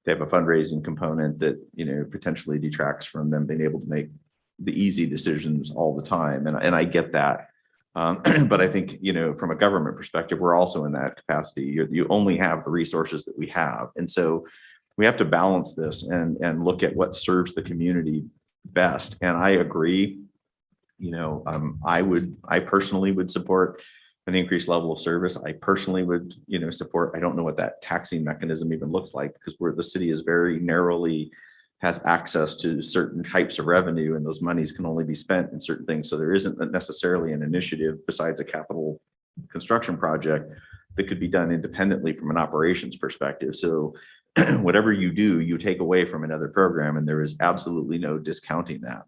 [SPEAKER 2] have a fundraising component that, you know, potentially detracts from them being able to make the easy decisions all the time. And I get that. But I think, you know, from a government perspective, we're also in that capacity. You only have the resources that we have. And so we have to balance this and look at what serves the community best. And I agree, you know, I personally would support an increased level of service. I personally would, you know, support, I don't know what that taxing mechanism even looks like because the city is very narrowly has access to certain types of revenue and those monies can only be spent in certain things. So there isn't necessarily an initiative besides a capital construction project that could be done independently from an operations perspective. So whatever you do, you take away from another program and there is absolutely no discounting that.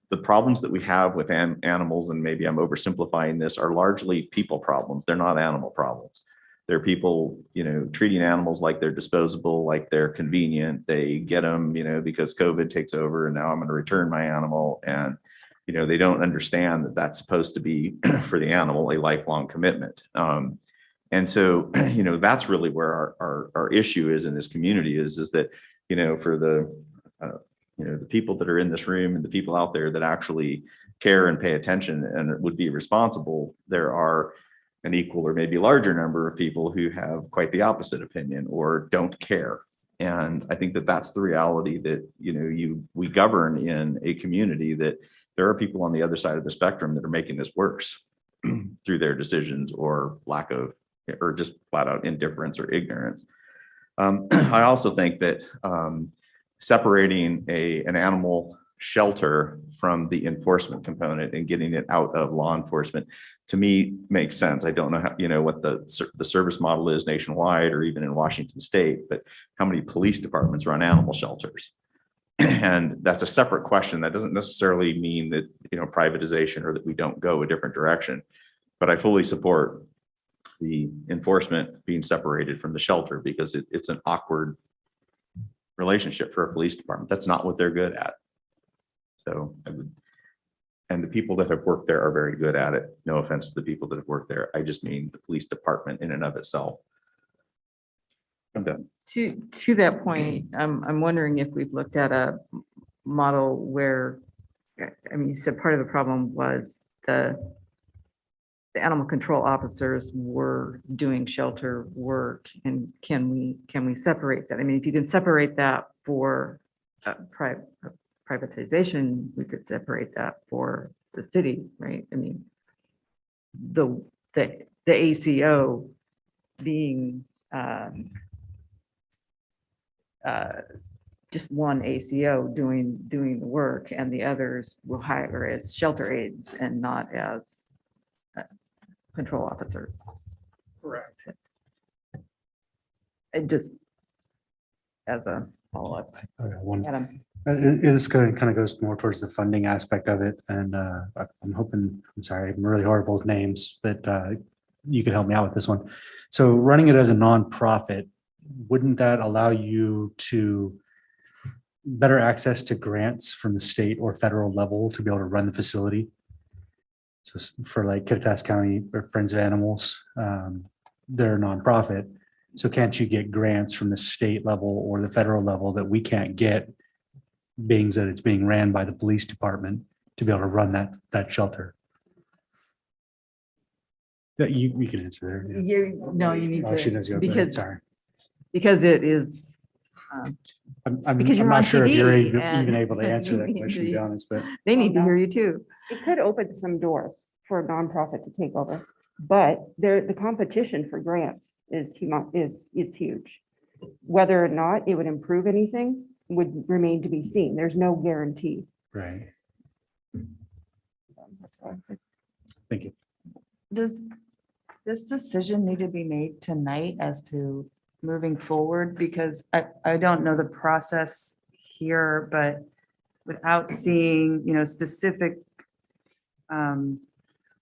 [SPEAKER 2] The problems that we have with animals, and maybe I'm oversimplifying this, are largely people problems. They're not animal problems. They're people, you know, treating animals like they're disposable, like they're convenient. They get them, you know, because COVID takes over and now I'm going to return my animal. And, you know, they don't understand that that's supposed to be for the animal, a lifelong commitment. And so, you know, that's really where our issue is in this community is that, you know, for the, you know, the people that are in this room and the people out there that actually care and pay attention and would be responsible, there are an equal or maybe larger number of people who have quite the opposite opinion or don't care. And I think that that's the reality that, you know, we govern in a community that there are people on the other side of the spectrum that are making this worse through their decisions or lack of, or just flat out indifference or ignorance. I also think that separating an animal shelter from the enforcement component and getting it out of law enforcement, to me, makes sense. I don't know how, you know, what the service model is nationwide or even in Washington state, but how many police departments run animal shelters? And that's a separate question. That doesn't necessarily mean that, you know, privatization or that we don't go a different direction, but I fully support the enforcement being separated from the shelter because it's an awkward relationship for a police department. That's not what they're good at. So and the people that have worked there are very good at it. No offense to the people that have worked there. I just mean the police department in and of itself. I'm done.
[SPEAKER 1] To that point, I'm wondering if we've looked at a model where, I mean, you said part of the problem was the animal control officers were doing shelter work, and can we separate that? I mean, if you can separate that for privatization, we could separate that for the city, right? I mean, the ACO being just one ACO doing the work, and the others will hire as shelter aides and not as control officers.
[SPEAKER 9] Correct.
[SPEAKER 1] It just as a follow-up. Adam.
[SPEAKER 6] This kind of goes more towards the funding aspect of it. And I'm hoping, I'm sorry, I'm really horrible with names, but you could help me out with this one. So running it as a nonprofit, wouldn't that allow you to better access to grants from the state or federal level to be able to run the facility? So for like Kittitas County or Friends of Animals, they're a nonprofit. So can't you get grants from the state level or the federal level that we can't get, being that it's being ran by the police department, to be able to run that shelter? That you can answer there. yeah.
[SPEAKER 1] No, you need
[SPEAKER 6] Oh, she does
[SPEAKER 1] to,
[SPEAKER 6] go, go ahead,
[SPEAKER 1] because,
[SPEAKER 6] sorry.
[SPEAKER 1] because it is,
[SPEAKER 6] I'm
[SPEAKER 1] because you're
[SPEAKER 6] not
[SPEAKER 1] on
[SPEAKER 6] sure if you're
[SPEAKER 1] TV
[SPEAKER 6] even
[SPEAKER 1] and
[SPEAKER 6] able to answer
[SPEAKER 1] you
[SPEAKER 6] that
[SPEAKER 1] need
[SPEAKER 6] question, to be
[SPEAKER 1] to-
[SPEAKER 6] honest, but.
[SPEAKER 1] they need to hear you too.
[SPEAKER 21] It could open some doors for a nonprofit to take over, but the competition for grants is huge. Whether or not it would improve anything would remain to be seen. There's no guarantee.
[SPEAKER 6] Right. Thank you.
[SPEAKER 8] Does this decision need to be made tonight as to moving forward? Because I don't know the process here, but without seeing, specific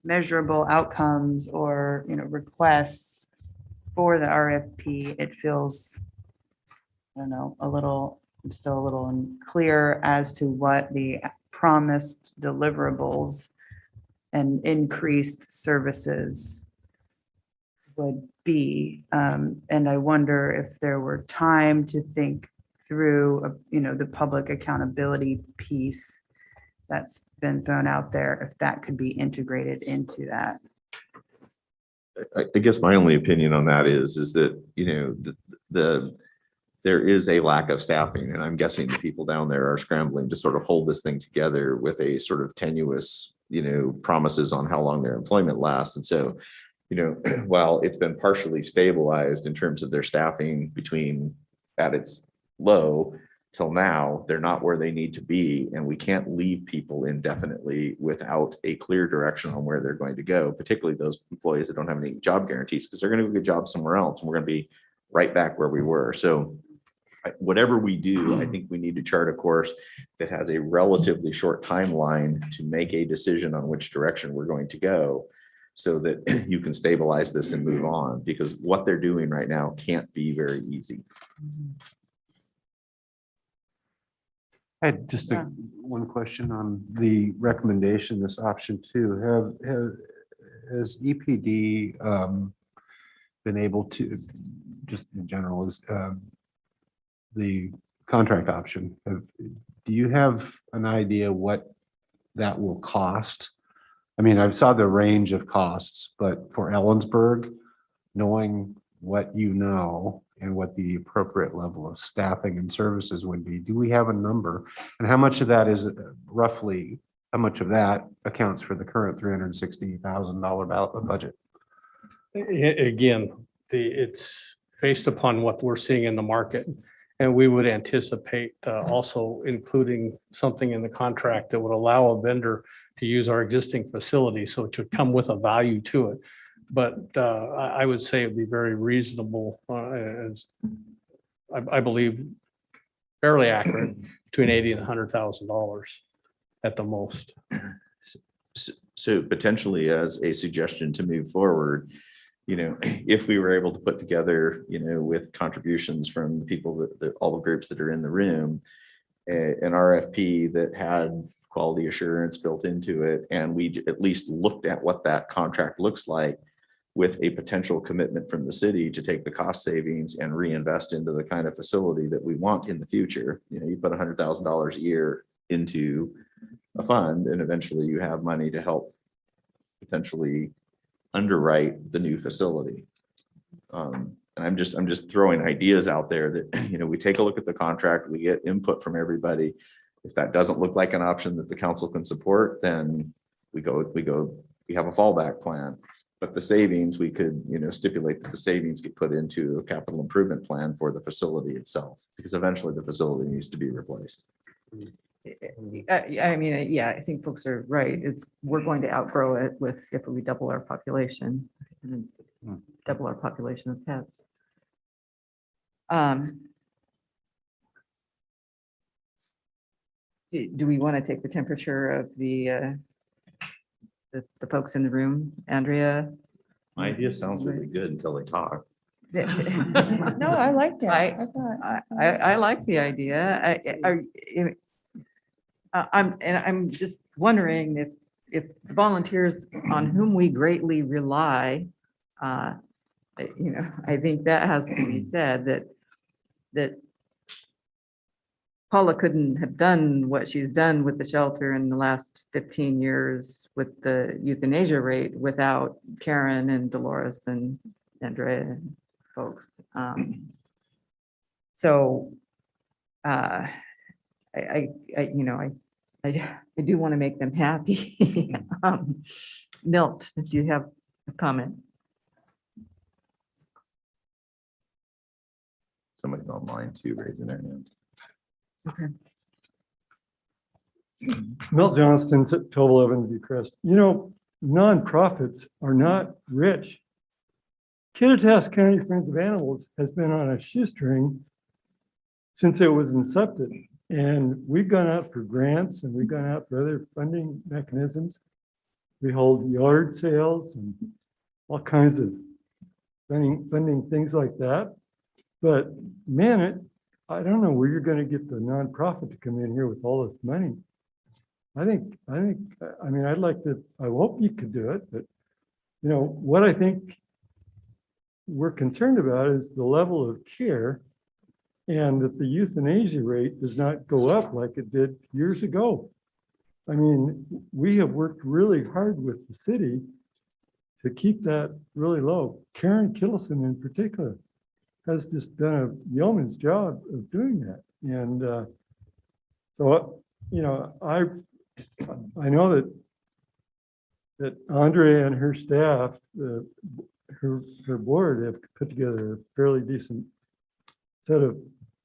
[SPEAKER 8] measurable outcomes or, requests for the RFP, it feels, I don't know, I'm still a little unclear as to what the promised deliverables and increased services would be. And I wonder if there were time to think through, the public accountability piece that's been thrown out there, if that could be integrated into that.
[SPEAKER 2] I guess my only opinion on that is that, there is a lack of staffing, and I'm guessing the people down there are scrambling to sort of hold this thing together with a sort of tenuous, promises on how long their employment lasts. And so, while it's been partially stabilized in terms of their staffing between at its low till now, they're not where they need to be. And we can't leave people indefinitely without a clear direction on where they're going to go, particularly those employees that don't have any job guarantees, because they're going to go get jobs somewhere else and we're going to be right back where we were. So whatever we do, I think we need to chart a course that has a relatively short timeline to make a decision on which direction we're going to go, so that you can stabilize this and move on, because what they're doing right now can't be very easy.
[SPEAKER 19] I had just one question on the recommendation, this option 2. Has EPD been able to, just in general, is the contract option, do you have an idea what that will cost? I mean, I saw the range of costs, but for Ellensburg, knowing what you know and what the appropriate level of staffing and services would be, do we have a number? And how much of that is roughly, how much of that accounts for the current $360,000 budget?
[SPEAKER 9] Again, it's based upon what we're seeing in the market. And we would anticipate also including something in the contract that would allow a vendor to use our existing facility. So it should come with a value to it. But I would say it'd be very reasonable, as I believe fairly accurate, between $80,000 and $100,000 at the most.
[SPEAKER 2] So potentially, as a suggestion to move forward, if we were able to put together, with contributions from the people that all the groups that are in the room, an RFP that had quality assurance built into it, and we at least looked at what that contract looks like, with a potential commitment from the city to take the cost savings and reinvest into the kind of facility that we want in the future. You put $100,000 a year into a fund, and eventually you have money to help potentially underwrite the new facility. And I'm just throwing ideas out there that, we take a look at the contract, we get input from everybody. If that doesn't look like an option that the council can support, then we have a fallback plan. But the savings, we could, stipulate that the savings get put into a capital improvement plan for the facility itself, because eventually the facility needs to be replaced.
[SPEAKER 1] I think folks are right. We're going to outgrow it if we double our population, and double our population of pets. Do we want to take the temperature of the folks in the room? Andrea?
[SPEAKER 2] My idea sounds really good until they talk.
[SPEAKER 13] No, I liked it.
[SPEAKER 1] I like the idea. I'm just wondering if the volunteers on whom we greatly rely I think that has to be said that Paula couldn't have done what she's done with the shelter in the last 15 years with the euthanasia rate without Karen and Dolores and Andrea and folks. So I do want to make them happy. Milt, do you have a comment?
[SPEAKER 2] Somebody's online too, raising their hand.
[SPEAKER 1] Okay.
[SPEAKER 4] Milt Johnston, 1211 Bucharest. Nonprofits are not rich. Kittitas County Friends of Animals has been on a shoestring since it was incepted. And we've gone out for grants and we've gone out for other funding mechanisms. We hold yard sales and all kinds of funding things like that. But man, I don't know where you're going to get the nonprofit to come in here with all this money. I mean, I'd like to, I hope you could do it, but what I think we're concerned about is the level of care and that the euthanasia rate does not go up like it did years ago. I mean, we have worked really hard with the city to keep that really low. Karen Kittleson in particular has just done a yeoman's job of doing that. And so, I know that Andrea and her staff, her board have put together a fairly decent set of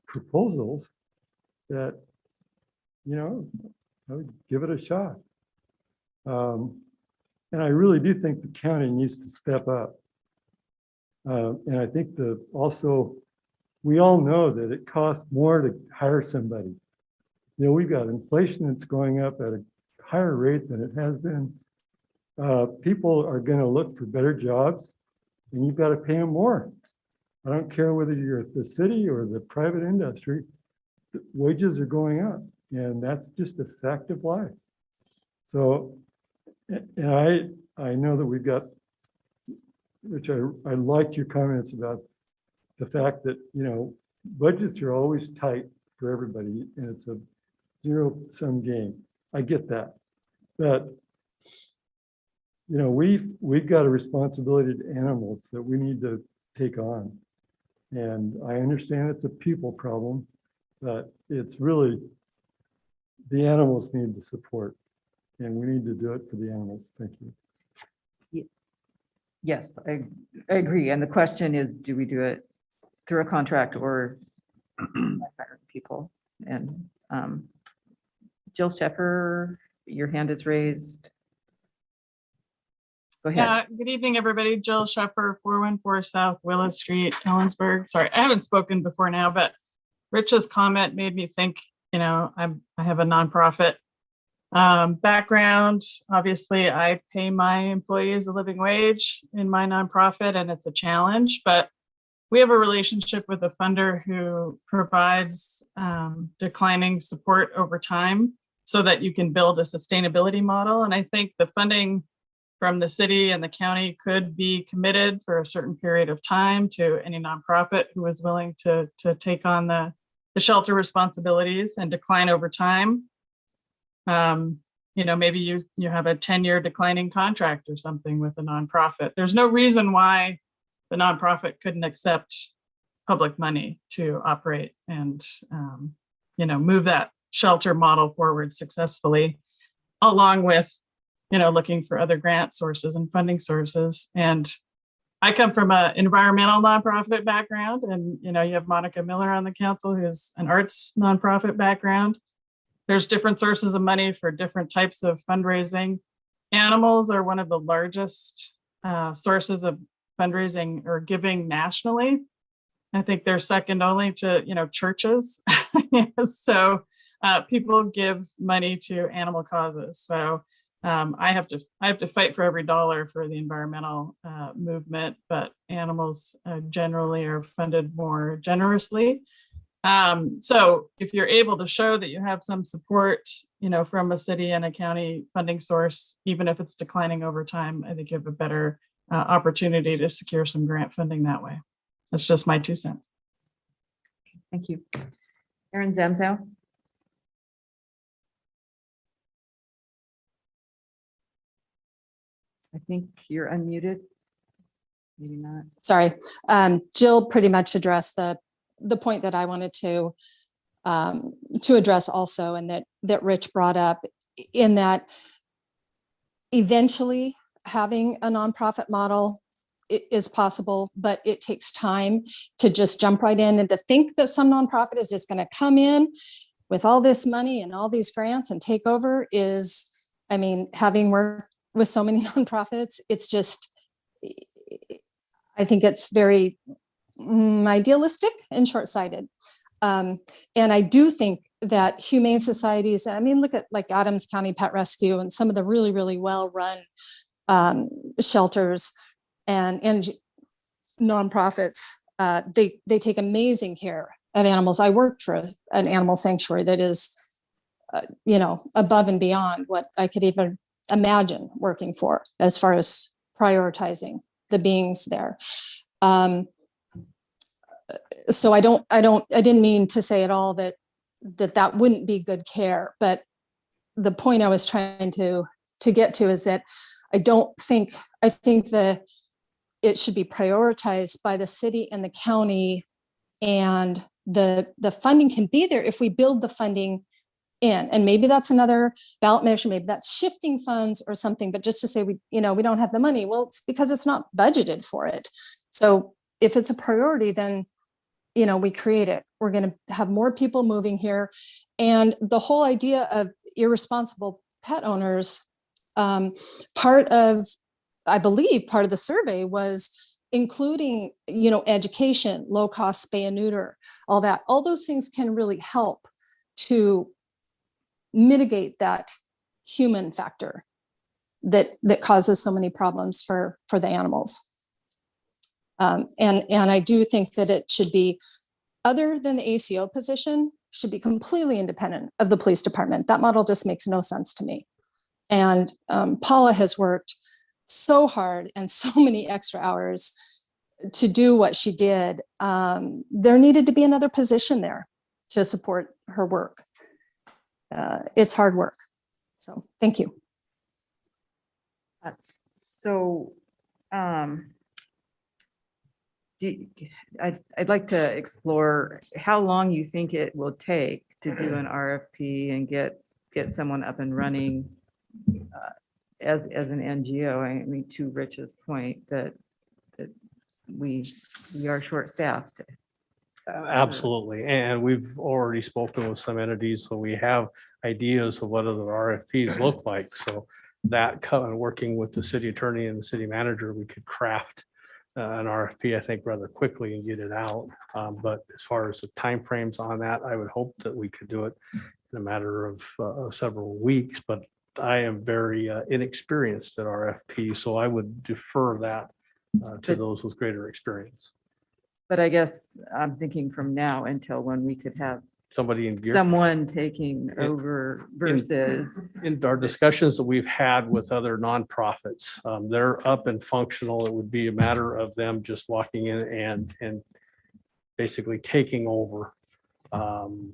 [SPEAKER 4] proposals that, I would give it a shot. And I really do think the county needs to step up. And I think we all know that it costs more to hire somebody. We've got inflation that's going up at a higher rate than it has been. People are going to look for better jobs and you've got to pay them more. I don't care whether you're at the city or the private industry, the wages are going up and that's just a fact of life. So, and I know that we've got, which I liked your comments about the fact that, budgets are always tight for everybody and it's a zero-sum game. I get that. But, we've got a responsibility to animals that we need to take on. And I understand it's a people problem, but it's really, the animals need the support and we need to do it for the animals. Thank you.
[SPEAKER 1] Yes, I agree. And the question is, do we do it through a contract or by hiring people? And Jill Sheffer, your hand is raised. Go ahead.
[SPEAKER 22] Yeah, good evening, everybody. Jill Sheffer, 414 South Willow Street, Ellensburg. Sorry, I haven't spoken before now, but Rich's comment made me think, I have a nonprofit background. Obviously, I pay my employees a living wage in my nonprofit, and it's a challenge, but we have a relationship with a funder who provides declining support over time so that you can build a sustainability model. And I think the funding from the city and the county could be committed for a certain period of time to any nonprofit who is willing to take on the shelter responsibilities and decline over time. Maybe you have a 10-year declining contract or something with a nonprofit. There's no reason why the nonprofit couldn't accept public money to operate and, move that shelter model forward successfully, along with, looking for other grant sources and funding sources. And I come from an environmental nonprofit background, and, you have Monica Miller on the council, who's an arts nonprofit background. There's different sources of money for different types of fundraising. Animals are one of the largest sources of fundraising or giving nationally. I think they're second only to, churches. So people give money to animal causes. So I have to fight for every dollar for the environmental movement, but animals generally are funded more generously. So if you're able to show that you have some support, from a city and a county funding source, even if it's declining over time, I think you have a better opportunity to secure some grant funding that way. That's just my 2 cents.
[SPEAKER 1] Thank you. Aaron Zamzow? I think you're unmuted. Maybe not.
[SPEAKER 16] Sorry. Jill pretty much addressed the point that I wanted to address also, and that Rich brought up, in that eventually having a nonprofit model is possible, but it takes time to just jump right in, and to think that some nonprofit is just going to come in with all this money and all these grants and take over is, I mean, having worked with so many nonprofits, it's just, I think it's very idealistic and short-sighted. And I do think that humane societies, I mean, look at like Adams County Pet Rescue and some of the really, really well-run shelters and nonprofits, they take amazing care of animals. I worked for an animal sanctuary that is, above and beyond what I could even imagine working for, as far as prioritizing the beings there. So I didn't mean to say at all that wouldn't be good care, but the point I was trying to get to is that I think that it should be prioritized by the city and the county, and the funding can be there if we build the funding in. And maybe that's another ballot measure, maybe that's shifting funds or something, but just to say we don't have the money, well, it's because it's not budgeted for it. So if it's a priority, then we create it. We're going to have more people moving here. And the whole idea of irresponsible pet owners, I believe part of the survey was including, education, low cost spay and neuter, all that. All those things can really help to mitigate that human factor that causes so many problems for the animals. And I do think that it should be, other than the ACO position, should be completely independent of the police department. That model just makes no sense to me. And Paula has worked so hard and so many extra hours to do what she did. There needed to be another position there to support her work. It's hard work. So thank you.
[SPEAKER 1] So I'd like to explore how long you think it will take to do an RFP and get someone up and running as an NGO. I mean, to Rich's point that we are short-staffed.
[SPEAKER 9] Absolutely. And we've already spoken with some entities, so we have ideas of what other RFPs look like. So that working with the city attorney and the city manager, we could craft an RFP, I think, rather quickly and get it out. But as far as the timeframes on that, I would hope that we could do it in a matter of several weeks. But I am very inexperienced at RFP, so I would defer that to those with greater experience.
[SPEAKER 1] But I guess I'm thinking from now until when we could have
[SPEAKER 9] Somebody in gear.
[SPEAKER 1] someone taking over versus.
[SPEAKER 9] In our discussions that we've had with other nonprofits, they're up and functional. It would be a matter of them just walking in and basically taking over.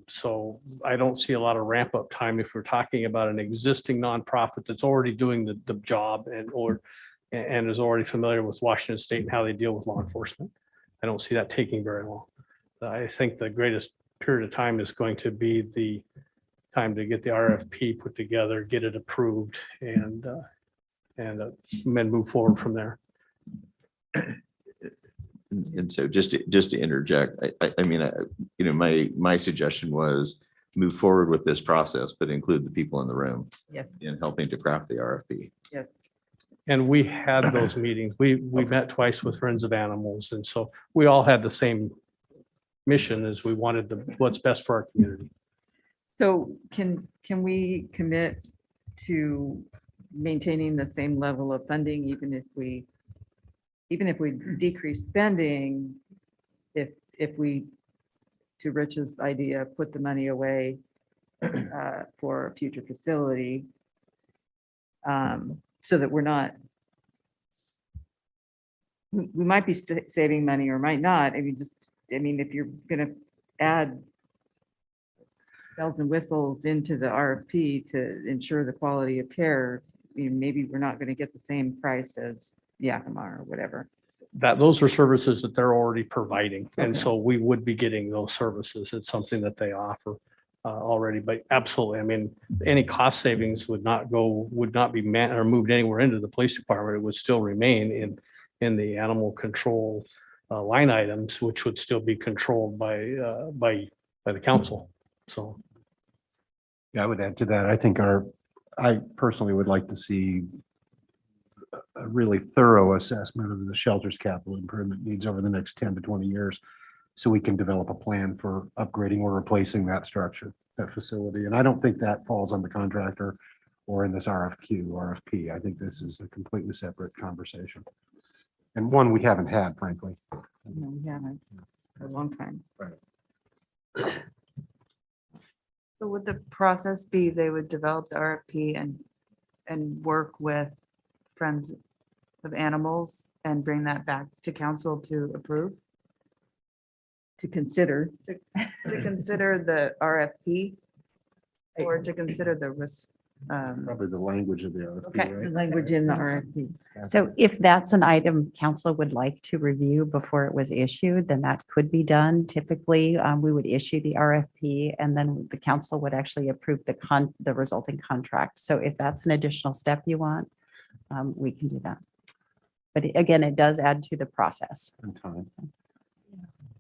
[SPEAKER 9] So I don't see a lot of ramp up time if we're talking about an existing nonprofit that's already doing the job and is already familiar with Washington State and how they deal with law enforcement. I don't see that taking very long. I think the greatest period of time is going to be the time to get the RFP put together, get it approved, and then move forward from there.
[SPEAKER 2] And so just to interject, I mean, my suggestion was move forward with this process, but include the people in the room.
[SPEAKER 1] Yes.
[SPEAKER 2] In helping to craft the RFP.
[SPEAKER 1] Yes.
[SPEAKER 9] And we had those meetings. We met twice with Friends of Animals. And so we all had the same mission, as we wanted what's best for our community.
[SPEAKER 1] So can we commit to maintaining the same level of funding, even if we decrease spending, if we, to Rich's idea, put the money away for a future facility, so that we're not we might be saving money or might not. I mean, if you're gonna add bells and whistles into the RFP to ensure the quality of care, maybe we're not gonna get the same price as Yakima or whatever.
[SPEAKER 9] That those are services that they're already providing. And
[SPEAKER 1] Okay.
[SPEAKER 9] so we would be getting those services. It's something that they offer already, but absolutely. I mean, any cost savings would not be or moved anywhere into the police department. It would still remain in the animal control line items, which would still be controlled by the council. So.
[SPEAKER 19] Yeah, I would add to that. I personally would like to see a really thorough assessment of the shelter's capital improvement needs over the next 10 to 20 years. So we can develop a plan for upgrading or replacing that structure, that facility. And I don't think that falls on the contractor or in this RFP. I think this is a completely separate conversation. And one we haven't had, frankly.
[SPEAKER 1] No, we haven't for a long time.
[SPEAKER 19] Right.
[SPEAKER 8] So would the process be they would develop the RFP and work with Friends of Animals and bring that back to council to approve?
[SPEAKER 1] To consider.
[SPEAKER 8] To consider the RFP or to consider the risk?
[SPEAKER 19] Probably the language of the RFP,
[SPEAKER 8] Okay.
[SPEAKER 19] right?
[SPEAKER 1] The language in the RFP.
[SPEAKER 11] So if that's an item council would like to review before it was issued, then that could be done. Typically, we would issue the RFP and then the council would actually approve the resulting contract. So if that's an additional step you want, we can do that. But again, it does add to the process.
[SPEAKER 19] And time.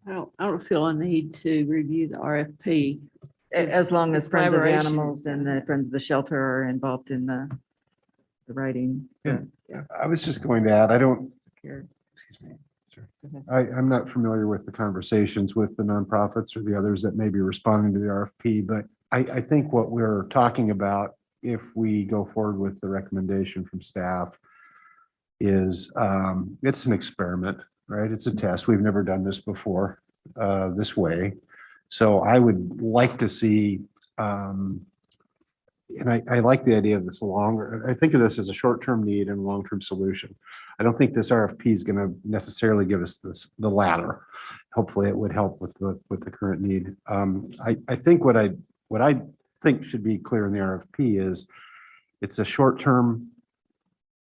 [SPEAKER 14] I don't feel a need to review the RFP.
[SPEAKER 1] As long as Friends of
[SPEAKER 14] Collaboration is
[SPEAKER 1] Animals and the Friends of the Shelter are involved in the writing.
[SPEAKER 19] Yeah. I was just going to add,
[SPEAKER 1] Here.
[SPEAKER 19] excuse me. Sir.
[SPEAKER 1] Go ahead.
[SPEAKER 19] I'm not familiar with the conversations with the nonprofits or the others that may be responding to the RFP, but I think what we're talking about, if we go forward with the recommendation from staff, is it's an experiment, right? It's a test. We've never done this before this way. So I would like to see, and I like the idea of this longer. I think of this as a short-term need and a long-term solution. I don't think this RFP is going to necessarily give us the latter. Hopefully, it would help with the current need. I think what I think should be clear in the RFP is it's a short-term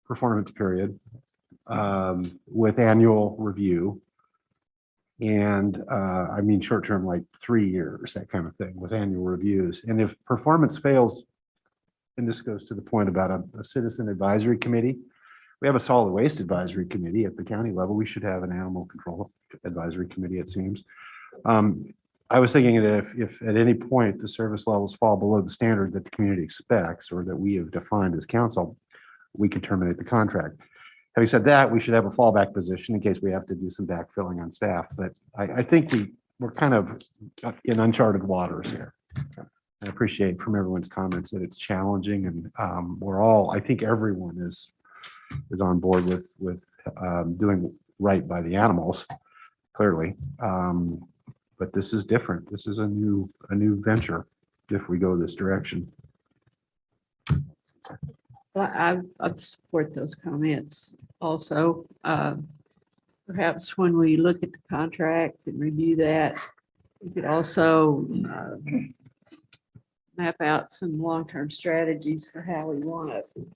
[SPEAKER 19] performance period with annual review. And I mean, short-term, like 3 years, that kind of thing with annual reviews. And if performance fails, and this goes to the point about a citizen advisory committee, we have a solid waste advisory committee at the county level. We should have an animal control advisory committee, it seems. I was thinking that if at any point the service levels fall below the standard that the community expects or that we have defined as council, we can terminate the contract. Having said that, we should have a fallback position in case we have to do some backfilling on staff. But I think we're kind of in uncharted waters here. I appreciate from everyone's comments that it's challenging, and I think everyone is on board with doing right by the animals, clearly. But this is different. This is a new venture if we go this direction.
[SPEAKER 14] Well, I'd support those comments also. Perhaps when we look at the contract and review that, we could also map out some long-term strategies for how we want to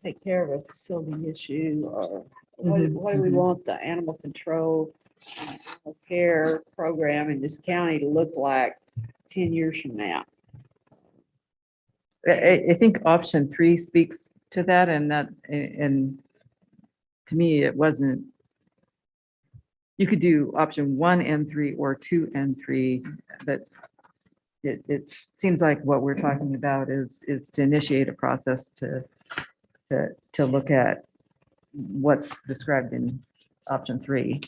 [SPEAKER 14] take care of a facility issue, or what do we want the animal control care program in this county to look like 10 years from now.
[SPEAKER 1] I think option 3 speaks to that, and to me, it wasn't. You could do option 1 and 3 or 2 and 3, but it seems like what we're talking about is to initiate a process to look at what's described in option 3.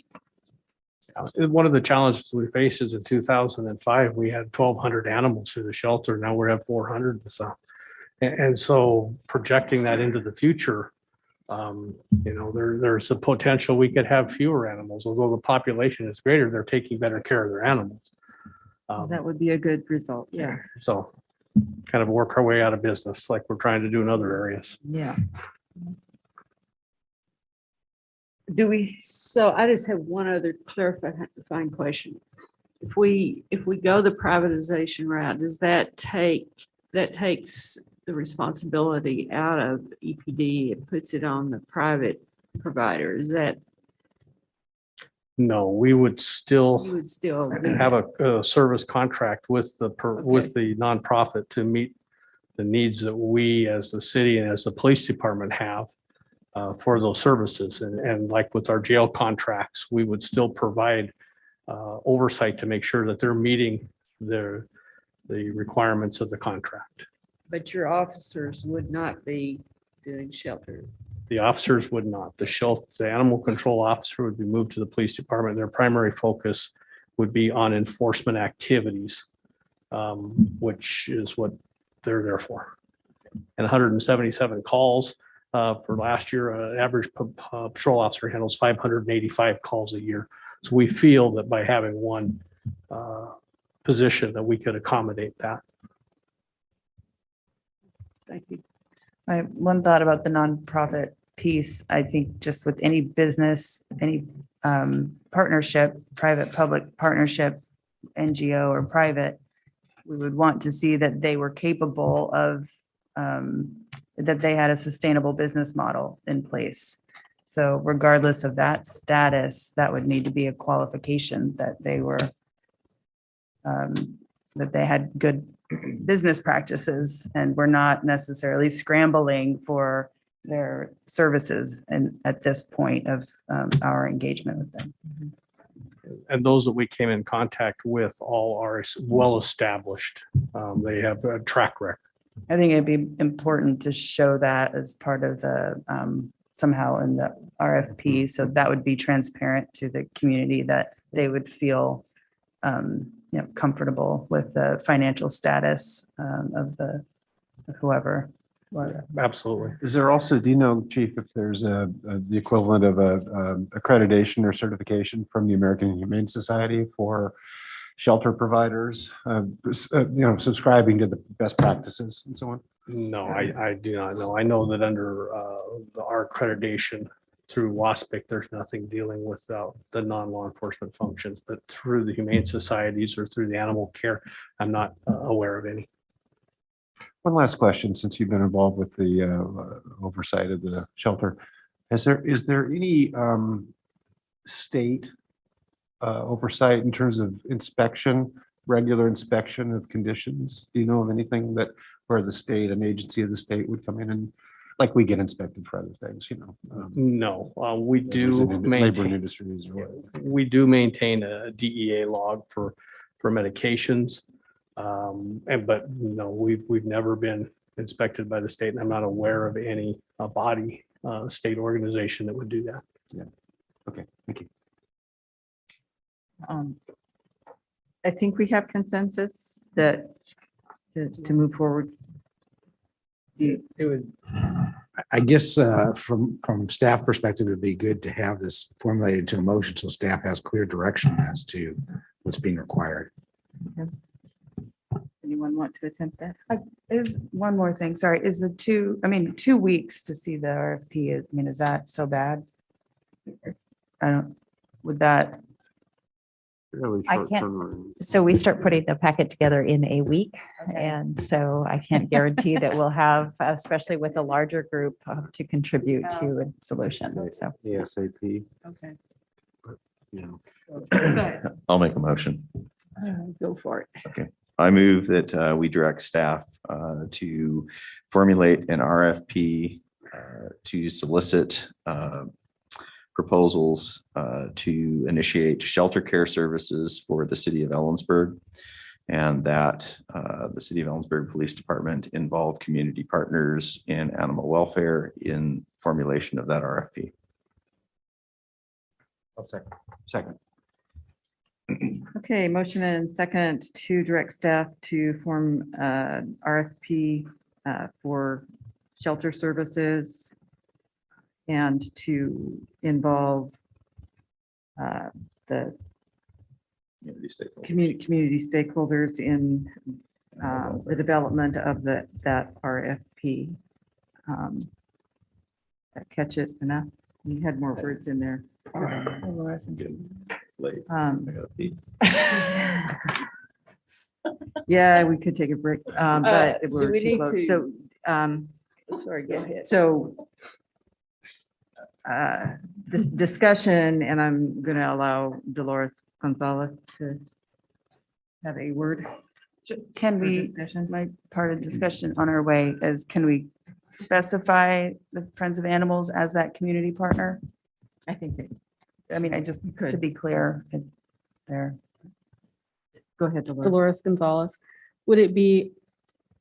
[SPEAKER 9] One of the challenges we faced is in 2005, we had 1,200 animals through the shelter. Now we have 400 or so. And so projecting that into the future, there's a potential we could have fewer animals. Although the population is greater, they're taking better care of their animals.
[SPEAKER 1] That would be a good result. Yeah.
[SPEAKER 9] So kind of work our way out of business like we're trying to do in other areas.
[SPEAKER 1] Yeah. Do we?
[SPEAKER 14] So I just have one other clarifying question. If we go the privatization route, does that takes the responsibility out of EPD and puts it on the private provider? Is that,
[SPEAKER 9] No, we would
[SPEAKER 14] you
[SPEAKER 9] still
[SPEAKER 14] would still
[SPEAKER 9] have a service contract with with the nonprofit to meet the needs that we as the city and as the police department have for those services. And like with our jail contracts, we would still provide oversight to make sure that they're meeting the requirements of the contract.
[SPEAKER 14] but your officers would not be doing shelter?
[SPEAKER 9] The officers would not. The animal control officer would be moved to the police department. Their primary focus would be on enforcement activities, which is what they're there for. And 177 calls for last year, average patrol officer handles 585 calls a year. So we feel that by having one position that we could accommodate that.
[SPEAKER 14] Thank you.
[SPEAKER 8] My one thought about the nonprofit piece, I think just with any business, any partnership, private-public partnership, NGO or private, we would want to see that they were capable of, that they had a sustainable business model in place. So regardless of that status, that would need to be a qualification that they were, that they had good business practices and were not necessarily scrambling for their services and at this point of our engagement with them.
[SPEAKER 9] And those that we came in contact with all are well-established. They have a track record.
[SPEAKER 8] I think it'd be important to show that as part of the, somehow in the RFP. So that would be transparent to the community that they would feel, you know, comfortable with the financial status of the whoever was.
[SPEAKER 9] Absolutely.
[SPEAKER 19] Is there also, do you know, Chief, if there's the equivalent of a accreditation or certification from the American Humane Society for shelter providers, you know, subscribing to the best practices and so on?
[SPEAKER 9] No, I do not know. I know that under our accreditation through WASPIC, there's nothing dealing with the non-law enforcement functions, but through the humane societies or through the animal care, I'm not aware of any.
[SPEAKER 19] One last question, since you've been involved with the oversight of the shelter. Is there any state oversight in terms of inspection, regular inspection of conditions? Do you know of anything that where the state, an agency of the state would come in and like we get inspected for other things, you know?
[SPEAKER 9] No, we do
[SPEAKER 19] Labor
[SPEAKER 9] maintain,
[SPEAKER 19] industries or what?
[SPEAKER 9] we do maintain a DEA log for medications. But no, we've never been inspected by the state, and I'm not aware of any body, state organization that would do that.
[SPEAKER 19] Yeah. Okay, thank you.
[SPEAKER 1] I think we have consensus that to move forward.
[SPEAKER 18] It would, I guess, from staff perspective, it'd be good to have this formulated to a motion so staff has clear direction as to what's being required.
[SPEAKER 1] Anyone want to attempt that?
[SPEAKER 8] Is one more thing, sorry, is the 2 weeks to see the RFP, is that so bad? Would that,
[SPEAKER 11] I can't, so we start putting the packet together in a week. And so I can't guarantee that we'll have, especially with a larger group to contribute to a solution. So.
[SPEAKER 19] ASAP.
[SPEAKER 8] okay.
[SPEAKER 19] You know.
[SPEAKER 2] I'll make a motion.
[SPEAKER 14] Go for it.
[SPEAKER 2] Okay. I move that we direct staff to formulate an RFP to solicit proposals to initiate shelter care services for the city of Ellensburg, and that the city of Ellensburg Police Department involve community partners in animal welfare in formulation of that RFP.
[SPEAKER 19] I'll second.
[SPEAKER 1] Okay, motion and second to direct staff to form RFP for shelter services and to involve the community stakeholders in the development of that RFP. Catch it enough? You had more words in there.
[SPEAKER 2] It's late. I
[SPEAKER 1] Um,
[SPEAKER 2] gotta pee.
[SPEAKER 1] Yeah, we could take a break, but
[SPEAKER 14] do
[SPEAKER 1] we're
[SPEAKER 14] we
[SPEAKER 1] too
[SPEAKER 14] need
[SPEAKER 1] close.
[SPEAKER 14] to-
[SPEAKER 1] So,
[SPEAKER 14] Sorry, go ahead.
[SPEAKER 1] so this discussion, and I'm going to allow Dolores Gonzalez to have a word.
[SPEAKER 8] Can we, my part of discussion on our way is, can we specify the Friends of Animals as that community partner?
[SPEAKER 1] I think that,
[SPEAKER 8] I mean, I just, to
[SPEAKER 1] could.
[SPEAKER 8] be clear, there.
[SPEAKER 1] Go ahead, Dolores.
[SPEAKER 3] Dolores Gonzalez. Would it be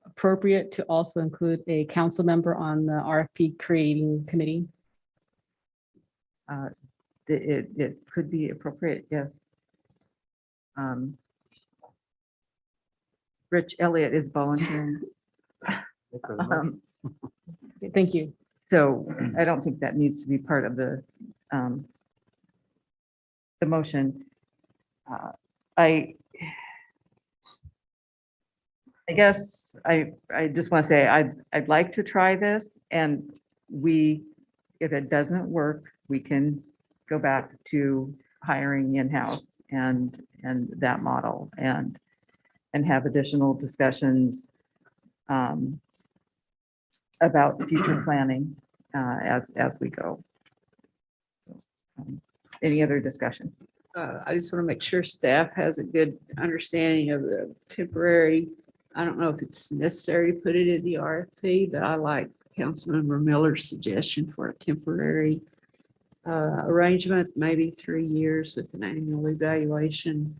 [SPEAKER 3] appropriate to also include a council member on the RFP creating committee?
[SPEAKER 1] It could be appropriate, yes. Rich Elliott is volunteering.
[SPEAKER 3] Thank you.
[SPEAKER 1] So I don't think that needs to be part of the motion. I guess I just want to say I'd like to try this, and if it doesn't work, we can go back to hiring in-house and that model and have additional discussions about future planning as we go. Any other discussion?
[SPEAKER 14] I just want to make sure staff has a good understanding of the temporary. I don't know if it's necessary to put it in the RFP, but I like Councilmember Miller's suggestion for a temporary arrangement, maybe 3 years with an annual evaluation.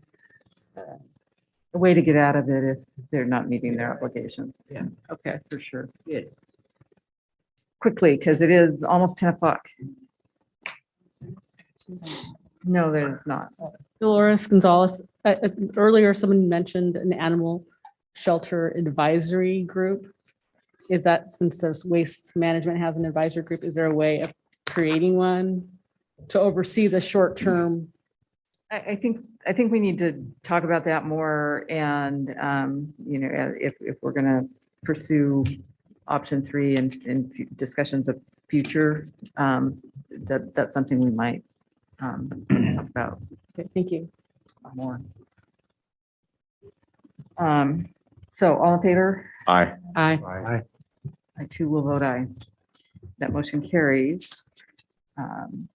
[SPEAKER 1] A way to get out of it if they're not meeting their obligations.
[SPEAKER 14] Yeah, okay,
[SPEAKER 1] For sure.
[SPEAKER 14] good.
[SPEAKER 1] Quickly, because it is almost 10 o'clock. No, there's not.
[SPEAKER 3] Dolores Gonzalez, earlier someone mentioned an animal shelter advisory group. Is that, since there's waste management has an advisory group, is there a way of creating one to oversee the short-term?
[SPEAKER 1] I think we need to talk about that more, and if we're going to pursue option 3 and discussions of future, that's something we might talk about.
[SPEAKER 3] Okay, thank you.
[SPEAKER 1] More. So all in favor?
[SPEAKER 2] Aye.
[SPEAKER 3] Aye.
[SPEAKER 1] I too will vote aye. That motion carries. And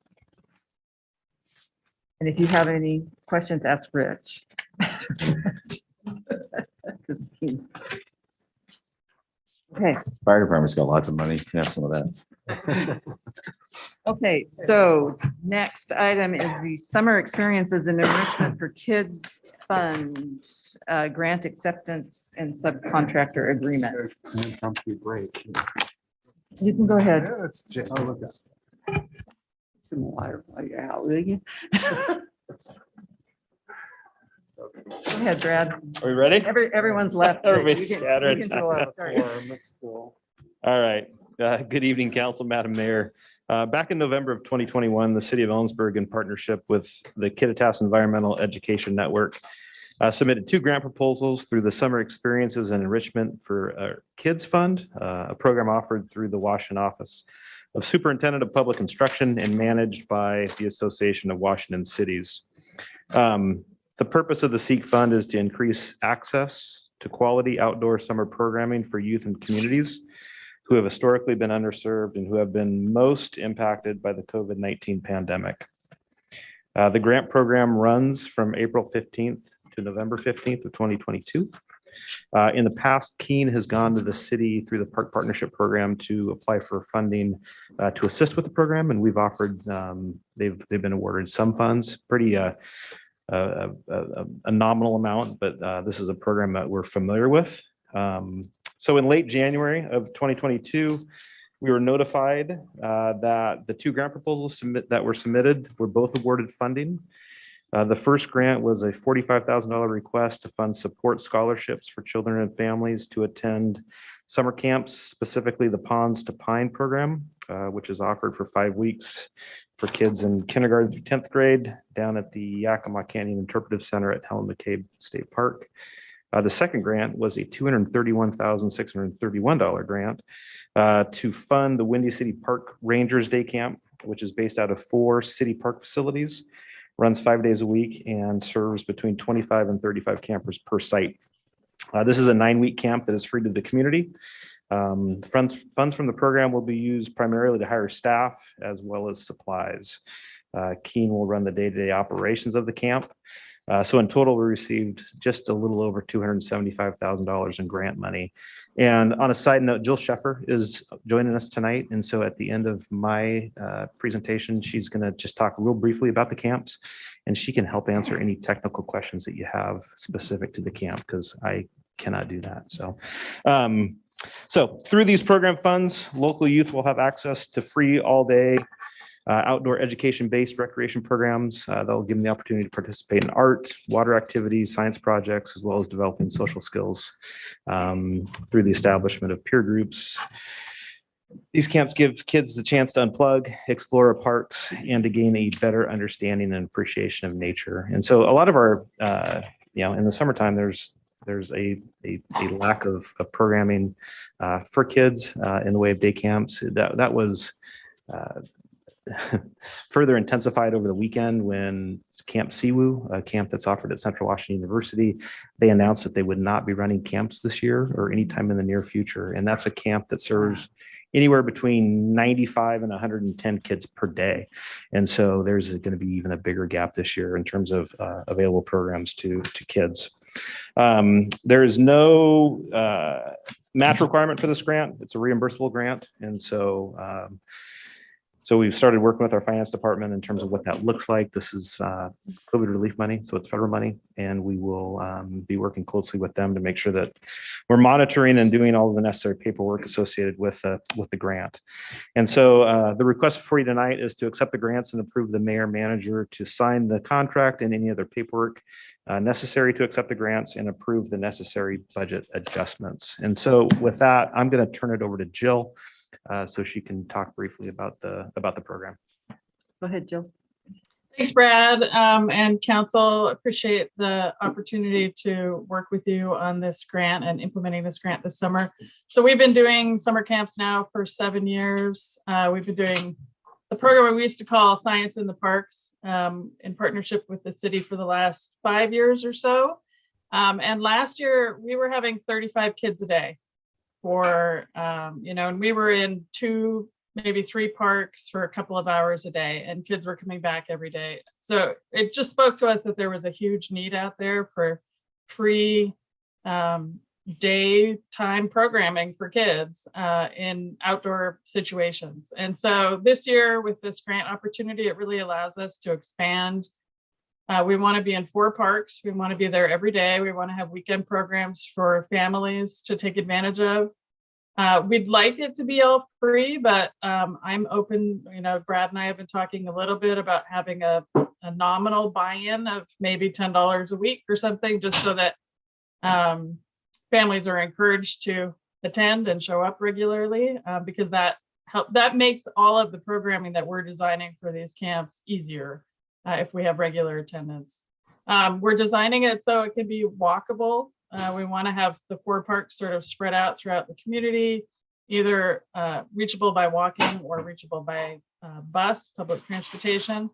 [SPEAKER 1] if you have any questions, ask Rich. 'Cause he's- Okay,
[SPEAKER 2] Fire department's got lots of money. Can have some of that.
[SPEAKER 1] okay, so next item is the Summer Experiences and Enrichment for Kids Fund, grant acceptance and subcontractor agreement.
[SPEAKER 19] It's an impromptu break.
[SPEAKER 1] You can go ahead.
[SPEAKER 19] Yeah, it's oh, look, that's-
[SPEAKER 14] Some water while you're out, will you?
[SPEAKER 1] Go ahead, Brad.
[SPEAKER 5] Are we ready?
[SPEAKER 1] Everyone's left. but
[SPEAKER 5] Everybody's
[SPEAKER 1] you can-
[SPEAKER 5] scattered.
[SPEAKER 1] you can go up. Sorry.
[SPEAKER 19] That's cool.
[SPEAKER 5] All right. Good evening, Council, Madam Mayor. Back in November of 2021, the city of Ellensburg, in partnership with the Kittitas Environmental Education Network, submitted 2 grant proposals through the Summer Experiences and Enrichment for Kids Fund, a program offered through the Washington Office of Superintendent of Public Instruction and managed by the Association of Washington Cities. The purpose of the SEEK Fund is to increase access to quality outdoor summer programming for youth and communities who have historically been underserved and who have been most impacted by the COVID-19 pandemic. The grant program runs from April 15th to November 15th of 2022. In the past, Keene has gone to the city through the Park Partnership Program to apply for funding to assist with the program, and we've offered, they've been awarded some funds, pretty a nominal amount, but this is a program that we're familiar with. So in late January of 2022, we were notified that the 2 grant proposals that were submitted were both awarded funding. The first grant was a $45,000 request to fund support scholarships for children and families to attend summer camps, specifically the Ponds to Pine program, which is offered for 5 weeks for kids in kindergarten through 10th grade down at the Yakima Canyon Interpretive Center at Helen McCabe State Park. The second grant was a $231,631 grant to fund the Windy City Park Rangers Day Camp which is based out of 4 city park facilities, runs 5 days a week, and serves between 25 and 35 campers per site. This is a 9-week camp that is free to the community. Funds from the program will be used primarily to hire staff as well as supplies. Keene will run the day-to-day operations of the camp. So in total, we received just a little over $275,000 in grant money. And on a side note, Jill Sheffer is joining us tonight. And so at the end of my presentation, she's going to just talk real briefly about the camps, and she can help answer any technical questions that you have specific to the camp, because I cannot do that. So through these program funds, local youth will have access to free all-day outdoor education-based recreation programs. That'll give them the opportunity to participate in art, water activities, science projects, as well as developing social skills through the establishment of peer groups. These camps give kids the chance to unplug, explore our parks, and to gain a better understanding and appreciation of nature. And so a lot of our, in the summertime, there's a lack of programming for kids in the way of day camps. That was further intensified over the weekend when Camp Siwu, a camp that's offered at Central Washington University, they announced that they would not be running camps this year or anytime in the near future. And that's a camp that serves anywhere between 95 and 110 kids per day. And so there's going to be even a bigger gap this year in terms of available programs to kids. There is no match requirement for this grant. It's a reimbursable grant. And so so we've started working with our finance department in terms of what that looks like. This is COVID relief money, so it's federal money, and we will be working closely with them to make sure that we're monitoring and doing all of the necessary paperwork associated with the grant. And so the request for you tonight is to accept the grants and approve the mayor manager to sign the contract and any other paperwork necessary to accept the grants and approve the necessary budget adjustments. And so with that, I'm going to turn it over to Jill, so she can talk briefly about the program.
[SPEAKER 1] Go ahead, Jill.
[SPEAKER 22] Thanks, Brad, and council. Appreciate the opportunity to work with you on this grant and implementing this grant this summer. So we've been doing summer camps now for 7 years. We've been doing the program we used to call Science in the Parks in partnership with the city for the last 5 years or so. And last year we were having 35 kids a day for, and we were in 2, maybe 3 parks for a couple of hours a day, and kids were coming back every day. So it just spoke to us that there was a huge need out there for free daytime programming for kids in outdoor situations. And so this year with this grant opportunity, it really allows us to expand. We want to be in 4 parks. We want to be there every day. We want to have weekend programs for families to take advantage of. We'd like it to be all free, but I'm open. Brad and I have been talking a little bit about having a nominal buy-in of maybe $10 a week or something, just so that families are encouraged to attend and show up regularly, because that makes all of the programming that we're designing for these camps easier. If we have regular attendance. We're designing it so it can be walkable. We want to have the 4 parks sort of spread out throughout the community, either reachable by walking or reachable by bus, public transportation.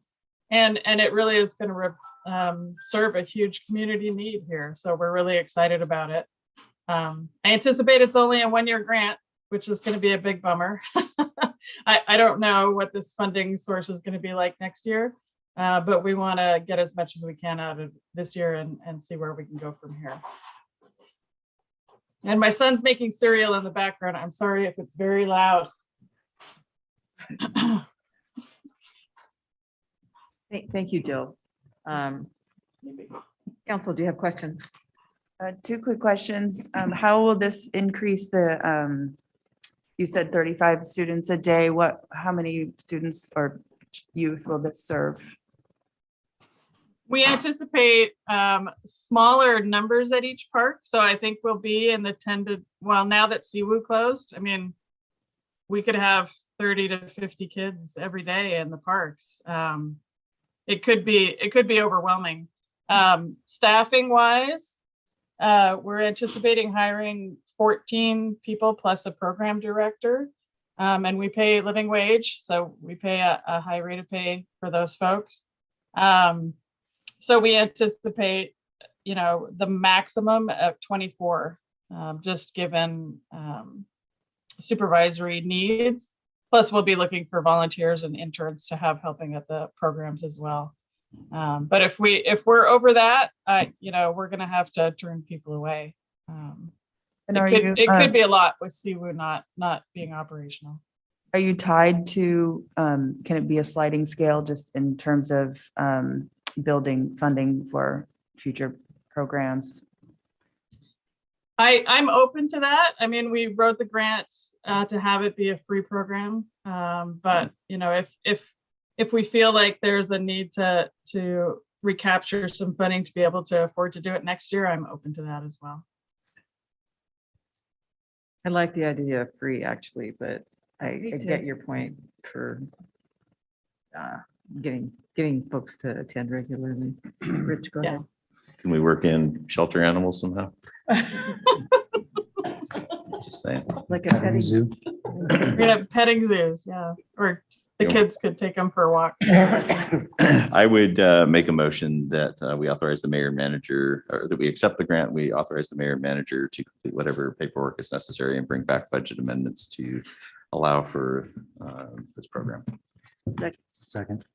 [SPEAKER 22] And it really is going to serve a huge community need here. So we're really excited about it. I anticipate it's only a 1-year grant, which is going to be a big bummer. I don't know what this funding source is going to be like next year. But we want to get as much as we can out of this year and see where we can go from here. And my son's making cereal in the background. I'm sorry if it's very loud.
[SPEAKER 1] Thank you, Jill. Council, do you have questions?
[SPEAKER 8] 2 quick questions. How will this increase the, you said 35 students a day. How many students or youth will this serve?
[SPEAKER 22] We anticipate smaller numbers at each park. So I think we'll be in the 10 to, well, now that Siwu closed, I mean, we could have 30 to 50 kids every day in the parks. It could be overwhelming. Staffing wise, we're anticipating hiring 14 people plus a program director. And we pay living wage, so we pay a high rate of pay for those folks. So we anticipate, the maximum of 24, just given supervisory needs. Plus, we'll be looking for volunteers and interns to have helping at the programs as well. But if we're over that, we're going to have to turn people away. It could be a lot with CWU not being operational.
[SPEAKER 8] Are you tied to, can it be a sliding scale just in terms of building funding for future programs?
[SPEAKER 22] I'm open to that. I mean, we wrote the grant to have it be a free program. But if we feel like there's a need to recapture some funding to be able to afford to do it next year, I'm open to that as well.
[SPEAKER 1] I like the idea of free actually, but I
[SPEAKER 22] Me too.
[SPEAKER 1] get your point for getting folks to attend regularly. Rich, go ahead.
[SPEAKER 2] Can we work in shelter animals somehow? Just saying.
[SPEAKER 1] Like a petting zoo.
[SPEAKER 22] We're gonna have petting zoos, yeah, or the kids could take them for a walk.
[SPEAKER 2] I would make a motion that we authorize the mayor and manager, or that we accept the grant. We authorize the mayor and manager to complete whatever paperwork is necessary and bring back budget amendments to allow for this program.
[SPEAKER 6] Second.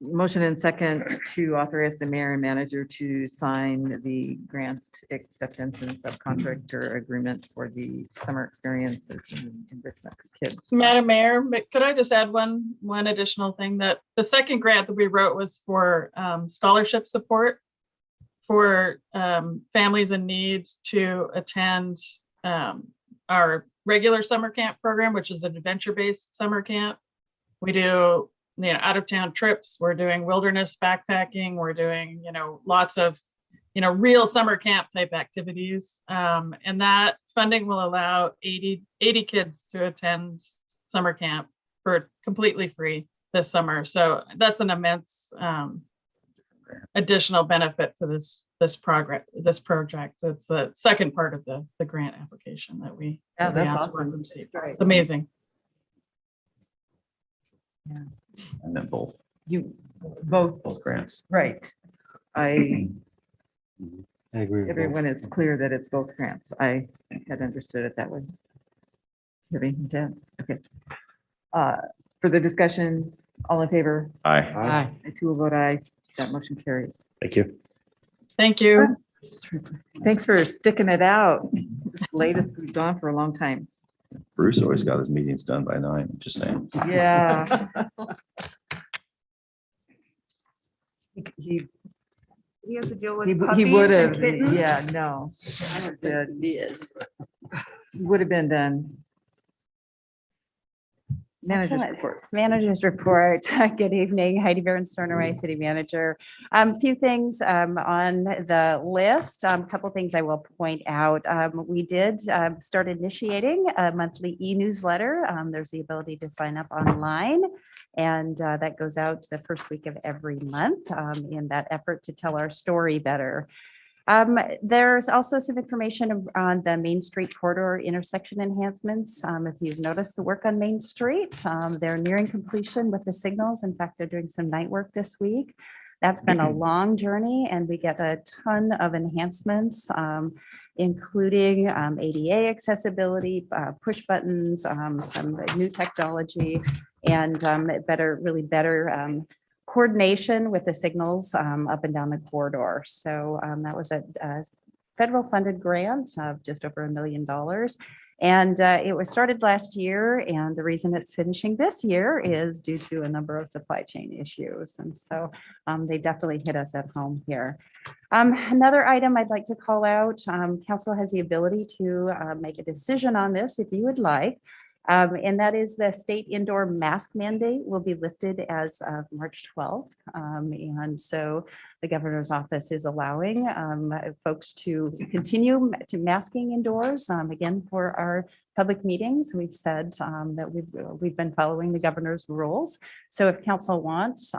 [SPEAKER 1] Motion and second to authorize the mayor and manager to sign the grant acceptance and subcontractor agreement for the summer experiences and enrichment for kids.
[SPEAKER 22] Madam Mayor, could I just add one additional thing, that the second grant that we wrote was for scholarship support for families in need to attend our regular summer camp program, which is an adventure-based summer camp. We do out of town trips. We're doing wilderness backpacking. We're doing, lots of, real summer camp type activities. And that funding will allow 80 kids to attend summer camp for completely free this summer. So that's an immense additional benefit to this project. It's the second part of the grant application that we
[SPEAKER 1] that's
[SPEAKER 22] asked for
[SPEAKER 1] awesome.
[SPEAKER 22] and received.
[SPEAKER 1] Right.
[SPEAKER 22] It's amazing.
[SPEAKER 1] Yeah.
[SPEAKER 2] And then both
[SPEAKER 1] Both
[SPEAKER 2] grants.
[SPEAKER 1] right. I
[SPEAKER 6] agree.
[SPEAKER 1] Everyone is clear that it's both grants. I had understood it that way. Okay. For the discussion, all in favor?
[SPEAKER 2] Aye.
[SPEAKER 1] I too will vote aye. That motion carries.
[SPEAKER 5] Thank you.
[SPEAKER 22] Thank you.
[SPEAKER 1] Thanks for sticking it out. It's the latest we've gone for a long time.
[SPEAKER 2] Bruce always got his meetings done by 9, just saying.
[SPEAKER 1] Yeah. He
[SPEAKER 8] You have to deal with
[SPEAKER 1] he
[SPEAKER 8] puppies
[SPEAKER 1] would
[SPEAKER 8] and
[SPEAKER 1] have,
[SPEAKER 8] kittens?
[SPEAKER 1] yeah, no. He would have been done. Manager's
[SPEAKER 11] Excellent.
[SPEAKER 1] report.
[SPEAKER 11] Manager's report. Good evening, Heidi Behrens-Stornoray, City Manager. Few things on the list. Couple things I will point out. We did start initiating a monthly e-newsletter. There's the ability to sign up online, and that goes out the first week of every month in that effort to tell our story better. There's also some information on the Main Street corridor intersection enhancements. If you've noticed the work on Main Street, they're nearing completion with the signals. In fact, they're doing some night work this week. That's been a long journey, and we get a ton of enhancements, including ADA accessibility, push buttons, some new technology, and really better coordination with the signals up and down the corridor. So that was a federal funded grant of just over $1 million. And it was started last year. And the reason it's finishing this year is due to a number of supply chain issues. And so they definitely hit us at home here. Another item I'd like to call out, council has the ability to make a decision on this if you would like. And that is the state indoor mask mandate will be lifted as of March 12th. And so the governor's office is allowing folks to continue to masking indoors. Again, for our public meetings, we've said that we've been following the governor's rules. So if council wants,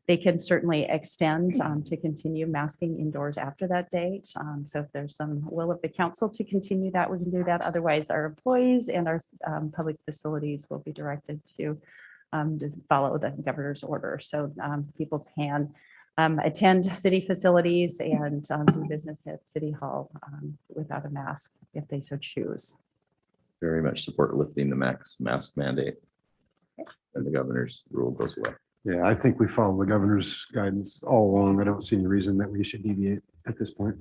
[SPEAKER 11] They can certainly extend to continue masking indoors after that date. So if there's some will of the council to continue that, we can do that. Otherwise, our employees and our public facilities will be directed to just follow the governor's order. So people can attend city facilities and do business at City Hall without a mask if they so choose.
[SPEAKER 2] Very much support lifting the mask mandate. And the governor's rule goes away.
[SPEAKER 19] Yeah, I think we follow the governor's guidance all along. I don't see any reason that we should deviate at this point.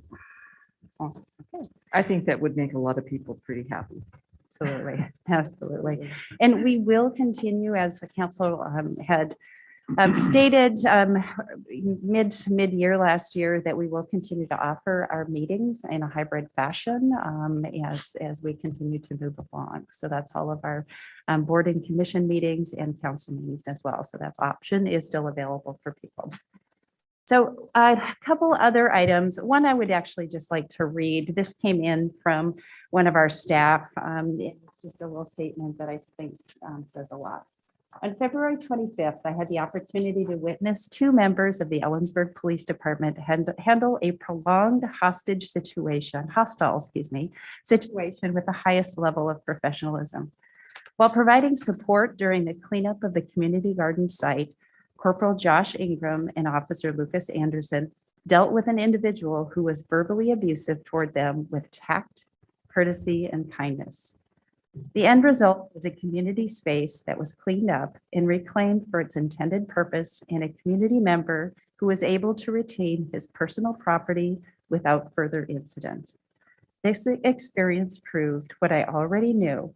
[SPEAKER 1] I think that would make a lot of people pretty happy.
[SPEAKER 11] Absolutely, absolutely. And we will continue, as the council had stated mid-year last year, that we will continue to offer our meetings in a hybrid fashion as we continue to move along. So that's all of our board and commission meetings and council meetings as well. So that's option is still available for people. So a couple other items. One I would actually just like to read. This came in from one of our staff. It's just a little statement that I think says a lot. On February 25th, I had the opportunity to witness two members of the Ellensburg Police Department handle a prolonged hostile situation with the highest level of professionalism. While providing support during the cleanup of the community garden site, Corporal Josh Ingram and Officer Lucas Anderson dealt with an individual who was verbally abusive toward them with tact, courtesy, and kindness. The end result was a community space that was cleaned up and reclaimed for its intended purpose, and a community member who was able to retain his personal property without further incident. This experience proved what I already knew,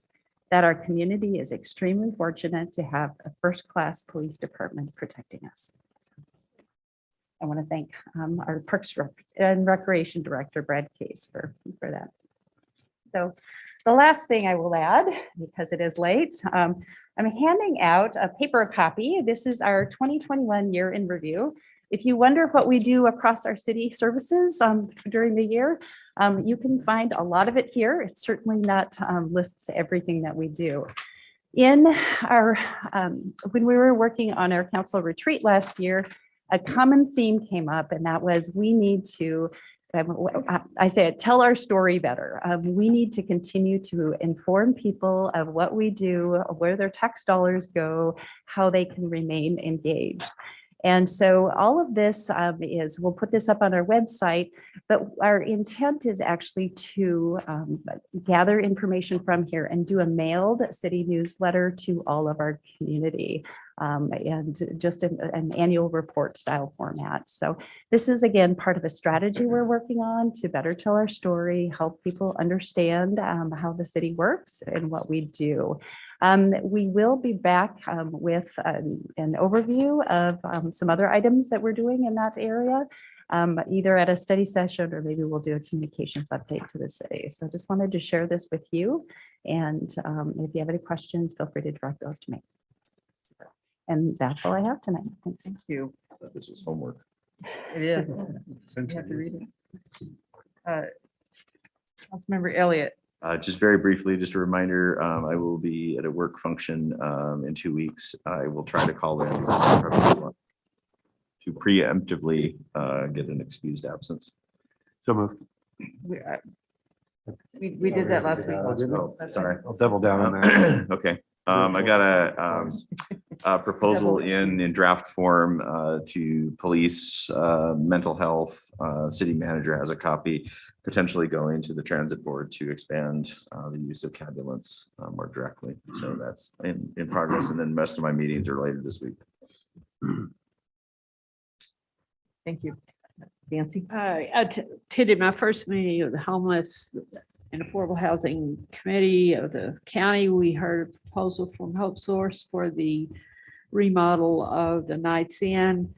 [SPEAKER 11] that our community is extremely fortunate to have a first-class police department protecting us. I want to thank our Parks and Recreation Director, Brad Case, for that. So the last thing I will add, because it is late, I'm handing out a paper copy. This is our 2021 year in review. If you wonder what we do across our city services during the year, you can find a lot of it here. It's certainly not lists everything that we do. In our, when we were working on our council retreat last year, a common theme came up, and that was we need to, I say it, tell our story better. We need to continue to inform people of what we do, where their tax dollars go, how they can remain engaged. And so all of this we'll put this up on our website, but our intent is actually to gather information from here and do a mailed city newsletter to all of our community and just an annual report style format. So this is, again, part of a strategy we're working on to better tell our story, help people understand how the city works and what we do. We will be back with an overview of some other items that we're doing in that area, either at a study session or maybe we'll do a communications update to the city. So just wanted to share this with you. And if you have any questions, feel free to direct those to me. And that's all I have tonight. Thanks.
[SPEAKER 1] Thank you.
[SPEAKER 2] This was homework.
[SPEAKER 1] It is. You have to read it. Councilmember Elliott.
[SPEAKER 2] Just very briefly, just a reminder, I will be at a work function in 2 weeks. I will try to call in to preemptively get an excused absence.
[SPEAKER 19] So moved.
[SPEAKER 1] We did that last week.
[SPEAKER 2] Oh, sorry.
[SPEAKER 19] I'll double down on that.
[SPEAKER 2] Okay. I got a proposal in draft form to police, mental health. City manager has a copy, potentially going to the transit board to expand the use of cabulance more directly. So that's in progress. And then most of my meetings are later this week.
[SPEAKER 1] Thank you. Nancy.
[SPEAKER 14] I attended my first meeting of the Homeless and Affordable Housing Committee of the county. We heard a proposal from Hope Source for the remodel of the Knights Inn.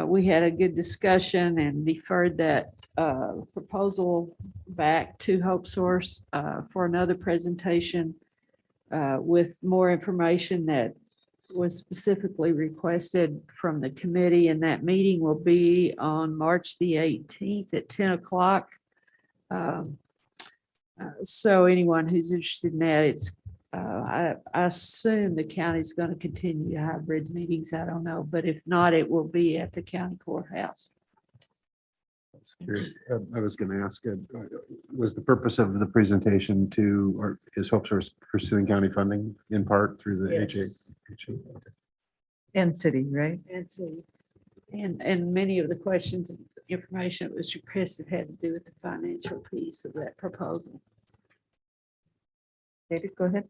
[SPEAKER 14] We had a good discussion and deferred that proposal back to Hope Source for another presentation with more information that was specifically requested from the committee, and that meeting will be on March the 18th at 10 o'clock. So anyone who's interested in that, it's I assume the county's going to continue hybrid meetings. I don't know, but if not, it will be at the county courthouse.
[SPEAKER 19] I was going to ask, was the purpose of the presentation to, or his hopes are pursuing county funding in part through the
[SPEAKER 14] Yes.
[SPEAKER 19] HA?
[SPEAKER 1] And city, right?
[SPEAKER 14] And see, and many of the questions and information that was requested had to do with the financial piece of that proposal.
[SPEAKER 1] David, go ahead.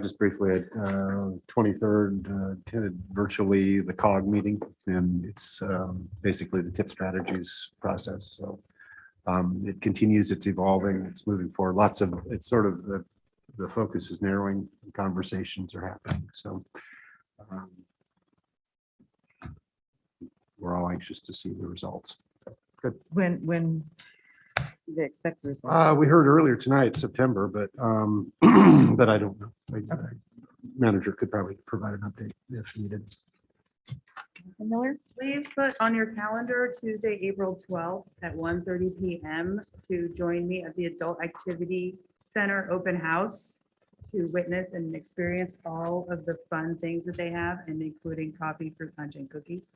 [SPEAKER 19] Just briefly, 23rd, attended virtually the COG meeting, and it's basically the tip strategies process. So it continues, it's evolving, it's moving forward. It's sort of the focus is narrowing, conversations are happening. So we're all anxious to see the results. So, good.
[SPEAKER 1] When do they expect the results?
[SPEAKER 19] We heard earlier tonight, September, but but I don't know. Manager could probably provide an update if needed.
[SPEAKER 8] Miller, please put on your calendar Tuesday, April 12th at 1:30 p.m. to join me at the Adult Activity Center Open House to witness and experience all of the fun things that they have, and including coffee, fruit punch, and cookies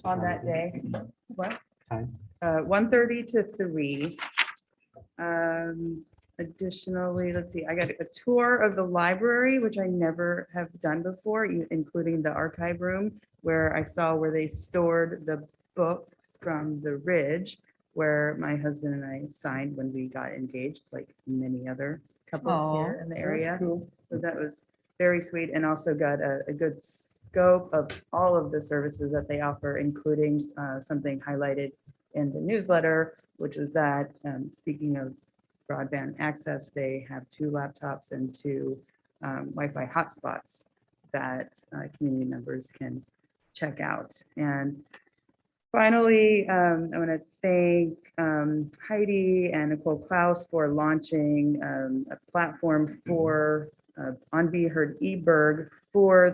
[SPEAKER 8] on that day. What?
[SPEAKER 6] Time.
[SPEAKER 8] 1:30 to 3. Additionally, let's see, I got a tour of the library, which I never have done before, including the archive room, where I saw where they stored the books from the Ridge, where my husband and I signed when we got engaged, like many other couples here in the area. So that was very sweet, and also got a good scope of all of the services that they offer, including something highlighted in the newsletter, which is that, speaking of broadband access, they have 2 laptops and 2 Wi-Fi hotspots that community members can check out. And finally, I want to thank Heidi and Nicole Klaus for launching a platform for On Be Heard eBerg for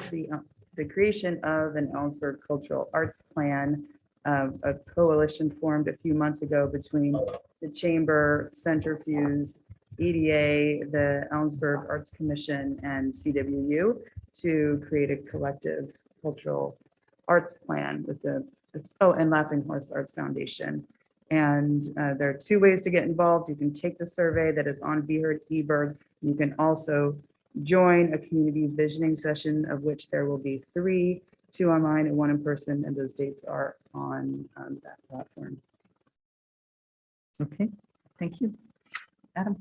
[SPEAKER 8] the creation of an Ellensburg Cultural Arts Plan, a coalition formed a few months ago between the Chamber, Centrifuges, EDA, the Ellensburg Arts Commission, and CWU to create a collective cultural arts plan with and Laughing Horse Arts Foundation. And there are 2 ways to get involved. You can take the survey that is on Be Heard eBerg. You can also join a community visioning session, of which there will be 3, 2 online and 1 in person, and those dates are on that platform.
[SPEAKER 1] Okay, thank you. Adam?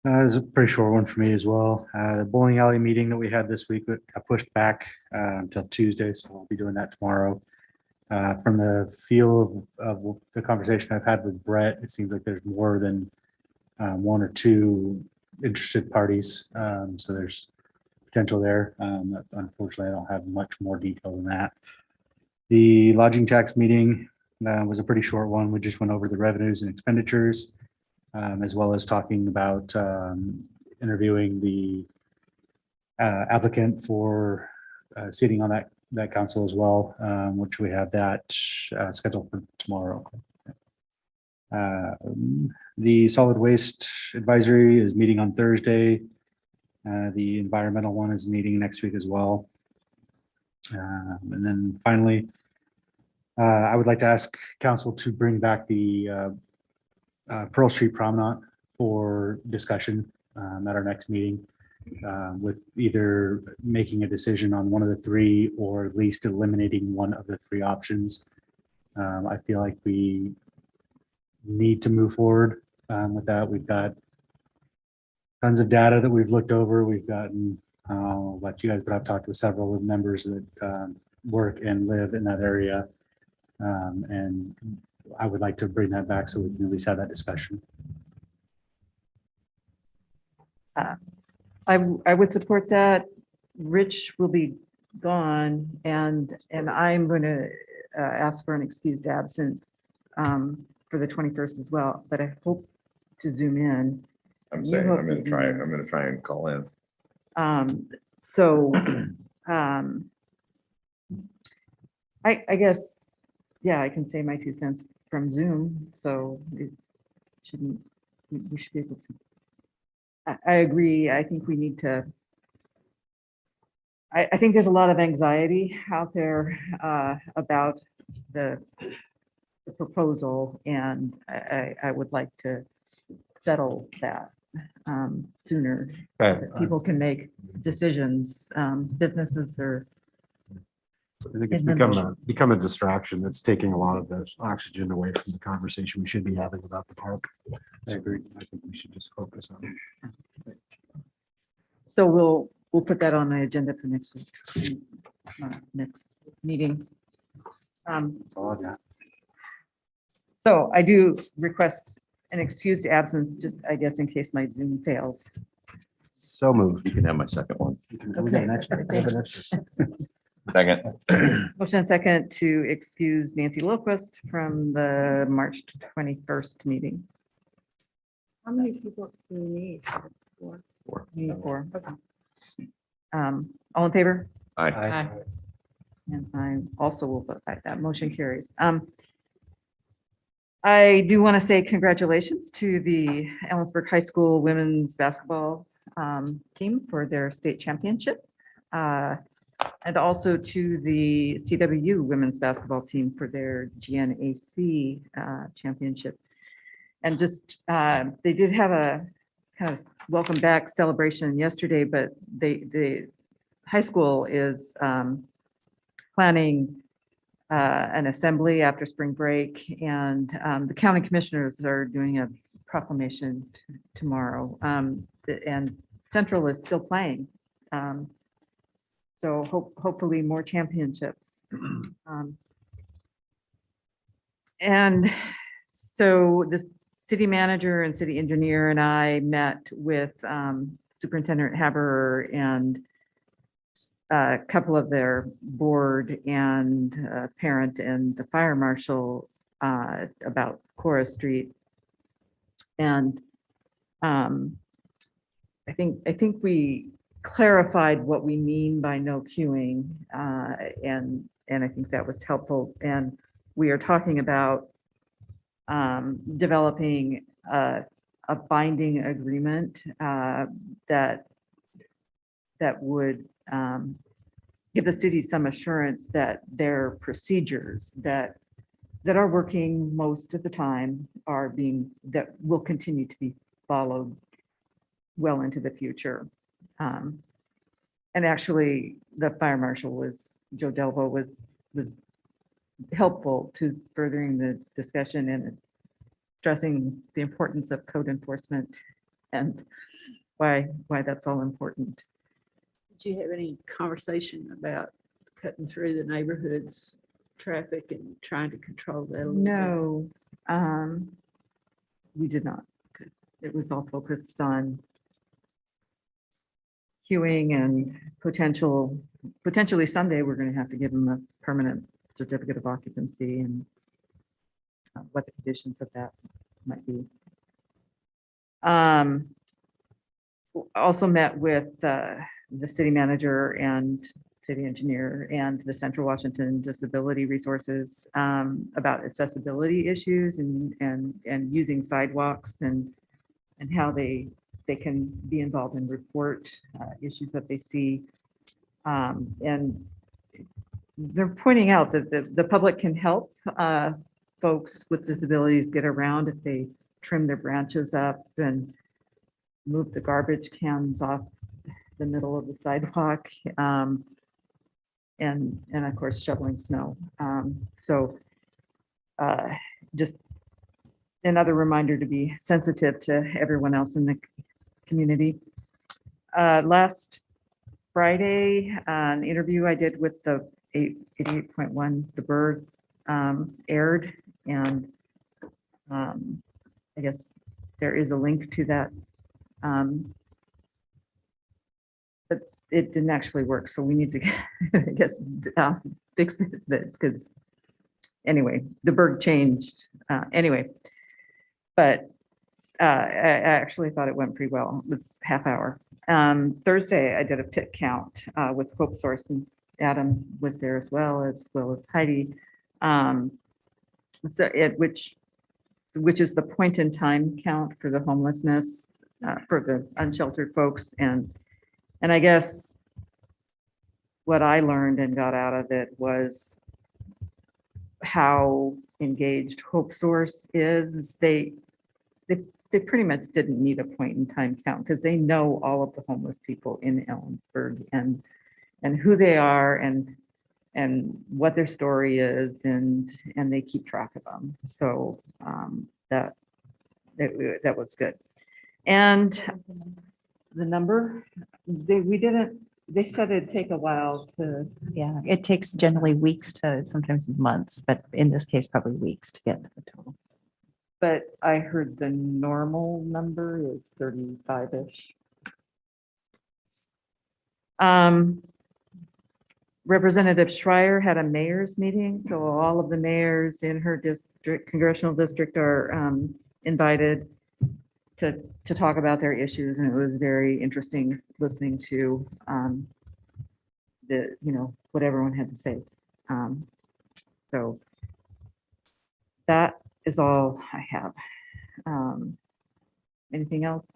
[SPEAKER 6] It was a pretty short one for me as well. The bowling alley meeting that we had this week got pushed back until Tuesday, so I'll be doing that tomorrow. From the feel of the conversation I've had with Brett, it seems like there's more than 1 or 2 interested parties. So there's potential there. Unfortunately, I don't have much more detail than that. The lodging tax meeting was a pretty short one. We just went over the revenues and expenditures, as well as talking about interviewing the applicant for sitting on that council as well, which we have that scheduled for tomorrow. The solid waste advisory is meeting on Thursday. The environmental one is meeting next week as well. And then finally, I would like to ask council to bring back the Pearl Street Promenade for discussion at our next meeting, with either making a decision on one of the 3 or at least eliminating one of the 3 options. I feel like we need to move forward with that. We've got tons of data that we've looked over. We've gotten, I'll let you guys, but I've talked with several of the members that work and live in that area. And I would like to bring that back so we can at least have that discussion.
[SPEAKER 1] I would support that. Rich will be gone, and I'm going to ask for an excused absence for the 21st as well, but I hope to zoom in.
[SPEAKER 2] I'm saying I'm going to try and call in.
[SPEAKER 1] I guess, yeah, I can say my 2 cents from Zoom, so we should be able to I agree. I think we need to, I think there's a lot of anxiety out there about the proposal, and I would like to settle that sooner.
[SPEAKER 19] Okay.
[SPEAKER 1] That people can make decisions, businesses are.
[SPEAKER 19] I think it's become a distraction. It's taking a lot of the oxygen away from the conversation we should be having about the park. I agree. I think we should just focus on it.
[SPEAKER 1] So we'll put that on the agenda for next week, next meeting.
[SPEAKER 19] That's all I got.
[SPEAKER 1] So I do request an excused absence, just I guess in case my Zoom fails.
[SPEAKER 19] So moved.
[SPEAKER 2] You can have my second one.
[SPEAKER 19] We got an extra. We have an extra.
[SPEAKER 2] Second.
[SPEAKER 1] Motion and second to excuse Nancy Lilquist from the March 21st meeting. How many people do we need? Four. We need four. Okay. All in favor?
[SPEAKER 2] Aye.
[SPEAKER 1] And I also will vote aye. That motion carries. I do want to say congratulations to the Ellensburg High School women's basketball team for their state championship. And also to the CWU women's basketball team for their GNAC championship. And just, they did have a kind of welcome back celebration yesterday, but the high school is planning an assembly after spring break, and the county commissioners are doing a proclamation tomorrow. And Central is still playing. So hopefully more championships. And so the city manager and city engineer and I met with Superintendent Haber and a couple of their board and parent and the fire marshal about Cora Street. And I think we clarified what we mean by no queuing, and I think that was helpful. And we are talking about developing a binding agreement that would give the city some assurance that their procedures that are working most of the time that will continue to be followed well into the future. And actually, the fire marshal Joe Delvo was helpful to furthering the discussion and stressing the importance of code enforcement and why that's all important.
[SPEAKER 14] Did you have any conversation about cutting through the neighborhood's traffic and trying to control that a little bit?
[SPEAKER 1] No, we did not. It was all focused on queuing and potentially someday we're going to have to give them a permanent certificate of occupancy and what the conditions of that might be. Also met with the city manager and city engineer and the Central Washington Disability Resources about accessibility issues and using sidewalks and how they can be involved and report issues that they see. And they're pointing out that the public can help folks with disabilities get around if they trim their branches up and move the garbage cans off the middle of the sidewalk, and of course shoveling snow. So just another reminder to be sensitive to everyone else in the community. Last Friday, an interview I did with the 88.1 The Bird aired, and I guess there is a link to that, but it didn't actually work, so we need to I guess fix it, because anyway, the Bird changed anyway, but I actually thought it went pretty well. It was half hour. Thursday, I did a pit count with Hope Source, and Adam was there as well as Heidi. So which is the point in time count for the homelessness for the unsheltered folks. And I guess what I learned and got out of it was how engaged Hope Source is. They pretty much didn't need a point in time count because they know all of the homeless people in Ellensburg and who they are and what their story is, and they keep track of them. So that was good. And the number, they said it'd take a while to.
[SPEAKER 11] Yeah, it takes generally weeks to sometimes months, but in this case, probably weeks to get to the total.
[SPEAKER 1] But I heard the normal number is 35-ish. Representative Schreier had a mayor's meeting, so all of the mayors in her district, congressional district, are invited to talk about their issues, and it was very interesting listening to what everyone had to say. So that is all I have. Anything else?